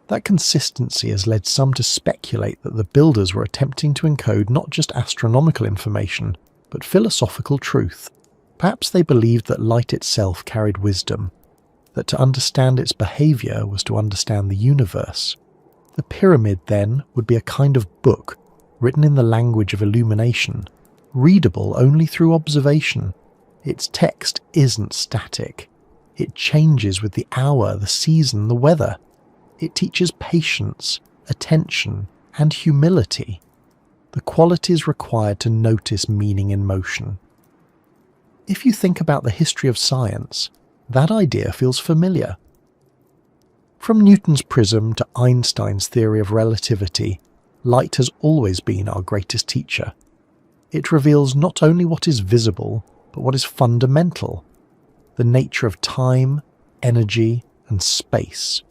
That consistency has led some to speculate that the builders were attempting to encode not just astronomical information, but philosophical truth. Perhaps they believed that light itself carried wisdom, that to understand its behaviour was to understand the universe. The pyramid, then, would be a kind of book, written in the language of illumination, readable only through observation. Its text isn't static. It changes with the hour, the season, the weather. It teaches patience, attention, and humility, the qualities required to notice meaning in motion. If you think about the history of science, that idea feels familiar. From Newton's prism to Einstein's theory of relativity, light has always been our greatest teacher. It reveals not only what is visible, but what is fundamental, the nature of time, energy, and space.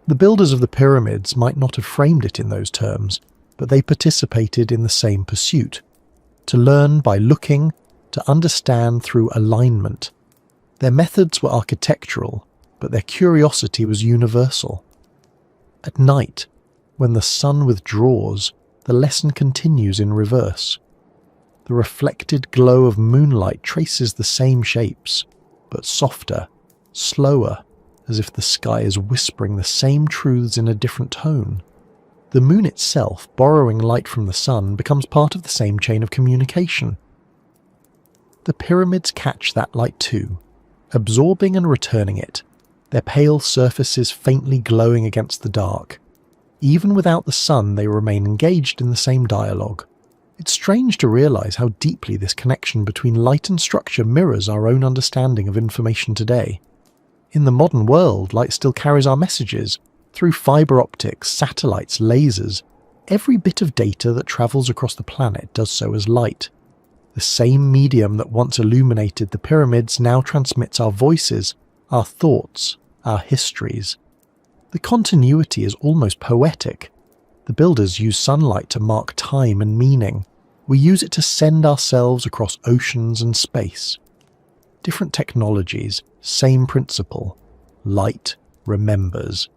The builders of the pyramids might not have framed it in those terms, but they participated in the same pursuit, to learn by looking, to understand through alignment. Their methods were architectural, but their curiosity was universal. At night, when the sun withdraws, the lesson continues in reverse. The reflected glow of moonlight traces the same shapes, but softer, slower, as if the sky is whispering the same truths in a different tone. The moon itself, borrowing light from the sun, becomes part of the same chain of communication. The pyramids catch that light too, absorbing and returning it, their pale surfaces faintly glowing against the dark. Even without the sun, they remain engaged in the same dialogue. It's strange to realize how deeply this connection between light and structure mirrors our own understanding of information today. In the modern world, light still carries our messages through fiber optics, satellites, lasers. Every bit of data that travels across the planet does so as light. The same medium that once illuminated the pyramids now transmits our voices, our thoughts, our histories. The continuity is almost poetic. The builders use sunlight to mark time and meaning. We use it to send ourselves across oceans and space. Different technologies, same principle. Light remembers.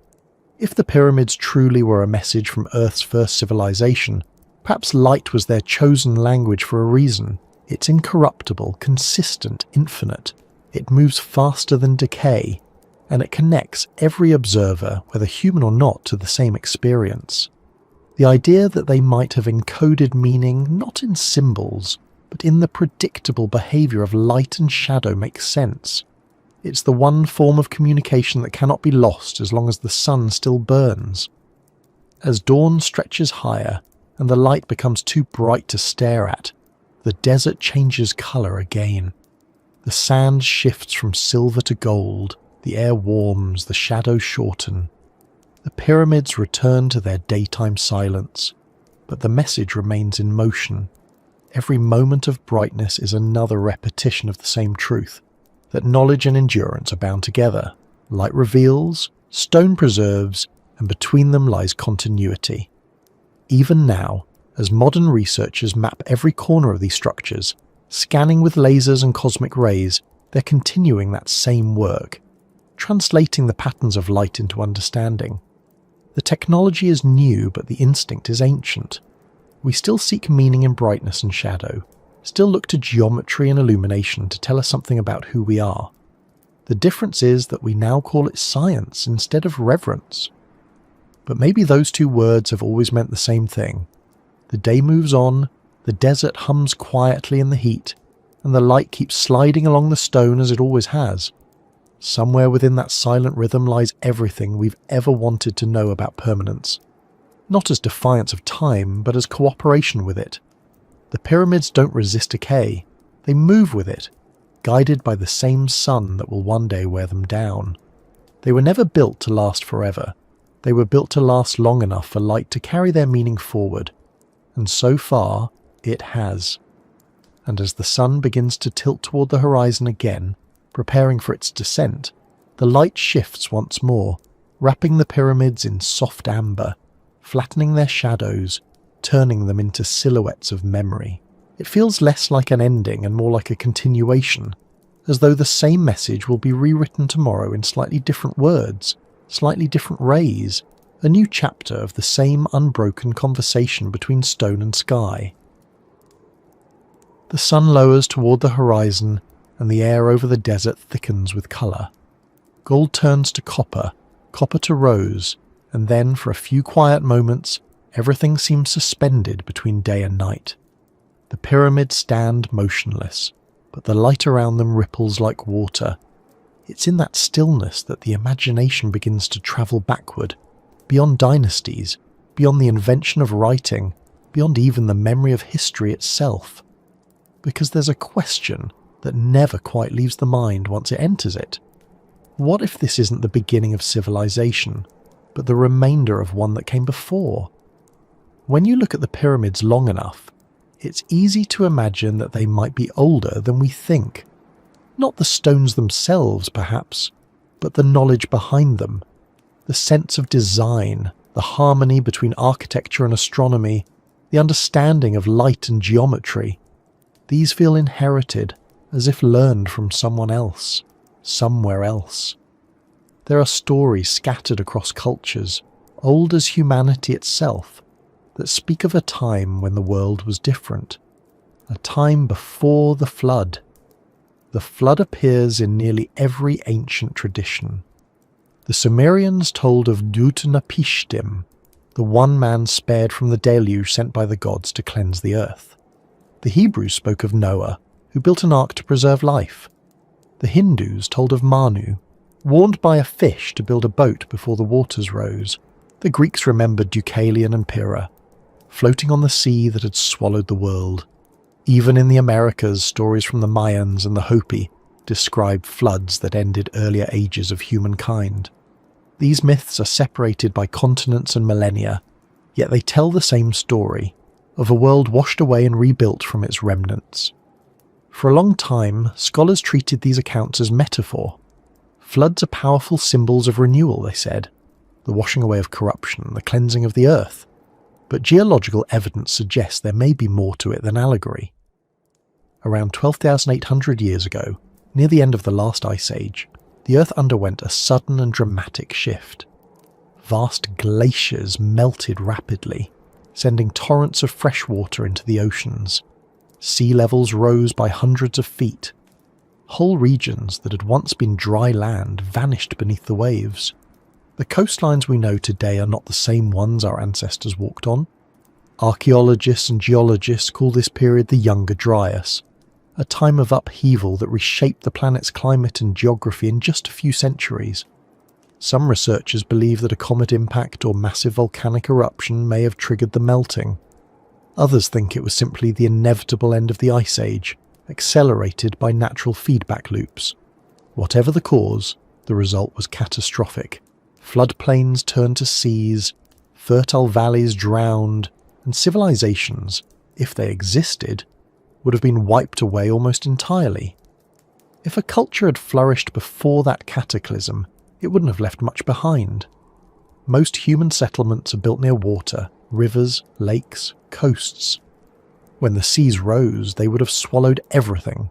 If the pyramids truly were a message from Earth's first civilization, perhaps light was their chosen language for a reason. It's incorruptible, consistent, infinite. It moves faster than decay, and it connects every observer, whether human or not, to the same experience. The idea that they might have encoded meaning not in symbols, but in the predictable behaviour of light and shadow makes sense. It's the one form of communication that cannot be lost as long as the sun still burns. As dawn stretches higher and the light becomes too bright to stare at, the desert changes colour again. The sand shifts from silver to gold, the air warms, the shadows shorten. The pyramids return to their daytime silence, but the message remains in motion. Every moment of brightness is another repetition of the same truth, that knowledge and endurance are bound together. Light reveals, stone preserves, and between them lies continuity. Even now, as modern researchers map every corner of these structures, scanning with lasers and cosmic rays, they're continuing that same work, translating the patterns of light into understanding. The technology is new, but the instinct is ancient. We still seek meaning in brightness and shadow, still look to geometry and illumination to tell us something about who we are. The difference is that we now call it science instead of reverence. But maybe those two words have always meant the same thing. The day moves on, the desert hums quietly in the heat, and the light keeps sliding along the stone as it always has. Somewhere within that silent rhythm lies everything we've ever wanted to know about permanence. Not as defiance of time, but as cooperation with it. The pyramids don't resist decay, they move with it, guided by the same sun that will one day wear them down. They were never built to last forever. They were built to last long enough for light to carry their meaning forward. And so far, it has. And as the sun begins to tilt toward the horizon again, preparing for its descent, the light shifts once more, wrapping the pyramids in soft amber, flattening their shadows, turning them into silhouettes of memory. It feels less like an ending and more like a continuation, as though the same message will be rewritten tomorrow in slightly different words, slightly different rays, a new chapter of the same unbroken conversation between stone and sky. The sun lowers toward the horizon, and the air over the desert thickens with colour. Gold turns to copper, copper to rose, and then for a few quiet moments, everything seems suspended between day and night. The pyramids stand motionless, but the light around them ripples like water. It's in that stillness that the imagination begins to travel backward, beyond dynasties, beyond the invention of writing, beyond even the memory of history itself. Because there's a question that never quite leaves the mind once it enters it. What if this isn't the beginning of civilization, but the remainder of one that came before? When you look at the pyramids long enough, it's easy to imagine that they might be older than we think. Not the stones themselves, perhaps, but the knowledge behind them, the sense of design, the harmony between architecture and astronomy, the understanding of light and geometry. These feel inherited, as if learned from someone else, somewhere else. There are stories scattered across cultures, old as humanity itself, that speak of a time when the world was different, a time before the flood. The flood appears in nearly every ancient tradition. The Sumerians told of Utnapishtim, the one man spared from the deluge sent by the gods to cleanse the earth. The Hebrews spoke of Noah, who built an ark to preserve life. The Hindus told of Manu, warned by a fish to build a boat before the waters rose. The Greeks remembered Deucalion and Pyrrha, floating on the sea that had swallowed the world. Even in the Americas, stories from the Mayans and the Hopi describe floods that ended earlier ages of humankind. These myths are separated by continents and millennia, yet they tell the same story, of a world washed away and rebuilt from its remnants. For a long time, scholars treated these accounts as metaphor. Floods are powerful symbols of renewal, they said, the washing away of corruption, the cleansing of the earth. But geological evidence suggests there may be more to it than allegory. Around 12,800 years ago, near the end of the last ice age, the Earth underwent a sudden and dramatic shift. Vast glaciers melted rapidly, sending torrents of fresh water into the oceans. Sea levels rose by hundreds of feet. Whole regions that had once been dry land vanished beneath the waves. The coastlines we know today are not the same ones our ancestors walked on. Archaeologists and geologists call this period the Younger Dryas, a time of upheaval that reshaped the planet's climate and geography in just a few centuries. Some researchers believe that a comet impact or massive volcanic eruption may have triggered the melting. Others think it was simply the inevitable end of the Ice Age, accelerated by natural feedback loops. Whatever the cause, the result was catastrophic. Floodplains turned to seas, fertile valleys drowned, and civilizations, if they existed, would have been wiped away almost entirely. If a culture had flourished before that cataclysm, it wouldn't have left much behind. Most human settlements are built near water, rivers, lakes, coasts. When the seas rose, they would have swallowed everything.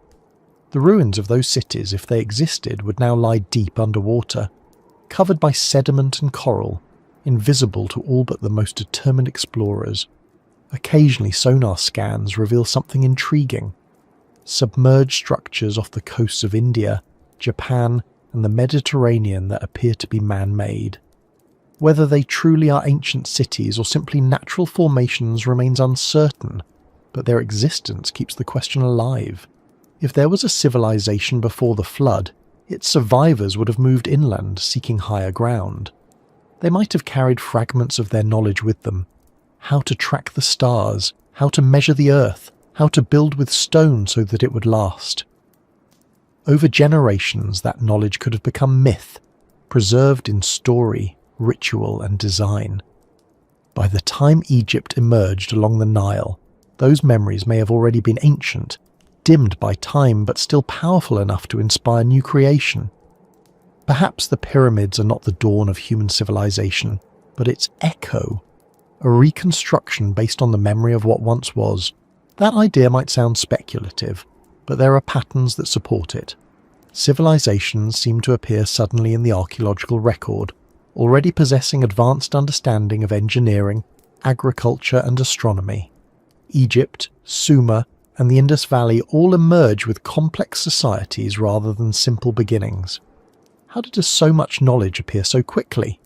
The ruins of those cities, if they existed, would now lie deep underwater, covered by sediment and coral, invisible to all but the most determined explorers. Occasionally sonar scans reveal something intriguing. Submerged structures off the coasts of India, Japan, and the Mediterranean that appear to be man-made. Whether they truly are ancient cities or simply natural formations remains uncertain, but their existence keeps the question alive. If there was a civilization before the flood, its survivors would have moved inland, seeking higher ground. They might have carried fragments of their knowledge with them. How to track the stars, how to measure the earth, how to build with stone so that it would last. Over generations, that knowledge could have become myth, preserved in story, ritual, and design. By the time Egypt emerged along the Nile, those memories may have already been ancient, dimmed by time but still powerful enough to inspire new creation. Perhaps the pyramids are not the dawn of human civilization, but its echo, a reconstruction based on the memory of what once was. That idea might sound speculative, but there are patterns that support it. Civilizations seem to appear suddenly in the archaeological record, already possessing advanced understanding of engineering, agriculture, and astronomy. Egypt, Sumer, and the Indus Valley all emerge with complex societies rather than simple beginnings. How did so much knowledge appear so quickly?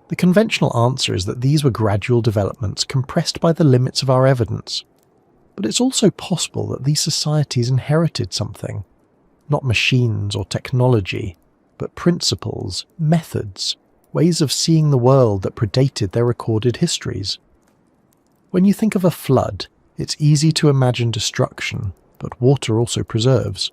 The conventional answer is that these were gradual developments compressed by the limits of our evidence. But it's also possible that these societies inherited something, not machines or technology, but principles, methods, ways of seeing the world that predated their recorded histories. When you think of a flood, it's easy to imagine destruction, but water also preserves.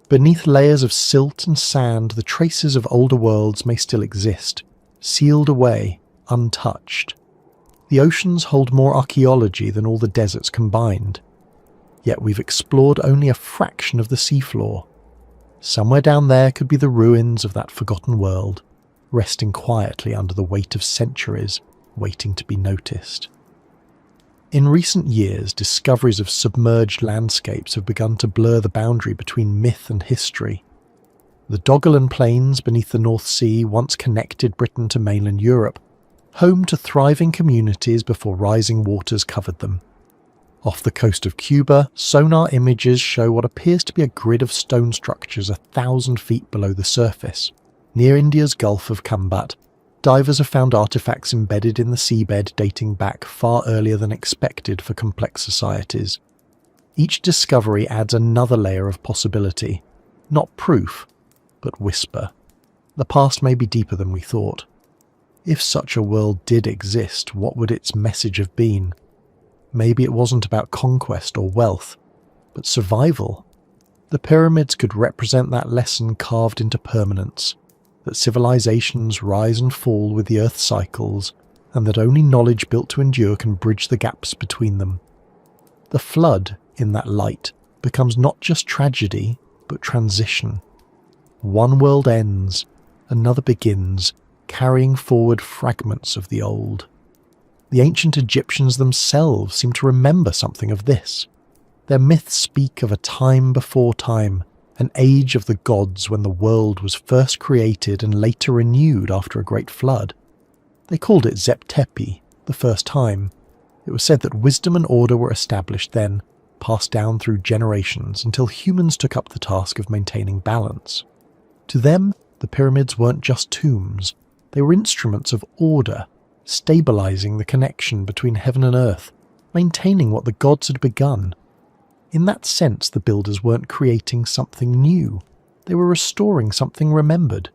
Beneath layers of silt and sand, the traces of older worlds may still exist, sealed away, untouched. The oceans hold more archaeology than all the deserts combined. Yet we've explored only a fraction of the seafloor. Somewhere down there could be the ruins of that forgotten world, resting quietly under the weight of centuries, waiting to be noticed. In recent years, discoveries of submerged landscapes have begun to blur the boundary between myth and history. The Doggerland Plains beneath the North Sea once connected Britain to mainland Europe, home to thriving communities before rising waters covered them. Off the coast of Cuba, sonar images show what appears to be a grid of stone structures 1,000 feet below the surface. Near India's Gulf of Kambat, divers have found artifacts embedded in the seabed dating back far earlier than expected for complex societies. Each discovery adds another layer of possibility. Not proof, but whisper. The past may be deeper than we thought. If such a world did exist, what would its message have been? Maybe it wasn't about conquest or wealth, but survival. The pyramids could represent that lesson carved into permanence, that civilizations rise and fall with the Earth's cycles, and that only knowledge built to endure can bridge the gaps between them. The flood, in that light, becomes not just tragedy, but transition. One world ends, another begins, carrying forward fragments of the old. The ancient Egyptians themselves seem to remember something of this. Their myths speak of a time before time, an age of the gods when the world was first created and later renewed after a great flood. They called it Zep-Tepi, the first time. It was said that wisdom and order were established then, passed down through generations until humans took up the task of maintaining balance. To them, the pyramids weren't just tombs, they were instruments of order, stabilizing the connection between heaven and earth, maintaining what the gods had begun. In that sense, the builders weren't creating something new, they were restoring something remembered.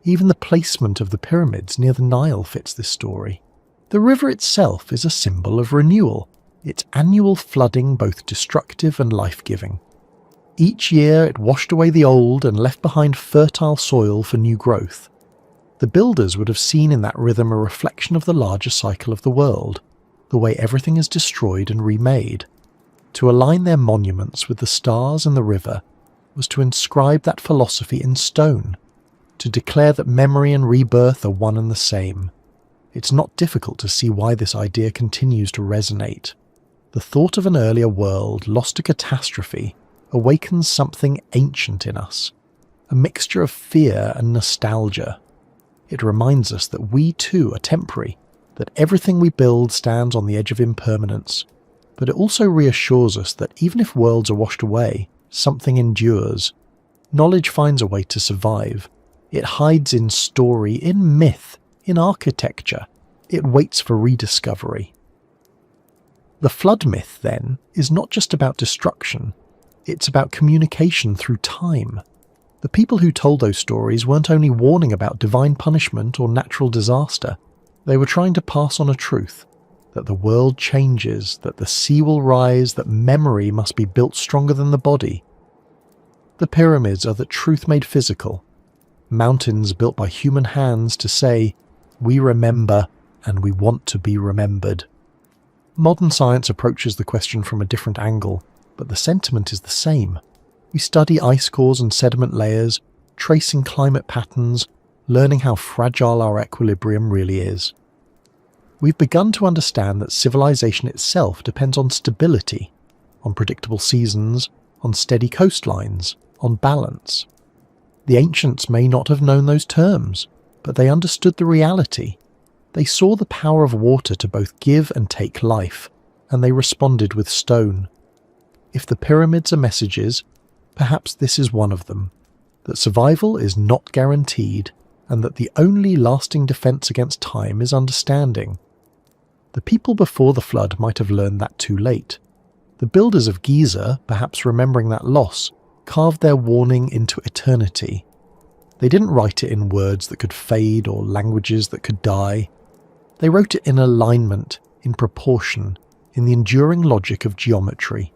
Even the placement of the pyramids near the Nile fits this story. The river itself is a symbol of renewal, its annual flooding both destructive and life-giving. Each year it washed away the old and left behind fertile soil for new growth. The builders would have seen in that rhythm a reflection of the larger cycle of the world, the way everything is destroyed and remade. To align their monuments with the stars and the river was to inscribe that philosophy in stone, to declare that memory and rebirth are one and the same. It's not difficult to see why this idea continues to resonate. The thought of an earlier world lost to catastrophe awakens something ancient in us, a mixture of fear and nostalgia. It reminds us that we too are temporary, that everything we build stands on the edge of impermanence, but it also reassures us that even if worlds are washed away, something endures. Knowledge finds a way to survive. It hides in story, in myth, in architecture. It waits for rediscovery. The flood myth, then, is not just about destruction. It's about communication through time. The people who told those stories weren't only warning about divine punishment or natural disaster. They were trying to pass on a truth, that the world changes, that the sea will rise, that memory must be built stronger than the body. The pyramids are the truth made physical, mountains built by human hands to say, we remember and we want to be remembered. Modern science approaches the question from a different angle, but the sentiment is the same. We study ice cores and sediment layers, tracing climate patterns, learning how fragile our equilibrium really is. We've begun to understand that civilization itself depends on stability, on predictable seasons, on steady coastlines, on balance. The ancients may not have known those terms, but they understood the reality. They saw the power of water to both give and take life, and they responded with stone. If the pyramids are messages, perhaps this is one of them, that survival is not guaranteed, and that the only lasting defense against time is understanding. The people before the flood might have learned that too late. The builders of Giza, perhaps remembering that loss, carved their warning into eternity. They didn't write it in words that could fade or languages that could die. They wrote it in alignment, in proportion, in the enduring logic of geometry.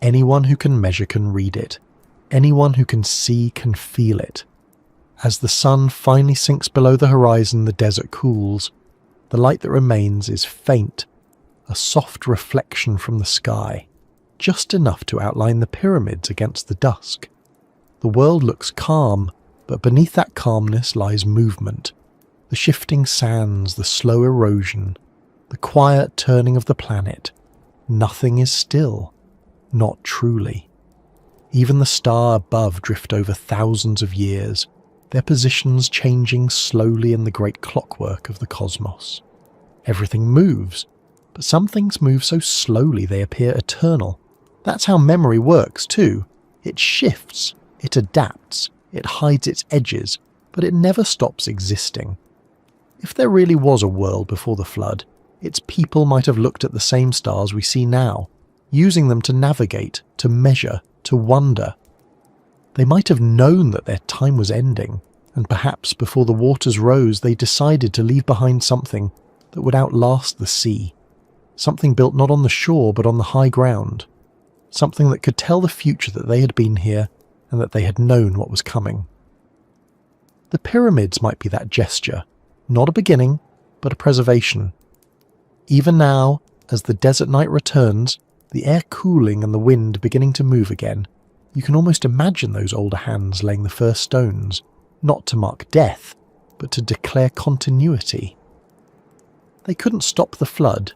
Anyone who can measure can read it. Anyone who can see can feel it. As the sun finally sinks below the horizon, the desert cools. The light that remains is faint, a soft reflection from the sky, just enough to outline the pyramids against the dusk. The world looks calm, but beneath that calmness lies movement. The shifting sands, the slow erosion, the quiet turning of the planet. Nothing is still. Not truly. Even the stars above drift over thousands of years, their positions changing slowly in the great clockwork of the cosmos. Everything moves, but some things move so slowly they appear eternal. That's how memory works too. It shifts, it adapts, it hides its edges, but it never stops existing. If there really was a world before the flood, its people might have looked at the same stars we see now, using them to navigate, to measure, to wonder. They might have known that their time was ending, and perhaps before the waters rose they decided to leave behind something that would outlast the sea, something built not on the shore but on the high ground. something that could tell the future that they had been here and that they had known what was coming. The pyramids might be that gesture, not a beginning, but a preservation. Even now, as the desert night returns, the air cooling and the wind beginning to move again, you can almost imagine those older hands laying the first stones, not to mark death, but to declare continuity. They couldn't stop the flood,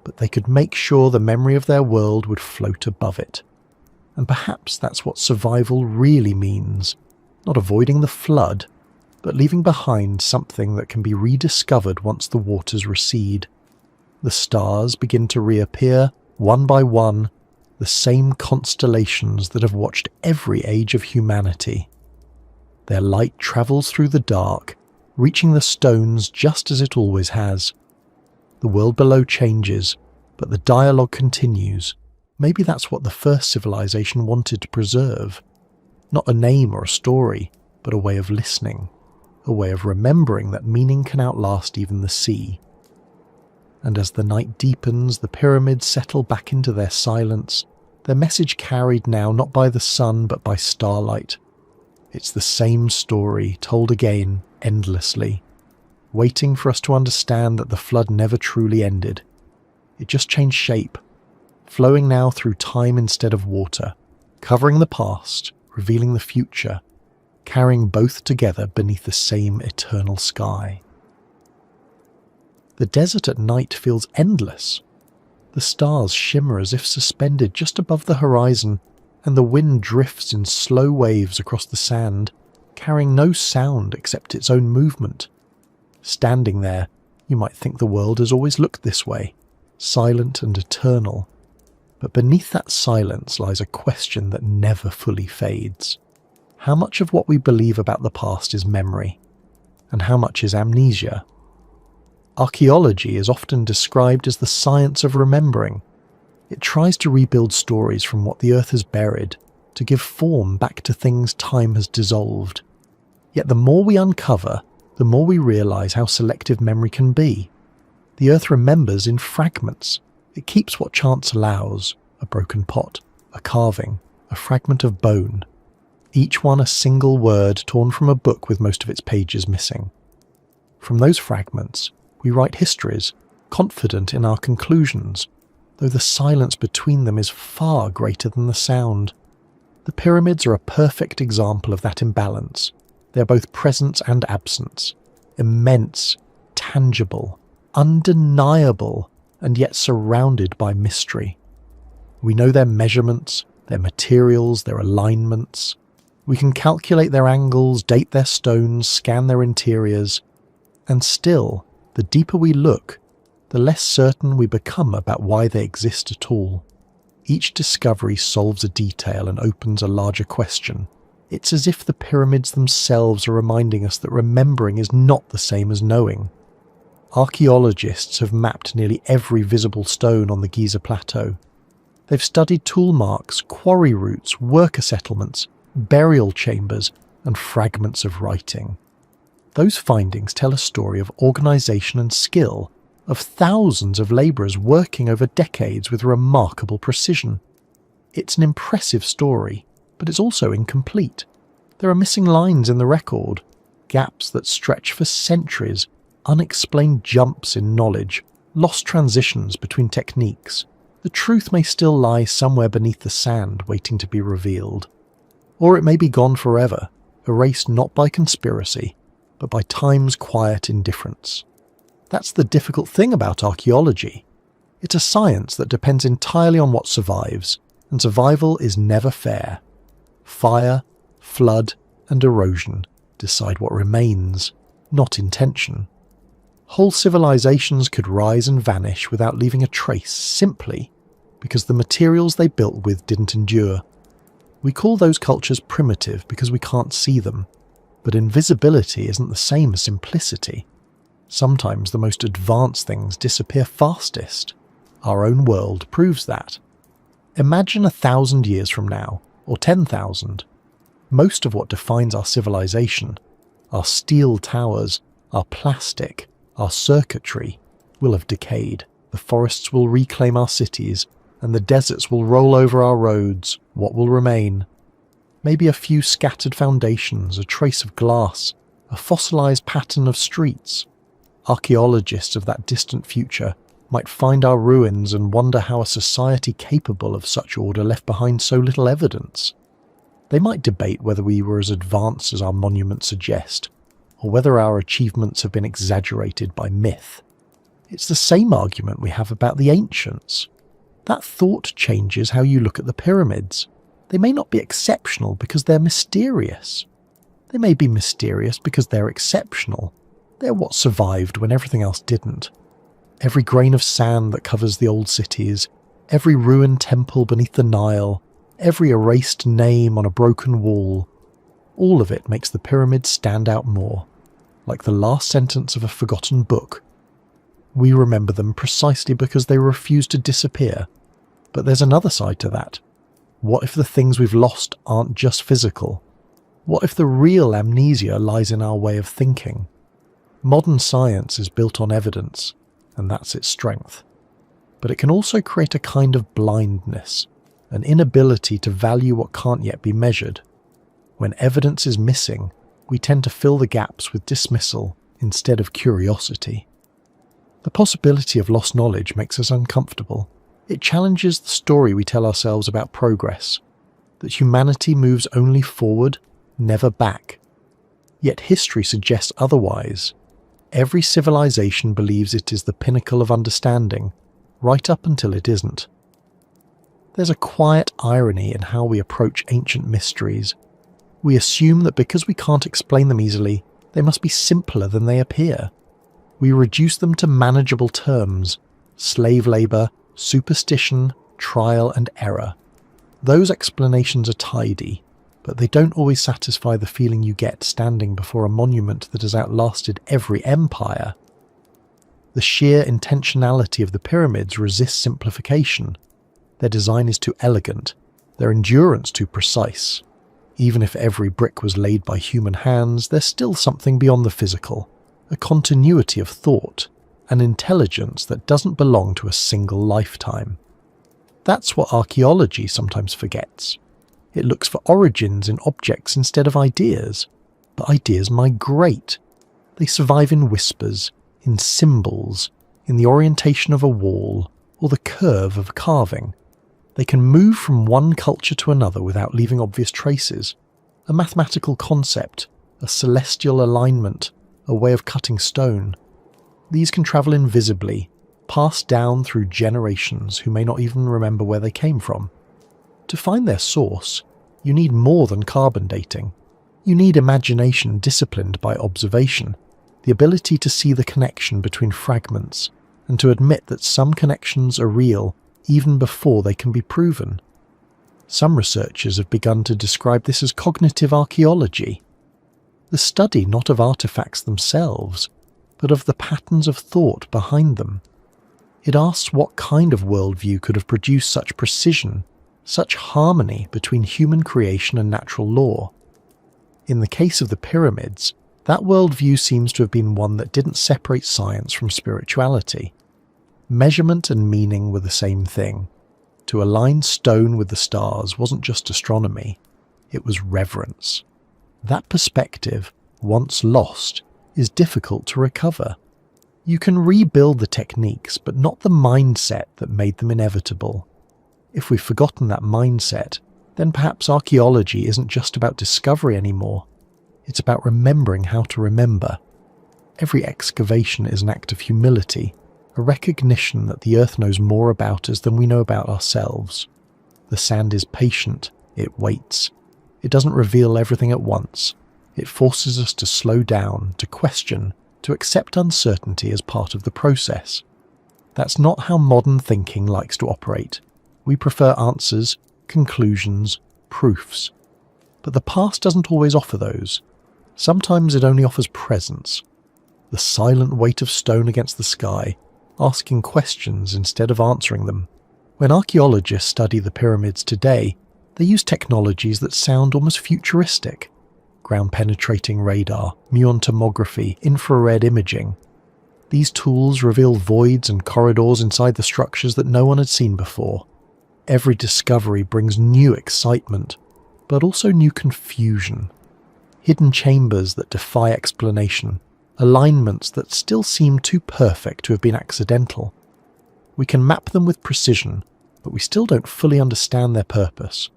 but they could make sure the memory of their world would float above it. And perhaps that's what survival really means, not avoiding the flood, but leaving behind something that can be rediscovered once the waters recede. The stars begin to reappear, one by one, the same constellations that have watched every age of humanity. Their light travels through the dark, reaching the stones just as it always has. The world below changes, but the dialogue continues. Maybe that's what the first civilization wanted to preserve. Not a name or a story, but a way of listening, a way of remembering that meaning can outlast even the sea. And as the night deepens, the pyramids settle back into their silence, their message carried now not by the sun but by starlight. It's the same story, told again, endlessly, waiting for us to understand that the flood never truly ended. It just changed shape, flowing now through time instead of water, covering the past, revealing the future, carrying both together beneath the same eternal sky. The desert at night feels endless. The stars shimmer as if suspended just above the horizon, and the wind drifts in slow waves across the sand, carrying no sound except its own movement. Standing there, you might think the world has always looked this way, silent and eternal. But beneath that silence lies a question that never fully fades. How much of what we believe about the past is memory, and how much is amnesia? Archaeology is often described as the science of remembering. It tries to rebuild stories from what the earth has buried, to give form back to things time has dissolved. Yet the more we uncover, the more we realise how selective memory can be. The earth remembers in fragments. It keeps what chance allows, a broken pot, a carving, a fragment of bone. Each one a single word torn from a book with most of its pages missing. From those fragments, we write histories, confident in our conclusions, though the silence between them is far greater than the sound. The pyramids are a perfect example of that imbalance. They are both presence and absence, immense, tangible, undeniable, and yet surrounded by mystery. We know their measurements, their materials, their alignments. We can calculate their angles, date their stones, scan their interiors, and still, the deeper we look, the less certain we become about why they exist at all. Each discovery solves a detail and opens a larger question. It's as if the pyramids themselves are reminding us that remembering is not the same as knowing. Archaeologists have mapped nearly every visible stone on the Giza Plateau. They've studied tool marks, quarry routes, worker settlements, burial chambers, and fragments of writing. Those findings tell a story of organisation and skill, of thousands of labourers working over decades with remarkable precision. It's an impressive story, but it's also incomplete. There are missing lines in the record, gaps that stretch for centuries, unexplained jumps in knowledge, lost transitions between techniques. The truth may still lie somewhere beneath the sand waiting to be revealed. Or it may be gone forever, erased not by conspiracy, but by time's quiet indifference. That's the difficult thing about archaeology. It's a science that depends entirely on what survives, and survival is never fair. Fire, flood, and erosion decide what remains, not intention. Whole civilizations could rise and vanish without leaving a trace simply because the materials they built with didn't endure. We call those cultures primitive because we can't see them, but invisibility isn't the same as simplicity. Sometimes the most advanced things disappear fastest. Our own world proves that. Imagine 1,000 years from now, or 10,000. Most of what defines our civilization, our steel towers, our plastic, our circuitry, will have decayed. The forests will reclaim our cities, and the deserts will roll over our roads. What will remain? Maybe a few scattered foundations, a trace of glass, a fossilized pattern of streets. Archaeologists of that distant future might find our ruins and wonder how a society capable of such order left behind so little evidence. They might debate whether we were as advanced as our monuments suggest, or whether our achievements have been exaggerated by myth. It's the same argument we have about the ancients. That thought changes how you look at the pyramids. They may not be exceptional because they're mysterious. They may be mysterious because they're exceptional. They're what survived when everything else didn't. Every grain of sand that covers the old cities, every ruined temple beneath the Nile, every erased name on a broken wall, all of it makes the pyramids stand out more, like the last sentence of a forgotten book. We remember them precisely because they refuse to disappear. But there's another side to that. What if the things we've lost aren't just physical? What if the real amnesia lies in our way of thinking? Modern science is built on evidence, and that's its strength. But it can also create a kind of blindness, an inability to value what can't yet be measured. When evidence is missing, we tend to fill the gaps with dismissal instead of curiosity. The possibility of lost knowledge makes us uncomfortable. It challenges the story we tell ourselves about progress, that humanity moves only forward, never back. Yet history suggests otherwise. Every civilization believes it is the pinnacle of understanding, right up until it isn't. There's a quiet irony in how we approach ancient mysteries. We assume that because we can't explain them easily, they must be simpler than they appear. We reduce them to manageable terms: slave labour, superstition, trial and error. Those explanations are tidy, but they don't always satisfy the feeling you get standing before a monument that has outlasted every empire. The sheer intentionality of the pyramids resists simplification. Their design is too elegant, their endurance too precise. Even if every brick was laid by human hands, there's still something beyond the physical, a continuity of thought, an intelligence that doesn't belong to a single lifetime. That's what archaeology sometimes forgets. It looks for origins in objects instead of ideas, but ideas migrate. They survive in whispers, in symbols, in the orientation of a wall, or the curve of a carving. They can move from one culture to another without leaving obvious traces. A mathematical concept, a celestial alignment, a way of cutting stone. These can travel invisibly, passed down through generations who may not even remember where they came from. To find their source, you need more than carbon dating. You need imagination disciplined by observation, the ability to see the connection between fragments, and to admit that some connections are real even before they can be proven. Some researchers have begun to describe this as cognitive archaeology, the study not of artifacts themselves, but of the patterns of thought behind them. It asks what kind of worldview could have produced such precision, such harmony between human creation and natural law. In the case of the pyramids, that worldview seems to have been one that didn't separate science from spirituality. Measurement and meaning were the same thing. To align stone with the stars wasn't just astronomy, it was reverence. That perspective, once lost, is difficult to recover. You can rebuild the techniques, but not the mindset that made them inevitable. If we've forgotten that mindset, then perhaps archaeology isn't just about discovery anymore. It's about remembering how to remember. Every excavation is an act of humility, a recognition that the earth knows more about us than we know about ourselves. The sand is patient, it waits. It doesn't reveal everything at once. It forces us to slow down, to question, to accept uncertainty as part of the process. That's not how modern thinking likes to operate. We prefer answers, conclusions, proofs. But the past doesn't always offer those. Sometimes it only offers presence. The silent weight of stone against the sky, asking questions instead of answering them. When archaeologists study the pyramids today, they use technologies that sound almost futuristic. Ground-penetrating radar, muon tomography, infrared imaging. These tools reveal voids and corridors inside the structures that no one had seen before. Every discovery brings new excitement, but also new confusion. Hidden chambers that defy explanation, alignments that still seem too perfect to have been accidental. We can map them with precision, but we still don't fully understand their purpose.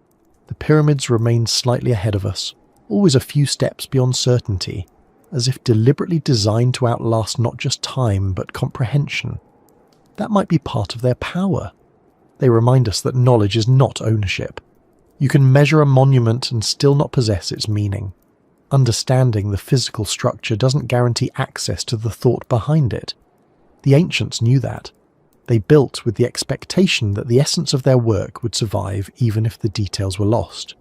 The pyramids remain slightly ahead of us, always a few steps beyond certainty, as if deliberately designed to outlast not just time but comprehension. That might be part of their power. They remind us that knowledge is not ownership. You can measure a monument and still not possess its meaning. Understanding the physical structure doesn't guarantee access to the thought behind it. The ancients knew that. They built with the expectation that the essence of their work would survive even if the details were lost.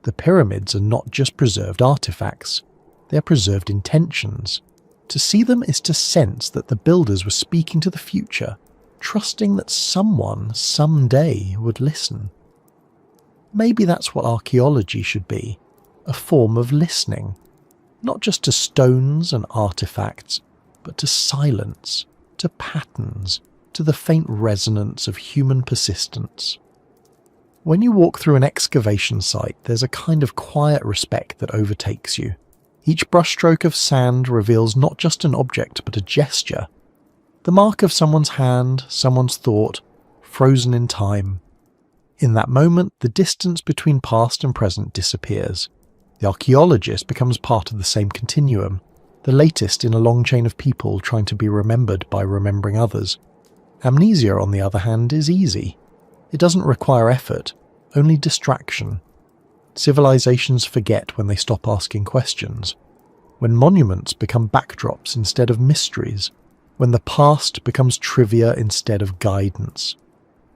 The pyramids are not just preserved artifacts, they are preserved intentions. To see them is to sense that the builders were speaking to the future, trusting that someone someday would listen. Maybe that's what archaeology should be, a form of listening, not just to stones and artifacts, but to silence, to patterns, to the faint resonance of human persistence. When you walk through an excavation site, there's a kind of quiet respect that overtakes you. Each brushstroke of sand reveals not just an object, but a gesture. The mark of someone's hand, someone's thought, frozen in time. In that moment, the distance between past and present disappears. The archaeologist becomes part of the same continuum, the latest in a long chain of people trying to be remembered by remembering others. Amnesia, on the other hand, is easy. It doesn't require effort, only distraction. Civilizations forget when they stop asking questions. When monuments become backdrops instead of mysteries. When the past becomes trivia instead of guidance.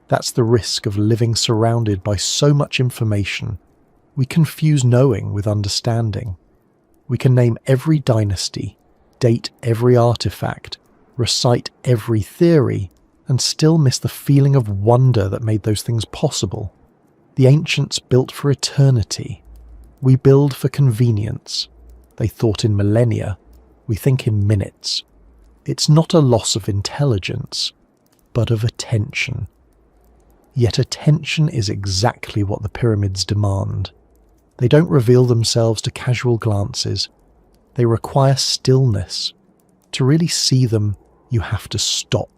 That's the risk of living surrounded by so much information. We confuse knowing with understanding. We can name every dynasty, date every artifact, recite every theory, and still miss the feeling of wonder that made those things possible. The ancients built for eternity. We build for convenience. They thought in millennia. We think in minutes. It's not a loss of intelligence, but of attention. Yet attention is exactly what the pyramids demand. They don't reveal themselves to casual glances. They require stillness. To really see them, you have to stop.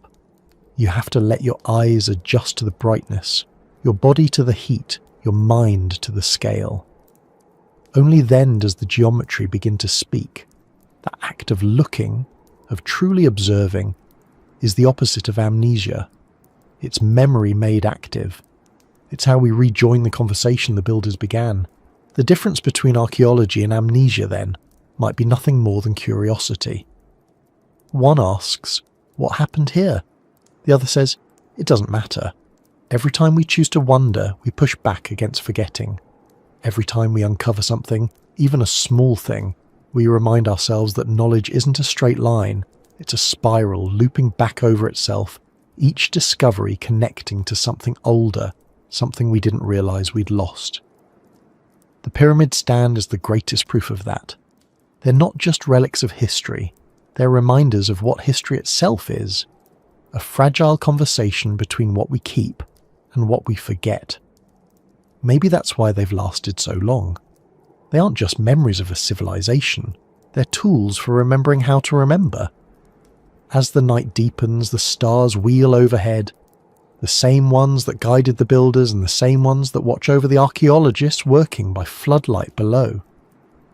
You have to let your eyes adjust to the brightness, your body to the heat, your mind to the scale. Only then does the geometry begin to speak. That act of looking, of truly observing, is the opposite of amnesia. It's memory made active. It's how we rejoin the conversation the builders began. The difference between archaeology and amnesia, then, might be nothing more than curiosity. One asks, "What happened here?" The other says, "It doesn't matter." Every time we choose to wonder, we push back against forgetting. Every time we uncover something, even a small thing, we remind ourselves that knowledge isn't a straight line, it's a spiral looping back over itself, each discovery connecting to something older, something we didn't realize we'd lost. The pyramids stand as the greatest proof of that. They're not just relics of history, they're reminders of what history itself is. A fragile conversation between what we keep and what we forget. Maybe that's why they've lasted so long. They aren't just memories of a civilization, they're tools for remembering how to remember. As the night deepens, the stars wheel overhead, the same ones that guided the builders and the same ones that watch over the archaeologists working by floodlight below.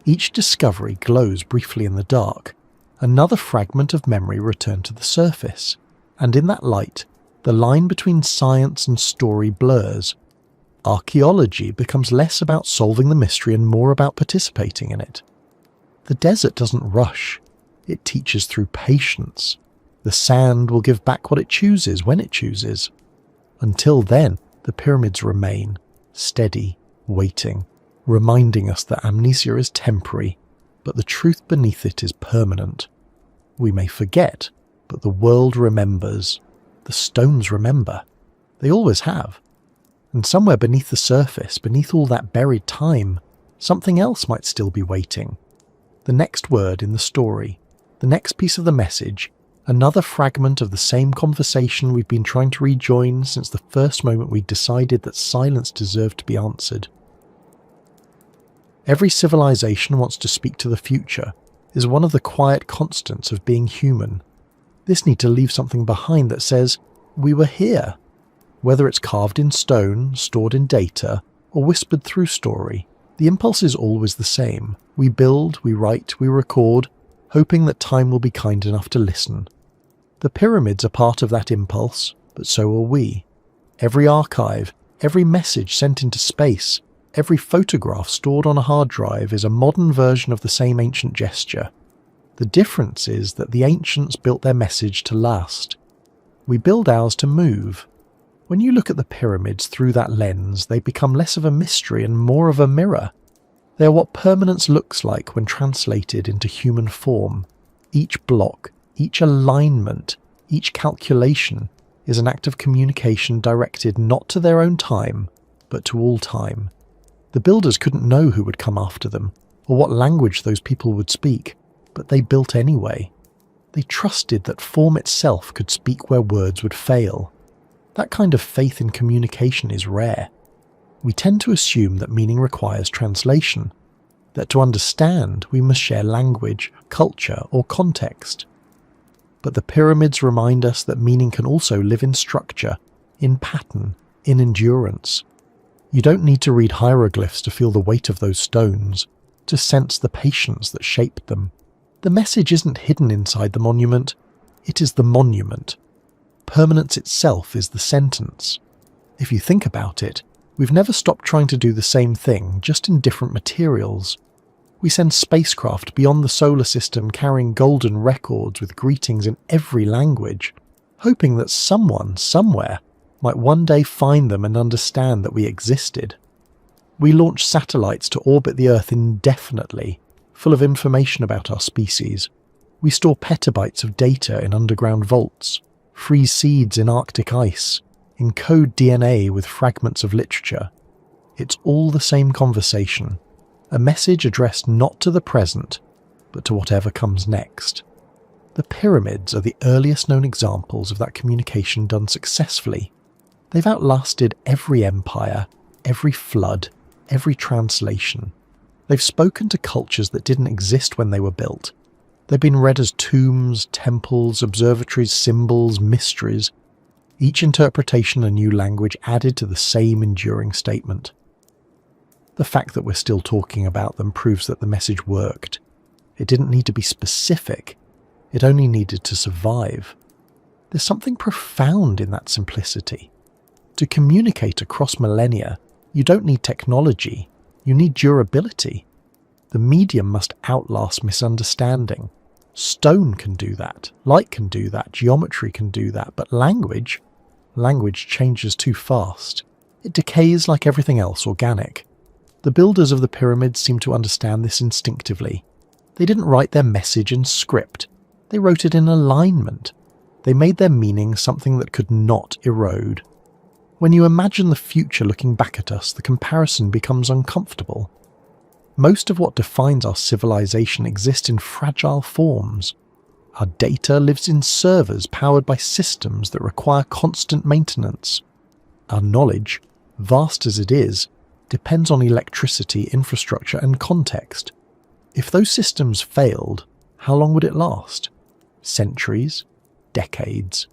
Each discovery glows briefly in the dark, another fragment of memory returned to the surface. And in that light, the line between science and story blurs. Archaeology becomes less about solving the mystery and more about participating in it. The desert doesn't rush. It teaches through patience. The sand will give back what it chooses when it chooses. Until then, the pyramids remain, steady, waiting, reminding us that amnesia is temporary, but the truth beneath it is permanent. We may forget, but the world remembers. The stones remember. They always have. And somewhere beneath the surface, beneath all that buried time, something else might still be waiting. The next word in the story, the next piece of the message, Another fragment of the same conversation we've been trying to rejoin since the first moment we decided that silence deserved to be answered. Every civilization wants to speak to the future is one of the quiet constants of being human. This need to leave something behind that says, we were here. Whether it's carved in stone, stored in data, or whispered through story, the impulse is always the same. We build, we write, we record, hoping that time will be kind enough to listen. The pyramids are part of that impulse, but so are we. Every archive, every message sent into space, every photograph stored on a hard drive is a modern version of the same ancient gesture. The difference is that the ancients built their message to last. We build ours to move. When you look at the pyramids through that lens, they become less of a mystery and more of a mirror. They are what permanence looks like when translated into human form. Each block, each alignment, each calculation is an act of communication directed not to their own time, but to all time. The builders couldn't know who would come after them, or what language those people would speak, but they built anyway. They trusted that form itself could speak where words would fail. That kind of faith in communication is rare. We tend to assume that meaning requires translation, that to understand we must share language, culture, or context. But the pyramids remind us that meaning can also live in structure, in pattern, in endurance. You don't need to read hieroglyphs to feel the weight of those stones, to sense the patience that shaped them. The message isn't hidden inside the monument, it is the monument. Permanence itself is the sentence. If you think about it, we've never stopped trying to do the same thing, just in different materials. We send spacecraft beyond the solar system carrying golden records with greetings in every language, hoping that someone, somewhere, might one day find them and understand that we existed. We launch satellites to orbit the Earth indefinitely, full of information about our species. We store petabytes of data in underground vaults, freeze seeds in Arctic ice, encode DNA with fragments of literature. It's all the same conversation, a message addressed not to the present, but to whatever comes next. The pyramids are the earliest known examples of that communication done successfully. They've outlasted every empire, every flood, every translation. They've spoken to cultures that didn't exist when they were built. They've been read as tombs, temples, observatories, symbols, mysteries. Each interpretation a new language added to the same enduring statement. The fact that we're still talking about them proves that the message worked. It didn't need to be specific. It only needed to survive. There's something profound in that simplicity. To communicate across millennia, you don't need technology, you need durability. The medium must outlast misunderstanding. Stone can do that, light can do that, geometry can do that, but language changes too fast. It decays like everything else organic. The builders of the pyramids seem to understand this instinctively. They didn't write their message in script, they wrote it in alignment. They made their meaning something that could not erode. When you imagine the future looking back at us, the comparison becomes uncomfortable. Most of what defines our civilization exists in fragile forms. Our data lives in servers powered by systems that require constant maintenance. Our knowledge, vast as it is, depends on electricity, infrastructure, and context. If those systems failed, how long would it last? Centuries? Decades?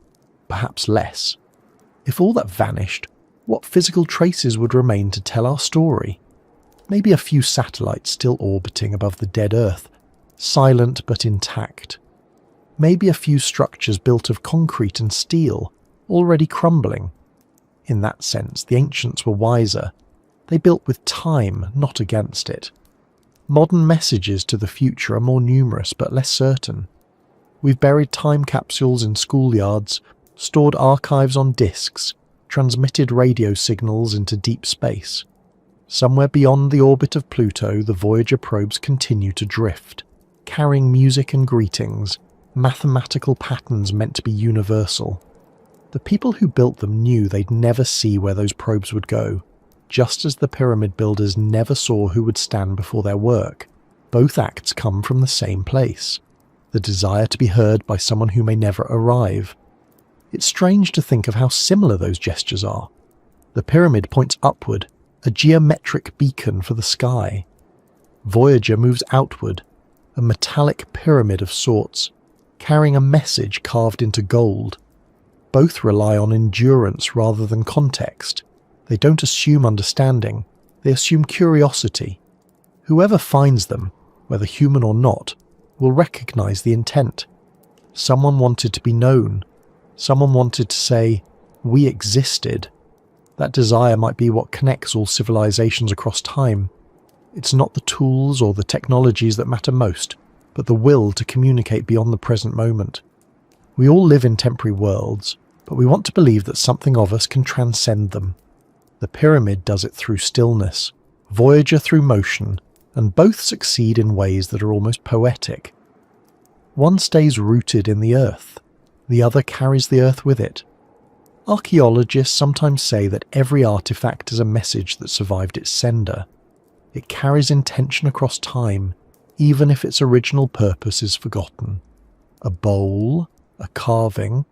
Perhaps less. If all that vanished, what physical traces would remain to tell our story? Maybe a few satellites still orbiting above the dead Earth, silent but intact. Maybe a few structures built of concrete and steel, already crumbling. In that sense, the ancients were wiser. They built with time, not against it. Modern messages to the future are more numerous but less certain. We've buried time capsules in schoolyards, stored archives on disks, transmitted radio signals into deep space. Somewhere beyond the orbit of Pluto, the Voyager probes continue to drift, carrying music and greetings, mathematical patterns meant to be universal. The people who built them knew they'd never see where those probes would go, just as the pyramid builders never saw who would stand before their work. Both acts come from the same place. the desire to be heard by someone who may never arrive. It's strange to think of how similar those gestures are. The pyramid points upward, a geometric beacon for the sky. Voyager moves outward, a metallic pyramid of sorts, carrying a message carved into gold. Both rely on endurance rather than context. They don't assume understanding, they assume curiosity. Whoever finds them, whether human or not, will recognize the intent. Someone wanted to be known. Someone wanted to say, "We existed." That desire might be what connects all civilizations across time. It's not the tools or the technologies that matter most, but the will to communicate beyond the present moment. We all live in temporary worlds, but we want to believe that something of us can transcend them. The pyramid does it through stillness, Voyager through motion, and both succeed in ways that are almost poetic. One stays rooted in the earth, the other carries the earth with it. Archaeologists sometimes say that every artifact is a message that survived its sender. It carries intention across time, even if its original purpose is forgotten. A bowl, a carving,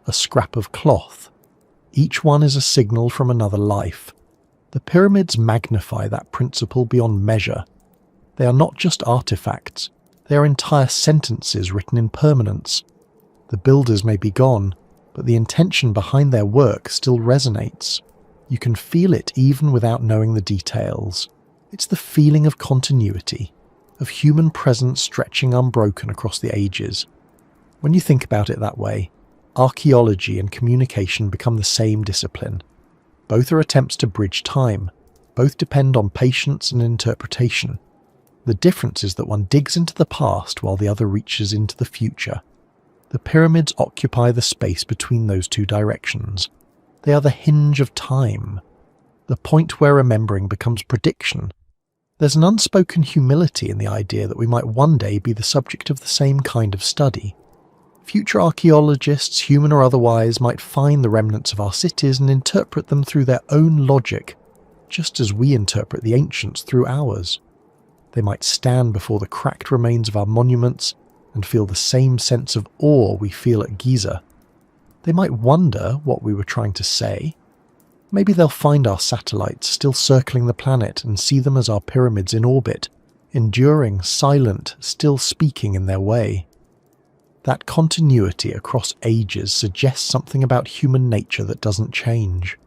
a scrap of cloth. Each one is a signal from another life. The pyramids magnify that principle beyond measure. They are not just artifacts, they are entire sentences written in permanence. The builders may be gone, but the intention behind their work still resonates. You can feel it even without knowing the details. It's the feeling of continuity, of human presence stretching unbroken across the ages. When you think about it that way, archaeology and communication become the same discipline. Both are attempts to bridge time. Both depend on patience and interpretation. The difference is that one digs into the past while the other reaches into the future. The pyramids occupy the space between those two directions. They are the hinge of time, the point where remembering becomes prediction. There's an unspoken humility in the idea that we might one day be the subject of the same kind of study. Future archaeologists, human or otherwise, might find the remnants of our cities and interpret them through their own logic, just as we interpret the ancients through ours. They might stand before the cracked remains of our monuments and feel the same sense of awe we feel at Giza. They might wonder what we were trying to say. Maybe they'll find our satellites still circling the planet and see them as our pyramids in orbit, enduring, silent, still speaking in their way. That continuity across ages suggests something about human nature that doesn't change.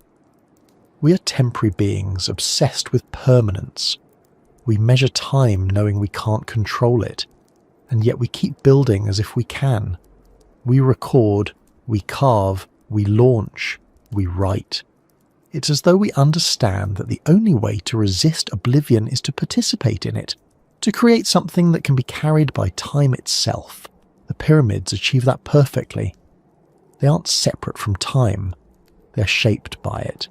We are temporary beings obsessed with permanence. We measure time knowing we can't control it, and yet we keep building as if we can. We record, we carve, we launch, we write. It's as though we understand that the only way to resist oblivion is to participate in it, to create something that can be carried by time itself. The pyramids achieve that perfectly. They aren't separate from time, they're shaped by it.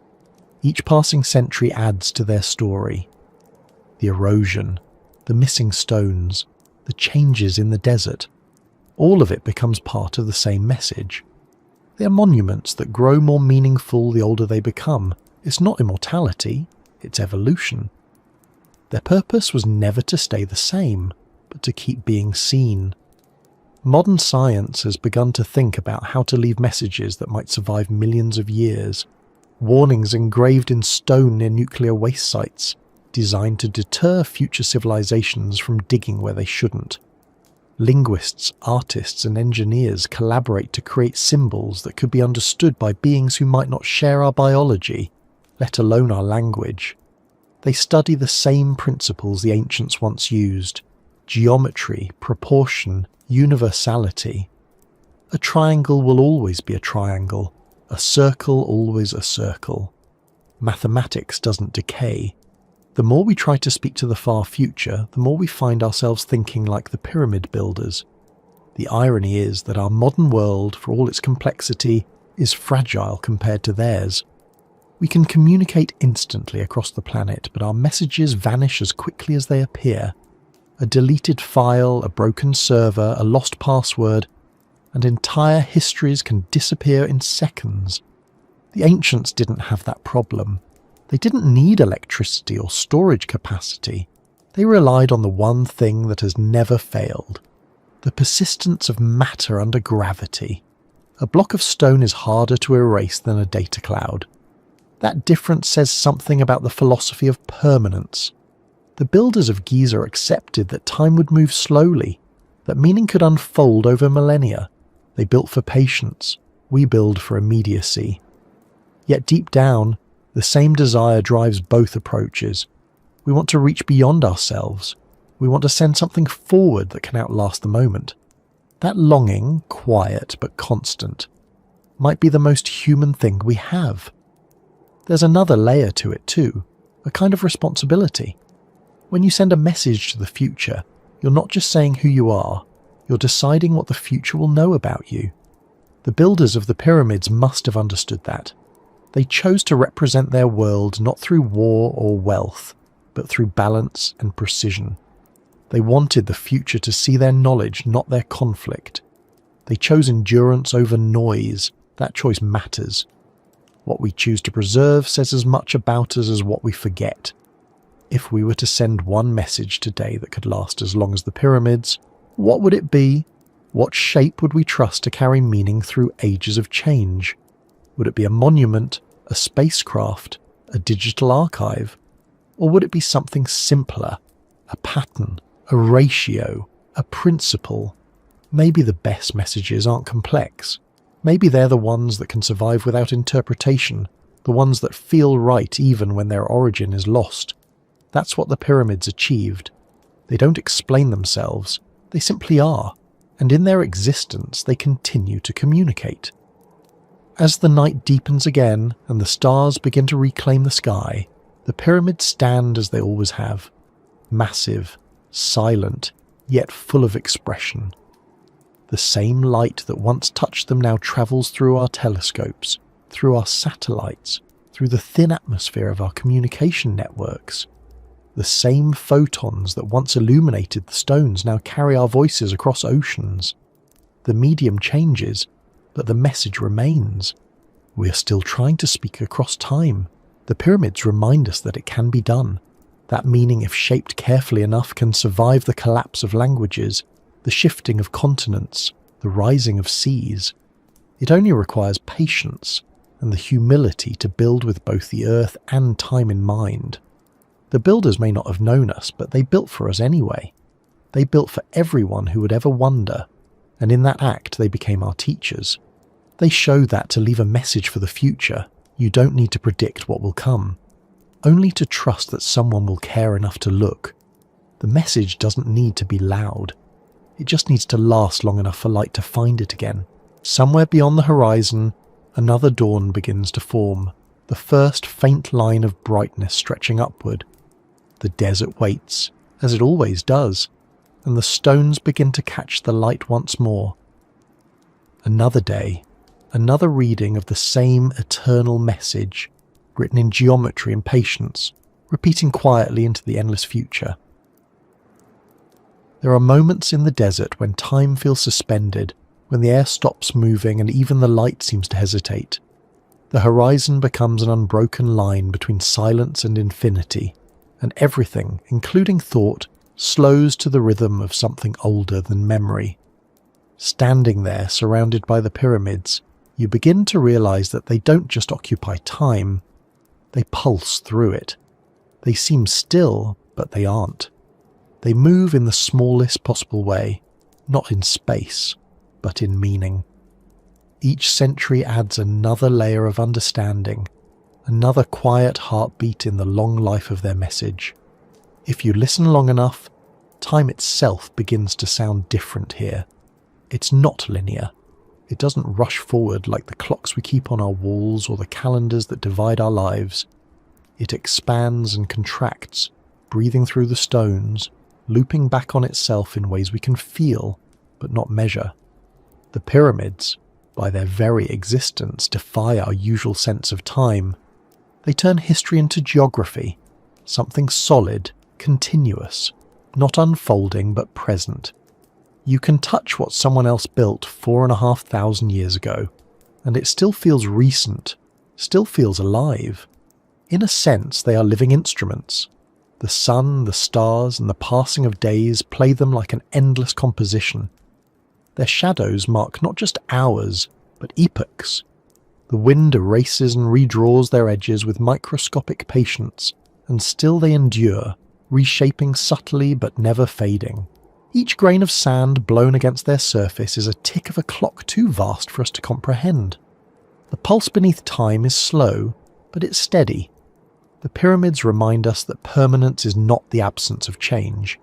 Each passing century adds to their story. The erosion, the missing stones, the changes in the desert, all of it becomes part of the same message. They are monuments that grow more meaningful the older they become. It's not immortality, it's evolution. Their purpose was never to stay the same, but to keep being seen. Modern science has begun to think about how to leave messages that might survive millions of years. Warnings engraved in stone near nuclear waste sites, designed to deter future civilizations from digging where they shouldn't. Linguists, artists, and engineers collaborate to create symbols that could be understood by beings who might not share our biology, let alone our language. They study the same principles the ancients once used: geometry, proportion, universality. A triangle will always be a triangle, a circle always a circle. Mathematics doesn't decay. The more we try to speak to the far future, the more we find ourselves thinking like the pyramid builders. The irony is that our modern world, for all its complexity, is fragile compared to theirs. We can communicate instantly across the planet, but our messages vanish as quickly as they appear. A deleted file, a broken server, a lost password, and entire histories can disappear in seconds. The ancients didn't have that problem. They didn't need electricity or storage capacity. They relied on the one thing that has never failed: the persistence of matter under gravity. A block of stone is harder to erase than a data cloud. That difference says something about the philosophy of permanence. The builders of Giza accepted that time would move slowly, that meaning could unfold over millennia. They built for patience. We build for immediacy. Yet deep down, the same desire drives both approaches. We want to reach beyond ourselves. We want to send something forward that can outlast the moment. That longing, quiet but constant, might be the most human thing we have. There's another layer to it too, a kind of responsibility. When you send a message to the future, you're not just saying who you are, you're deciding what the future will know about you. The builders of the pyramids must have understood that. They chose to represent their world not through war or wealth, but through balance and precision. They wanted the future to see their knowledge, not their conflict. They chose endurance over noise. That choice matters. What we choose to preserve says as much about us as what we forget. If we were to send one message today that could last as long as the pyramids, what would it be? What shape would we trust to carry meaning through ages of change? Would it be a monument, a spacecraft, a digital archive? Or would it be something simpler, a pattern, a ratio, a principle? Maybe the best messages aren't complex. Maybe they're the ones that can survive without interpretation, the ones that feel right even when their origin is lost. That's what the pyramids achieved. They don't explain themselves, they simply are, and in their existence they continue to communicate. As the night deepens again and the stars begin to reclaim the sky, the pyramids stand as they always have, massive, silent, yet full of expression. The same light that once touched them now travels through our telescopes, through our satellites, through the thin atmosphere of our communication networks. The same photons that once illuminated the stones now carry our voices across oceans. The medium changes, but the message remains. We are still trying to speak across time. The pyramids remind us that it can be done. That meaning, if shaped carefully enough, can survive the collapse of languages, the shifting of continents, the rising of seas. It only requires patience and the humility to build with both the earth and time in mind. The builders may not have known us, but they built for us anyway. They built for everyone who would ever wonder, and in that act they became our teachers. They showed that to leave a message for the future, you don't need to predict what will come, only to trust that someone will care enough to look. The message doesn't need to be loud. It just needs to last long enough for light to find it again. Somewhere beyond the horizon, another dawn begins to form, the first faint line of brightness stretching upward. The desert waits, as it always does, and the stones begin to catch the light once more. Another day, another reading of the same eternal message, written in geometry and patience, repeating quietly into the endless future. There are moments in the desert when time feels suspended, when the air stops moving and even the light seems to hesitate. The horizon becomes an unbroken line between silence and infinity, and everything, including thought, slows to the rhythm of something older than memory. Standing there, surrounded by the pyramids, you begin to realize that they don't just occupy time, they pulse through it. They seem still, but they aren't. They move in the smallest possible way, not in space, but in meaning. Each century adds another layer of understanding, another quiet heartbeat in the long life of their message. If you listen long enough, time itself begins to sound different here. It's not linear. It doesn't rush forward like the clocks we keep on our walls or the calendars that divide our lives. It expands and contracts, breathing through the stones, looping back on itself in ways we can feel, but not measure. The pyramids, by their very existence, defy our usual sense of time. They turn history into geography, something solid, continuous, not unfolding but present. You can touch what someone else built 4,500 years ago, and it still feels recent, still feels alive. In a sense, they are living instruments. The sun, the stars, and the passing of days play them like an endless composition, Their shadows mark not just hours, but epochs. The wind erases and redraws their edges with microscopic patience, and still they endure, reshaping subtly but never fading. Each grain of sand blown against their surface is a tick of a clock too vast for us to comprehend. The pulse beneath time is slow, but it's steady. The pyramids remind us that permanence is not the absence of change.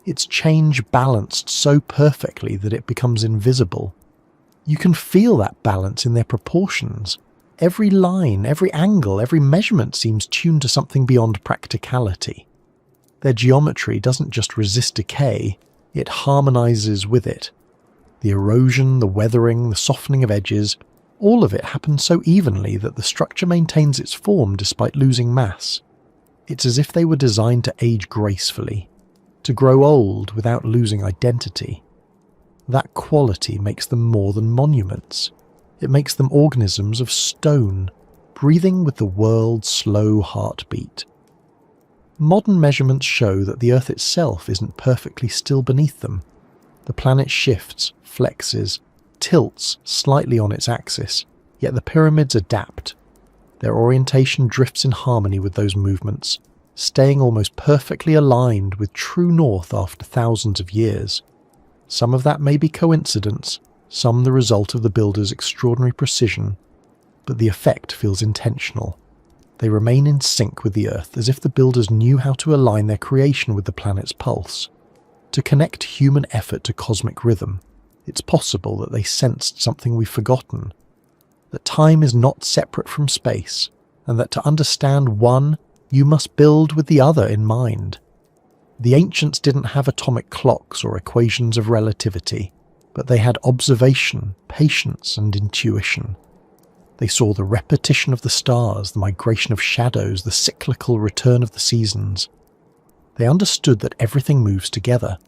It's change balanced so perfectly that it becomes invisible. You can feel that balance in their proportions. Every line, every angle, every measurement seems tuned to something beyond practicality. Their geometry doesn't just resist decay, it harmonizes with it. The erosion, the weathering, the softening of edges, all of it happens so evenly that the structure maintains its form despite losing mass. It's as if they were designed to age gracefully, to grow old without losing identity. That quality makes them more than monuments. It makes them organisms of stone, breathing with the world's slow heartbeat. Modern measurements show that the Earth itself isn't perfectly still beneath them. The planet shifts, flexes, tilts slightly on its axis, yet the pyramids adapt. Their orientation drifts in harmony with those movements, staying almost perfectly aligned with true north after thousands of years. Some of that may be coincidence, some the result of the builder's extraordinary precision, but the effect feels intentional. They remain in sync with the Earth, as if the builders knew how to align their creation with the planet's pulse. To connect human effort to cosmic rhythm, it's possible that they sensed something we've forgotten, that time is not separate from space, and that to understand one, you must build with the other in mind. The ancients didn't have atomic clocks or equations of relativity, but they had observation, patience, and intuition. They saw the repetition of the stars, the migration of shadows, the cyclical return of the seasons. They understood that everything moves together: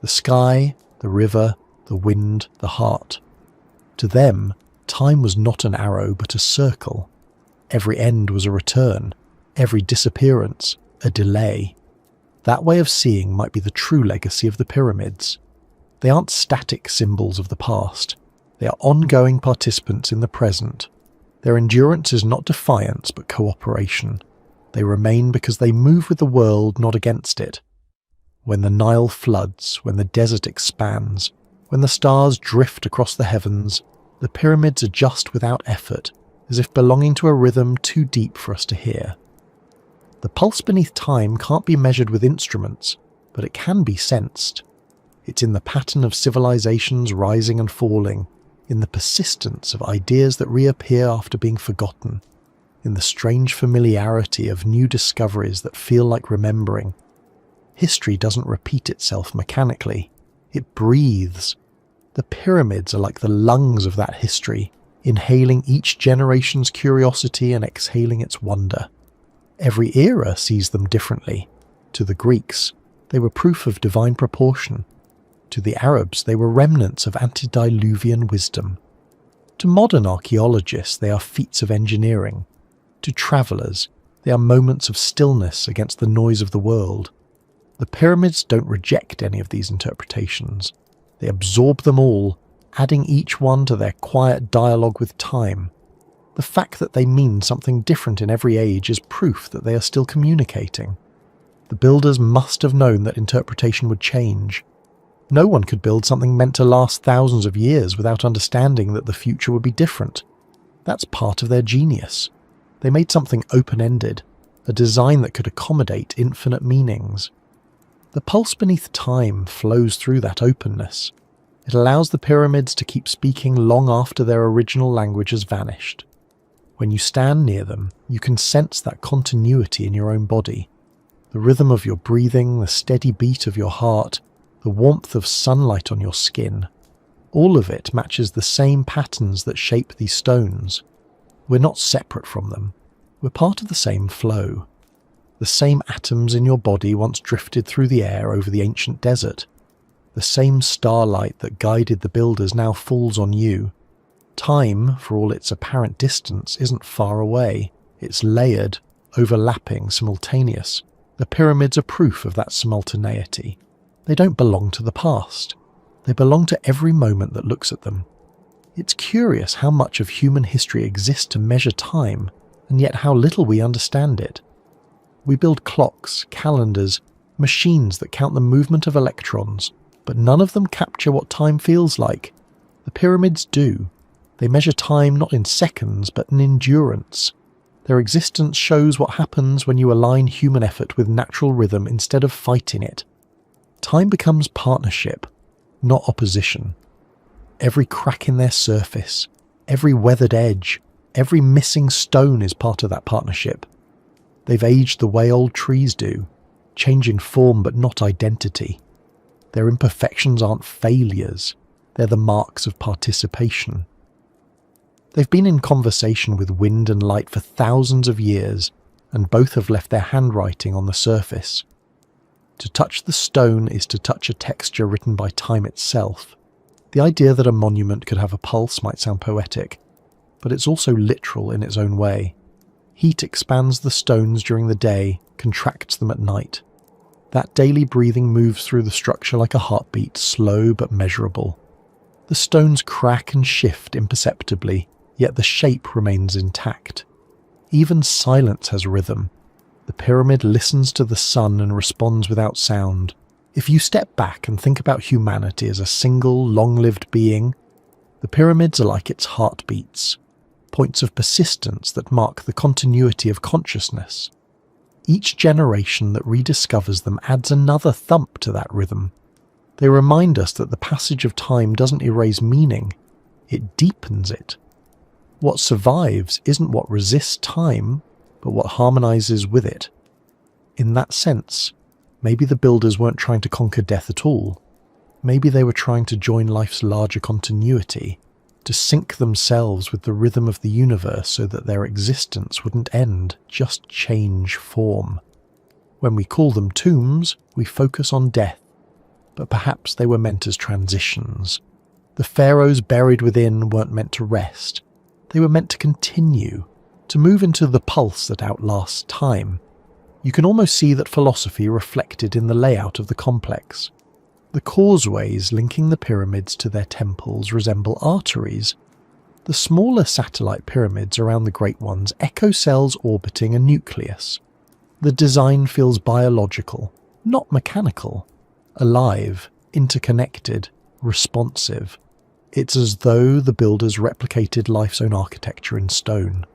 the sky, the river, the wind, the heart. To them, time was not an arrow but a circle. Every end was a return, every disappearance a delay. That way of seeing might be the true legacy of the pyramids. They aren't static symbols of the past. They are ongoing participants in the present. Their endurance is not defiance but cooperation. They remain because they move with the world, not against it. When the Nile floods, when the desert expands, when the stars drift across the heavens, the pyramids adjust without effort, as if belonging to a rhythm too deep for us to hear. The pulse beneath time can't be measured with instruments, but it can be sensed. It's in the pattern of civilizations rising and falling, in the persistence of ideas that reappear after being forgotten, in the strange familiarity of new discoveries that feel like remembering. History doesn't repeat itself mechanically. It breathes. The pyramids are like the lungs of that history, inhaling each generation's curiosity and exhaling its wonder. Every era sees them differently. To the Greeks, they were proof of divine proportion. To the Arabs, they were remnants of antediluvian wisdom. To modern archaeologists, they are feats of engineering. To travellers, they are moments of stillness against the noise of the world. The pyramids don't reject any of these interpretations. They absorb them all, adding each one to their quiet dialogue with time. The fact that they mean something different in every age is proof that they are still communicating. The builders must have known that interpretation would change. No one could build something meant to last thousands of years without understanding that the future would be different. That's part of their genius. They made something open-ended, a design that could accommodate infinite meanings. The pulse beneath time flows through that openness. It allows the pyramids to keep speaking long after their original language has vanished. When you stand near them, you can sense that continuity in your own body. The rhythm of your breathing, the steady beat of your heart, the warmth of sunlight on your skin. All of it matches the same patterns that shape these stones. We're not separate from them. We're part of the same flow. The same atoms in your body once drifted through the air over the ancient desert. The same starlight that guided the builders now falls on you. Time, for all its apparent distance, isn't far away. It's layered, overlapping, simultaneous. The pyramids are proof of that simultaneity. They don't belong to the past. They belong to every moment that looks at them. It's curious how much of human history exists to measure time, and yet how little we understand it. We build clocks, calendars, machines that count the movement of electrons, but none of them capture what time feels like. The pyramids do. They measure time not in seconds, but in endurance. Their existence shows what happens when you align human effort with natural rhythm instead of fighting it. Time becomes partnership, not opposition. Every crack in their surface, every weathered edge, every missing stone is part of that partnership. They've aged the way old trees do, changing form but not identity. Their imperfections aren't failures, they're the marks of participation. They've been in conversation with wind and light for thousands of years, and both have left their handwriting on the surface. To touch the stone is to touch a texture written by time itself. The idea that a monument could have a pulse might sound poetic, but it's also literal in its own way. Heat expands the stones during the day, contracts them at night. That daily breathing moves through the structure like a heartbeat, slow but measurable. The stones crack and shift imperceptibly, yet the shape remains intact. Even silence has rhythm. The pyramid listens to the sun and responds without sound. If you step back and think about humanity as a single, long-lived being, the pyramids are like its heartbeats, points of persistence that mark the continuity of consciousness. Each generation that rediscovers them adds another thump to that rhythm. They remind us that the passage of time doesn't erase meaning, it deepens it. What survives isn't what resists time, but what harmonizes with it. In that sense, maybe the builders weren't trying to conquer death at all. Maybe they were trying to join life's larger continuity, to sync themselves with the rhythm of the universe so that their existence wouldn't end, just change form. When we call them tombs, we focus on death, but perhaps they were meant as transitions. The pharaohs buried within weren't meant to rest. They were meant to continue, to move into the pulse that outlasts time. You can almost see that philosophy reflected in the layout of the complex. The causeways linking the pyramids to their temples resemble arteries. The smaller satellite pyramids around the great ones echo cells orbiting a nucleus. The design feels biological, not mechanical, alive, interconnected, responsive. It's as though the builders replicated life's own architecture in stone.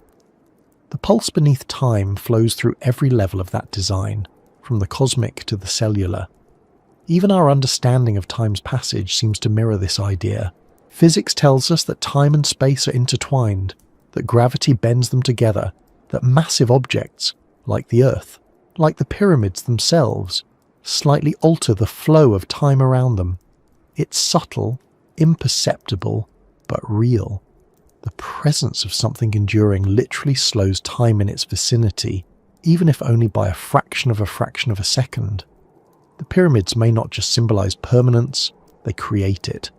The pulse beneath time flows through every level of that design, from the cosmic to the cellular. Even our understanding of time's passage seems to mirror this idea. Physics tells us that time and space are intertwined, that gravity bends them together, that massive objects, like the Earth, like the pyramids themselves, slightly alter the flow of time around them. It's subtle, imperceptible, but real. The presence of something enduring literally slows time in its vicinity, even if only by a fraction of a second. The pyramids may not just symbolize permanence, they create it,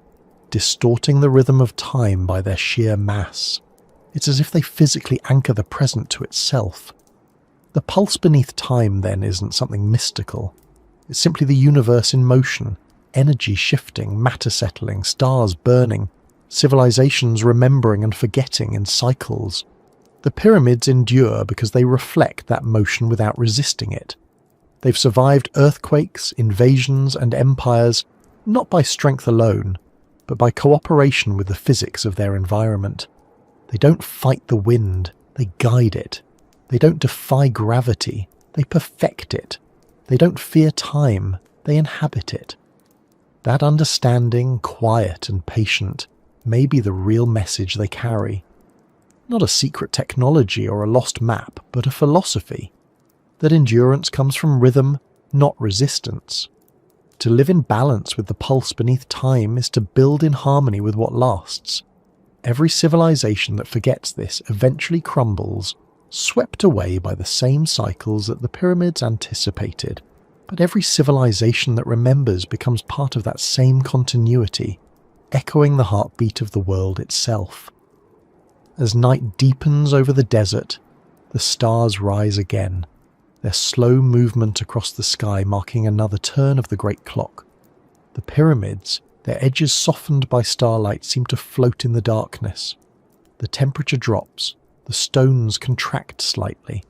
distorting the rhythm of time by their sheer mass. It's as if they physically anchor the present to itself. The pulse beneath time, then, isn't something mystical. It's simply the universe in motion, energy shifting, matter settling, stars burning, civilizations remembering and forgetting in cycles. The pyramids endure because they reflect that motion without resisting it. They've survived earthquakes, invasions, and empires, not by strength alone, but by cooperation with the physics of their environment. They don't fight the wind, they guide it. They don't defy gravity, they perfect it. They don't fear time, they inhabit it. That understanding, quiet and patient, may be the real message they carry. Not a secret technology or a lost map, but a philosophy. That endurance comes from rhythm, not resistance. To live in balance with the pulse beneath time is to build in harmony with what lasts. Every civilization that forgets this eventually crumbles, swept away by the same cycles that the pyramids anticipated. But every civilization that remembers becomes part of that same continuity, echoing the heartbeat of the world itself. As night deepens over the desert, the stars rise again, their slow movement across the sky marking another turn of the great clock. The pyramids, Their edges softened by starlight seem to float in the darkness. The temperature drops, the stones contract slightly.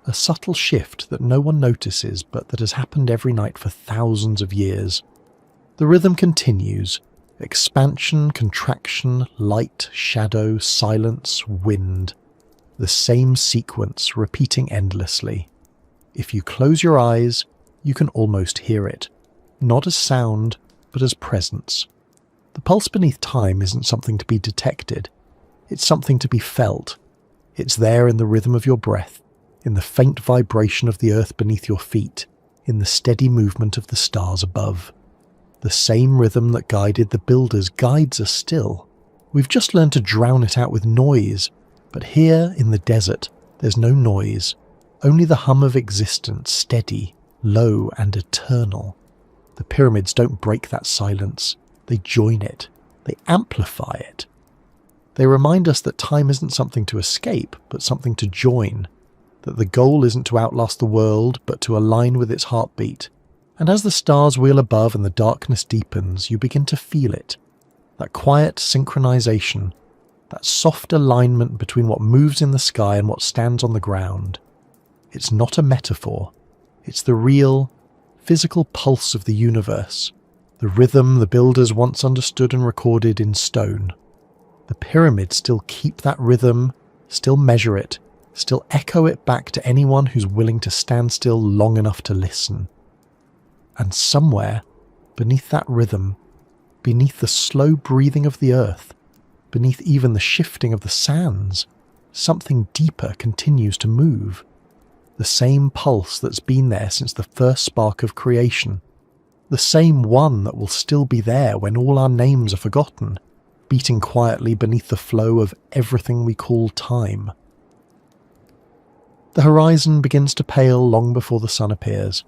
A subtle shift that no one notices but that has happened every night for thousands of years. The rhythm continues. Expansion, contraction, light, shadow, silence, wind. The same sequence repeating endlessly. If you close your eyes, you can almost hear it. Not as sound, but as presence. The pulse beneath time isn't something to be detected. It's something to be felt. It's there in the rhythm of your breath, in the faint vibration of the earth beneath your feet, in the steady movement of the stars above. The same rhythm that guided the builders guides us still. We've just learned to drown it out with noise, but here in the desert there's no noise, only the hum of existence, steady, low and eternal. The pyramids don't break that silence, they join it, they amplify it. They remind us that time isn't something to escape, but something to join, that the goal isn't to outlast the world, but to align with its heartbeat. And as the stars wheel above and the darkness deepens, you begin to feel it, that quiet synchronization, that soft alignment between what moves in the sky and what stands on the ground. It's not a metaphor, it's the real, physical pulse of the universe, the rhythm the builders once understood and recorded in stone. The pyramids still keep that rhythm, still measure it, still echo it back to anyone who's willing to stand still long enough to listen. And somewhere, beneath that rhythm, beneath the slow breathing of the earth, beneath even the shifting of the sands, something deeper continues to move. The same pulse that's been there since the first spark of creation. The same one that will still be there when all our names are forgotten, beating quietly beneath the flow of everything we call time. The horizon begins to pale long before the sun appears.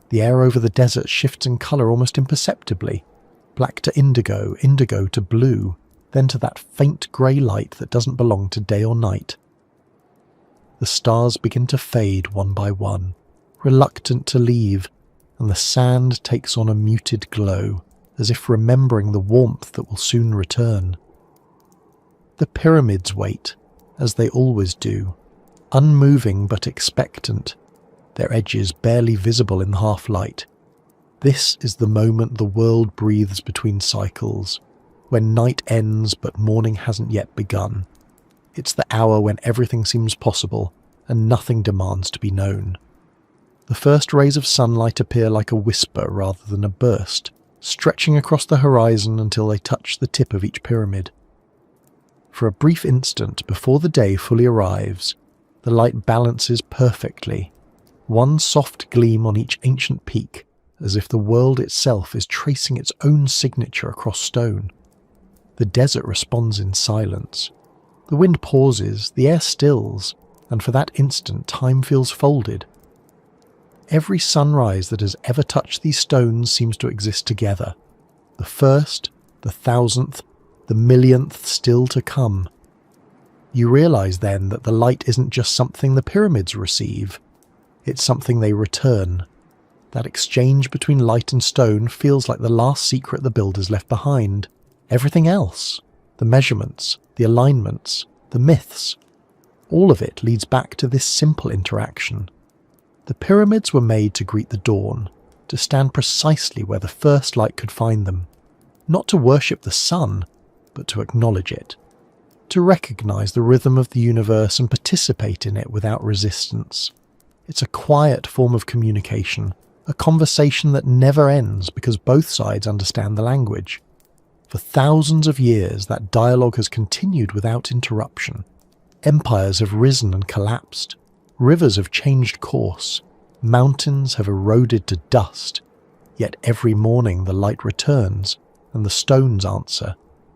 The air over the desert shifts in colour almost imperceptibly, black to indigo, indigo to blue, then to that faint grey light that doesn't belong to day or night. The stars begin to fade one by one, reluctant to leave, and the sand takes on a muted glow, as if remembering the warmth that will soon return. The pyramids wait, as they always do, unmoving but expectant, their edges barely visible in the half-light. This is the moment the world breathes between cycles, when night ends but morning hasn't yet begun. It's the hour when everything seems possible and nothing demands to be known. The first rays of sunlight appear like a whisper rather than a burst, stretching across the horizon until they touch the tip of each pyramid. For a brief instant before the day fully arrives, the light balances perfectly, one soft gleam on each ancient peak, as if the world itself is tracing its own signature across stone. The desert responds in silence. The wind pauses, the air stills, and for that instant time feels folded. Every sunrise that has ever touched these stones seems to exist together. The first, the 1,000th, the 1,000,000th still to come. You realise then that the light isn't just something the pyramids receive, it's something they return. That exchange between light and stone feels like the last secret the builders left behind. Everything else, the measurements, the alignments, the myths, all of it leads back to this simple interaction. The pyramids were made to greet the dawn, to stand precisely where the first light could find them, not to worship the sun, but to acknowledge it, to recognise the rhythm of the universe and participate in it without resistance. It's a quiet form of communication, a conversation that never ends because both sides understand the language. For thousands of years, that dialogue has continued without interruption. Empires have risen and collapsed. Rivers have changed course. Mountains have eroded to dust. Yet every morning the light returns, and the stones answer.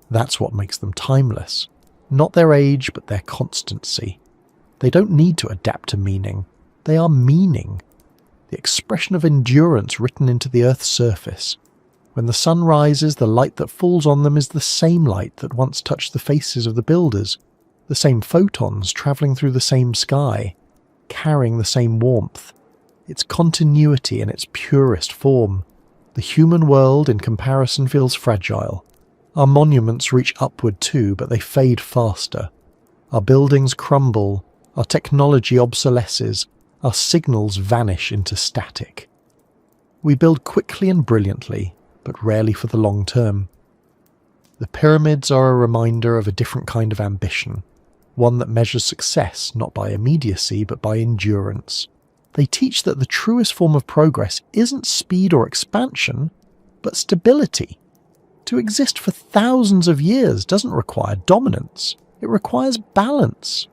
That's what makes them timeless. Not their age, but their constancy. They don't need to adapt to meaning. They are meaning. The expression of endurance written into the earth's surface. When the sun rises, the light that falls on them is the same light that once touched the faces of the builders, the same photons travelling through the same sky, carrying the same warmth. It's continuity in its purest form, The human world in comparison feels fragile. Our monuments reach upward too, but they fade faster. Our buildings crumble, our technology obsolesces, our signals vanish into static. We build quickly and brilliantly, but rarely for the long term. The pyramids are a reminder of a different kind of ambition, one that measures success not by immediacy but by endurance. They teach that the truest form of progress isn't speed or expansion, but stability. To exist for thousands of years doesn't require dominance, it requires balance.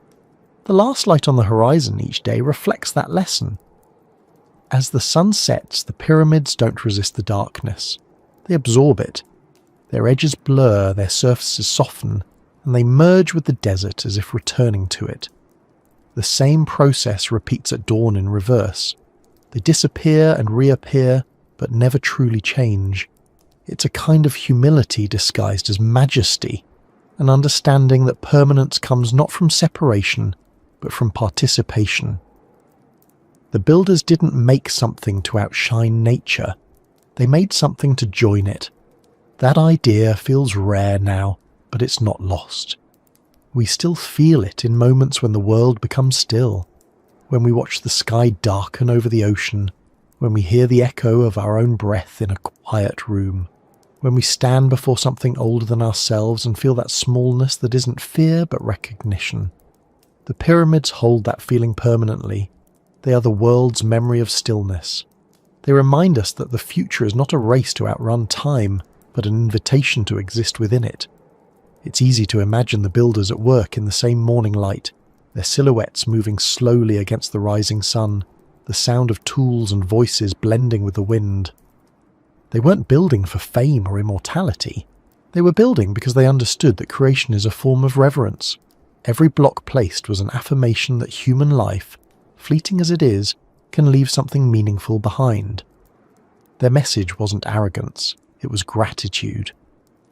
The last light on the horizon each day reflects that lesson. As the sun sets, the pyramids don't resist the darkness. They absorb it. Their edges blur, their surfaces soften, and they merge with the desert as if returning to it. The same process repeats at dawn in reverse. They disappear and reappear, but never truly change. It's a kind of humility disguised as majesty, an understanding that permanence comes not from separation, but from participation. The builders didn't make something to outshine nature. They made something to join it. That idea feels rare now, but it's not lost. We still feel it in moments when the world becomes still, when we watch the sky darken over the ocean, when we hear the echo of our own breath in a quiet room, when we stand before something older than ourselves and feel that smallness that isn't fear but recognition. The pyramids hold that feeling permanently. They are the world's memory of stillness. They remind us that the future is not a race to outrun time, but an invitation to exist within it. It's easy to imagine the builders at work in the same morning light, their silhouettes moving slowly against the rising sun, the sound of tools and voices blending with the wind. They weren't building for fame or immortality. They were building because they understood that creation is a form of reverence. Every block placed was an affirmation that human life, fleeting as it is, can leave something meaningful behind. Their message wasn't arrogance, it was gratitude.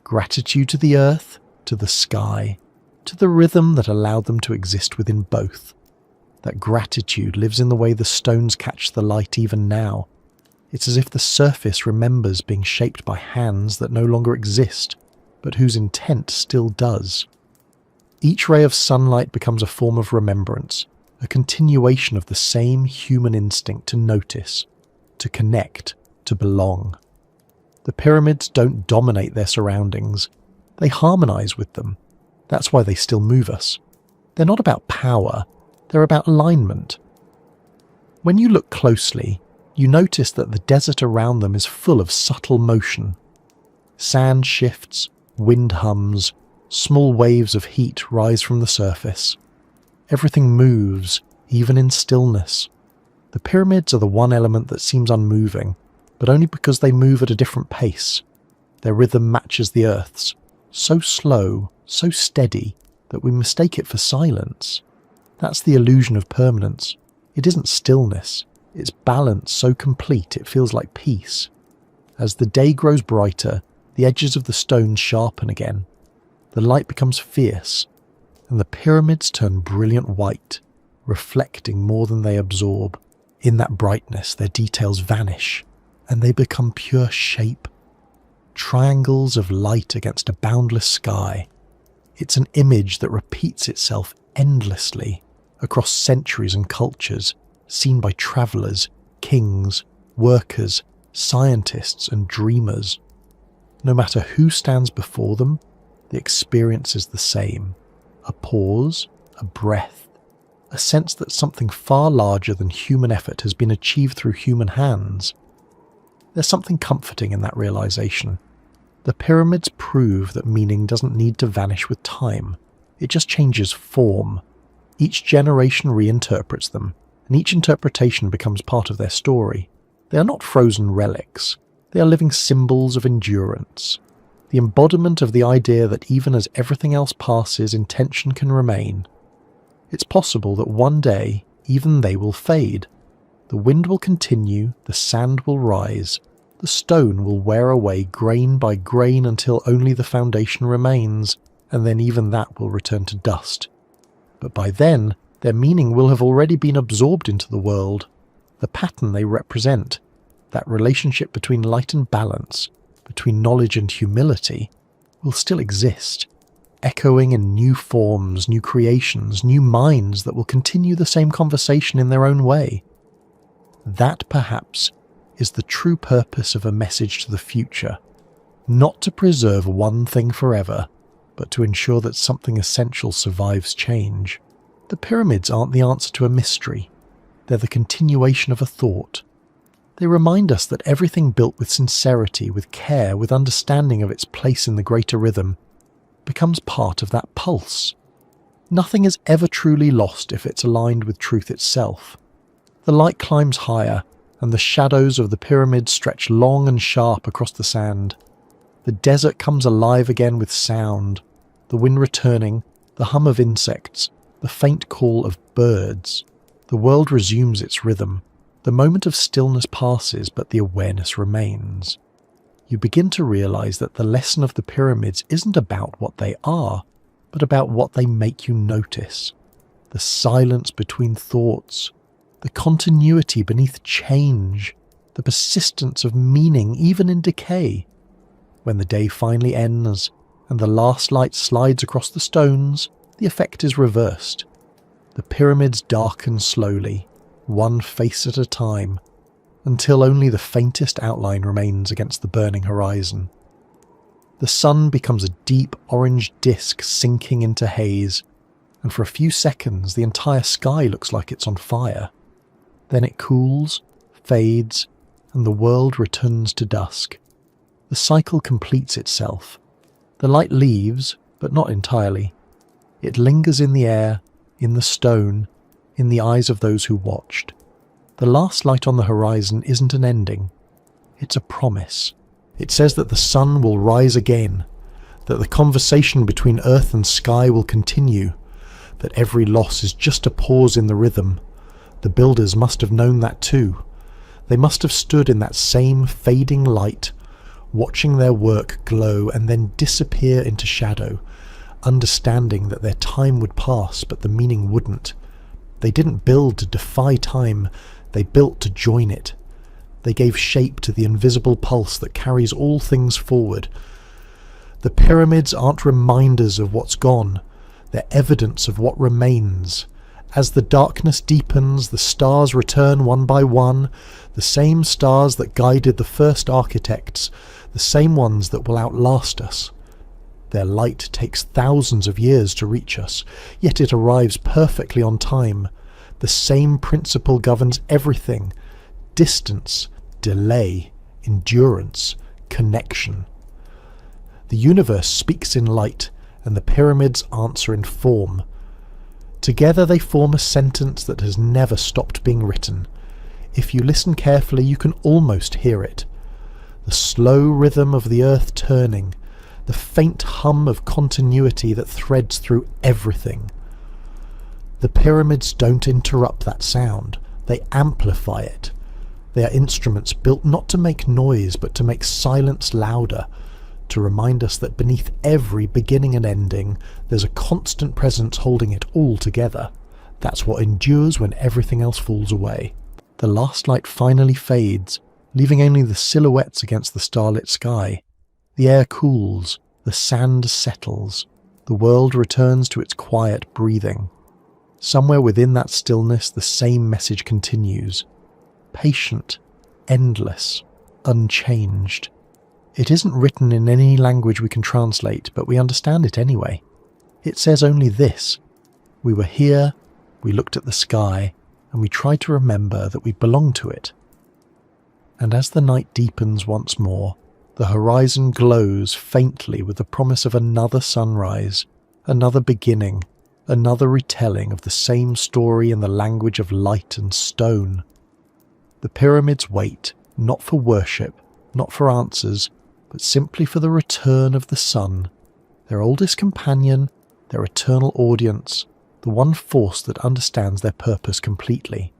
Gratitude to the earth, to the sky, to the rhythm that allowed them to exist within both. That gratitude lives in the way the stones catch the light even now. It's as if the surface remembers being shaped by hands that no longer exist, but whose intent still does. Each ray of sunlight becomes a form of remembrance, a continuation of the same human instinct to notice, to connect, to belong. The pyramids don't dominate their surroundings. They harmonize with them. That's why they still move us. They're not about power, they're about alignment. When you look closely, you notice that the desert around them is full of subtle motion. Sand shifts, wind hums, small waves of heat rise from the surface. Everything moves, even in stillness. The pyramids are the one element that seems unmoving, but only because they move at a different pace. Their rhythm matches the Earth's, so slow, so steady, that we mistake it for silence. That's the illusion of permanence. It isn't stillness, it's balance so complete it feels like peace. As the day grows brighter, the edges of the stones sharpen again. The light becomes fierce, and the pyramids turn brilliant white, reflecting more than they absorb. In that brightness, their details vanish, and they become pure shape. Triangles of light against a boundless sky. It's an image that repeats itself endlessly across centuries and cultures, seen by travellers, kings, workers, scientists and dreamers. No matter who stands before them, the experience is the same. A pause, a breath, a sense that something far larger than human effort has been achieved through human hands. There's something comforting in that realization. The pyramids prove that meaning doesn't need to vanish with time. It just changes form. Each generation reinterprets them, and each interpretation becomes part of their story. They are not frozen relics. They are living symbols of endurance. The embodiment of the idea that even as everything else passes, intention can remain. It's possible that one day, even they will fade. The wind will continue, the sand will rise, the stone will wear away grain by grain until only the foundation remains, and then even that will return to dust. But by then, their meaning will have already been absorbed into the world. The pattern they represent, that relationship between light and balance, between knowledge and humility, will still exist, echoing in new forms, new creations, new minds that will continue the same conversation in their own way. That, perhaps, is the true purpose of a message to the future, not to preserve one thing forever, but to ensure that something essential survives change. The pyramids aren't the answer to a mystery. They're the continuation of a thought. They remind us that everything built with sincerity, with care, with understanding of its place in the greater rhythm, becomes part of that pulse. Nothing is ever truly lost if it's aligned with truth itself. The light climbs higher, and the shadows of the pyramids stretch long and sharp across the sand. The desert comes alive again with sound, the wind returning, the hum of insects, the faint call of birds. The world resumes its rhythm. The moment of stillness passes, but the awareness remains. You begin to realize that the lesson of the pyramids isn't about what they are, but about what they make you notice. The silence between thoughts, the continuity beneath change, the persistence of meaning even in decay. When the day finally ends, and the last light slides across the stones, the effect is reversed. The pyramids darken slowly, one face at a time, until only the faintest outline remains against the burning horizon. The sun becomes a deep orange disk sinking into haze, and for a few seconds the entire sky looks like it's on fire. Then it cools, fades, and the world returns to dusk. The cycle completes itself. The light leaves, but not entirely. It lingers in the air, in the stone, in the eyes of those who watched. The last light on the horizon isn't an ending. It's a promise. It says that the sun will rise again, that the conversation between earth and sky will continue, that every loss is just a pause in the rhythm. The builders must have known that too. They must have stood in that same fading light, watching their work glow and then disappear into shadow, understanding that their time would pass but the meaning wouldn't. They didn't build to defy time, they built to join it. They gave shape to the invisible pulse that carries all things forward. The pyramids aren't reminders of what's gone, they're evidence of what remains. As the darkness deepens, the stars return one by one, the same stars that guided the first architects, the same ones that will outlast us. Their light takes thousands of years to reach us, yet it arrives perfectly on time. The same principle governs everything: distance, delay, endurance, connection. The universe speaks in light, and the pyramids answer in form. Together they form a sentence that has never stopped being written. If you listen carefully, you can almost hear it. The slow rhythm of the earth turning, the faint hum of continuity that threads through everything. The pyramids don't interrupt that sound, they amplify it. They are instruments built not to make noise, but to make silence louder, to remind us that beneath every beginning and ending, there's a constant presence holding it all together. That's what endures when everything else falls away. The last light finally fades, leaving only the silhouettes against the starlit sky. The air cools, the sand settles, the world returns to its quiet breathing. Somewhere within that stillness, the same message continues. Patient, endless, unchanged. It isn't written in any language we can translate, but we understand it anyway. It says only this: we were here, we looked at the sky, and we tried to remember that we belong to it. And as the night deepens once more, the horizon glows faintly with the promise of another sunrise, another beginning, another retelling of the same story in the language of light and stone. The pyramids wait, not for worship, not for answers, but simply for the return of the sun, their oldest companion, their eternal audience, the one force that understands their purpose completely.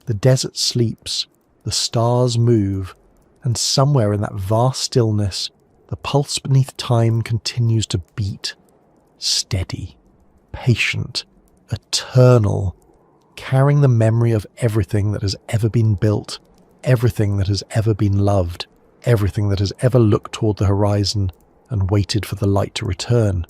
The desert sleeps, the stars move, and somewhere in that vast stillness, the pulse beneath time continues to beat, steady, patient, eternal, carrying the memory of everything that has ever been built, everything that has ever been loved, everything that has ever looked toward the horizon and waited for the light to return.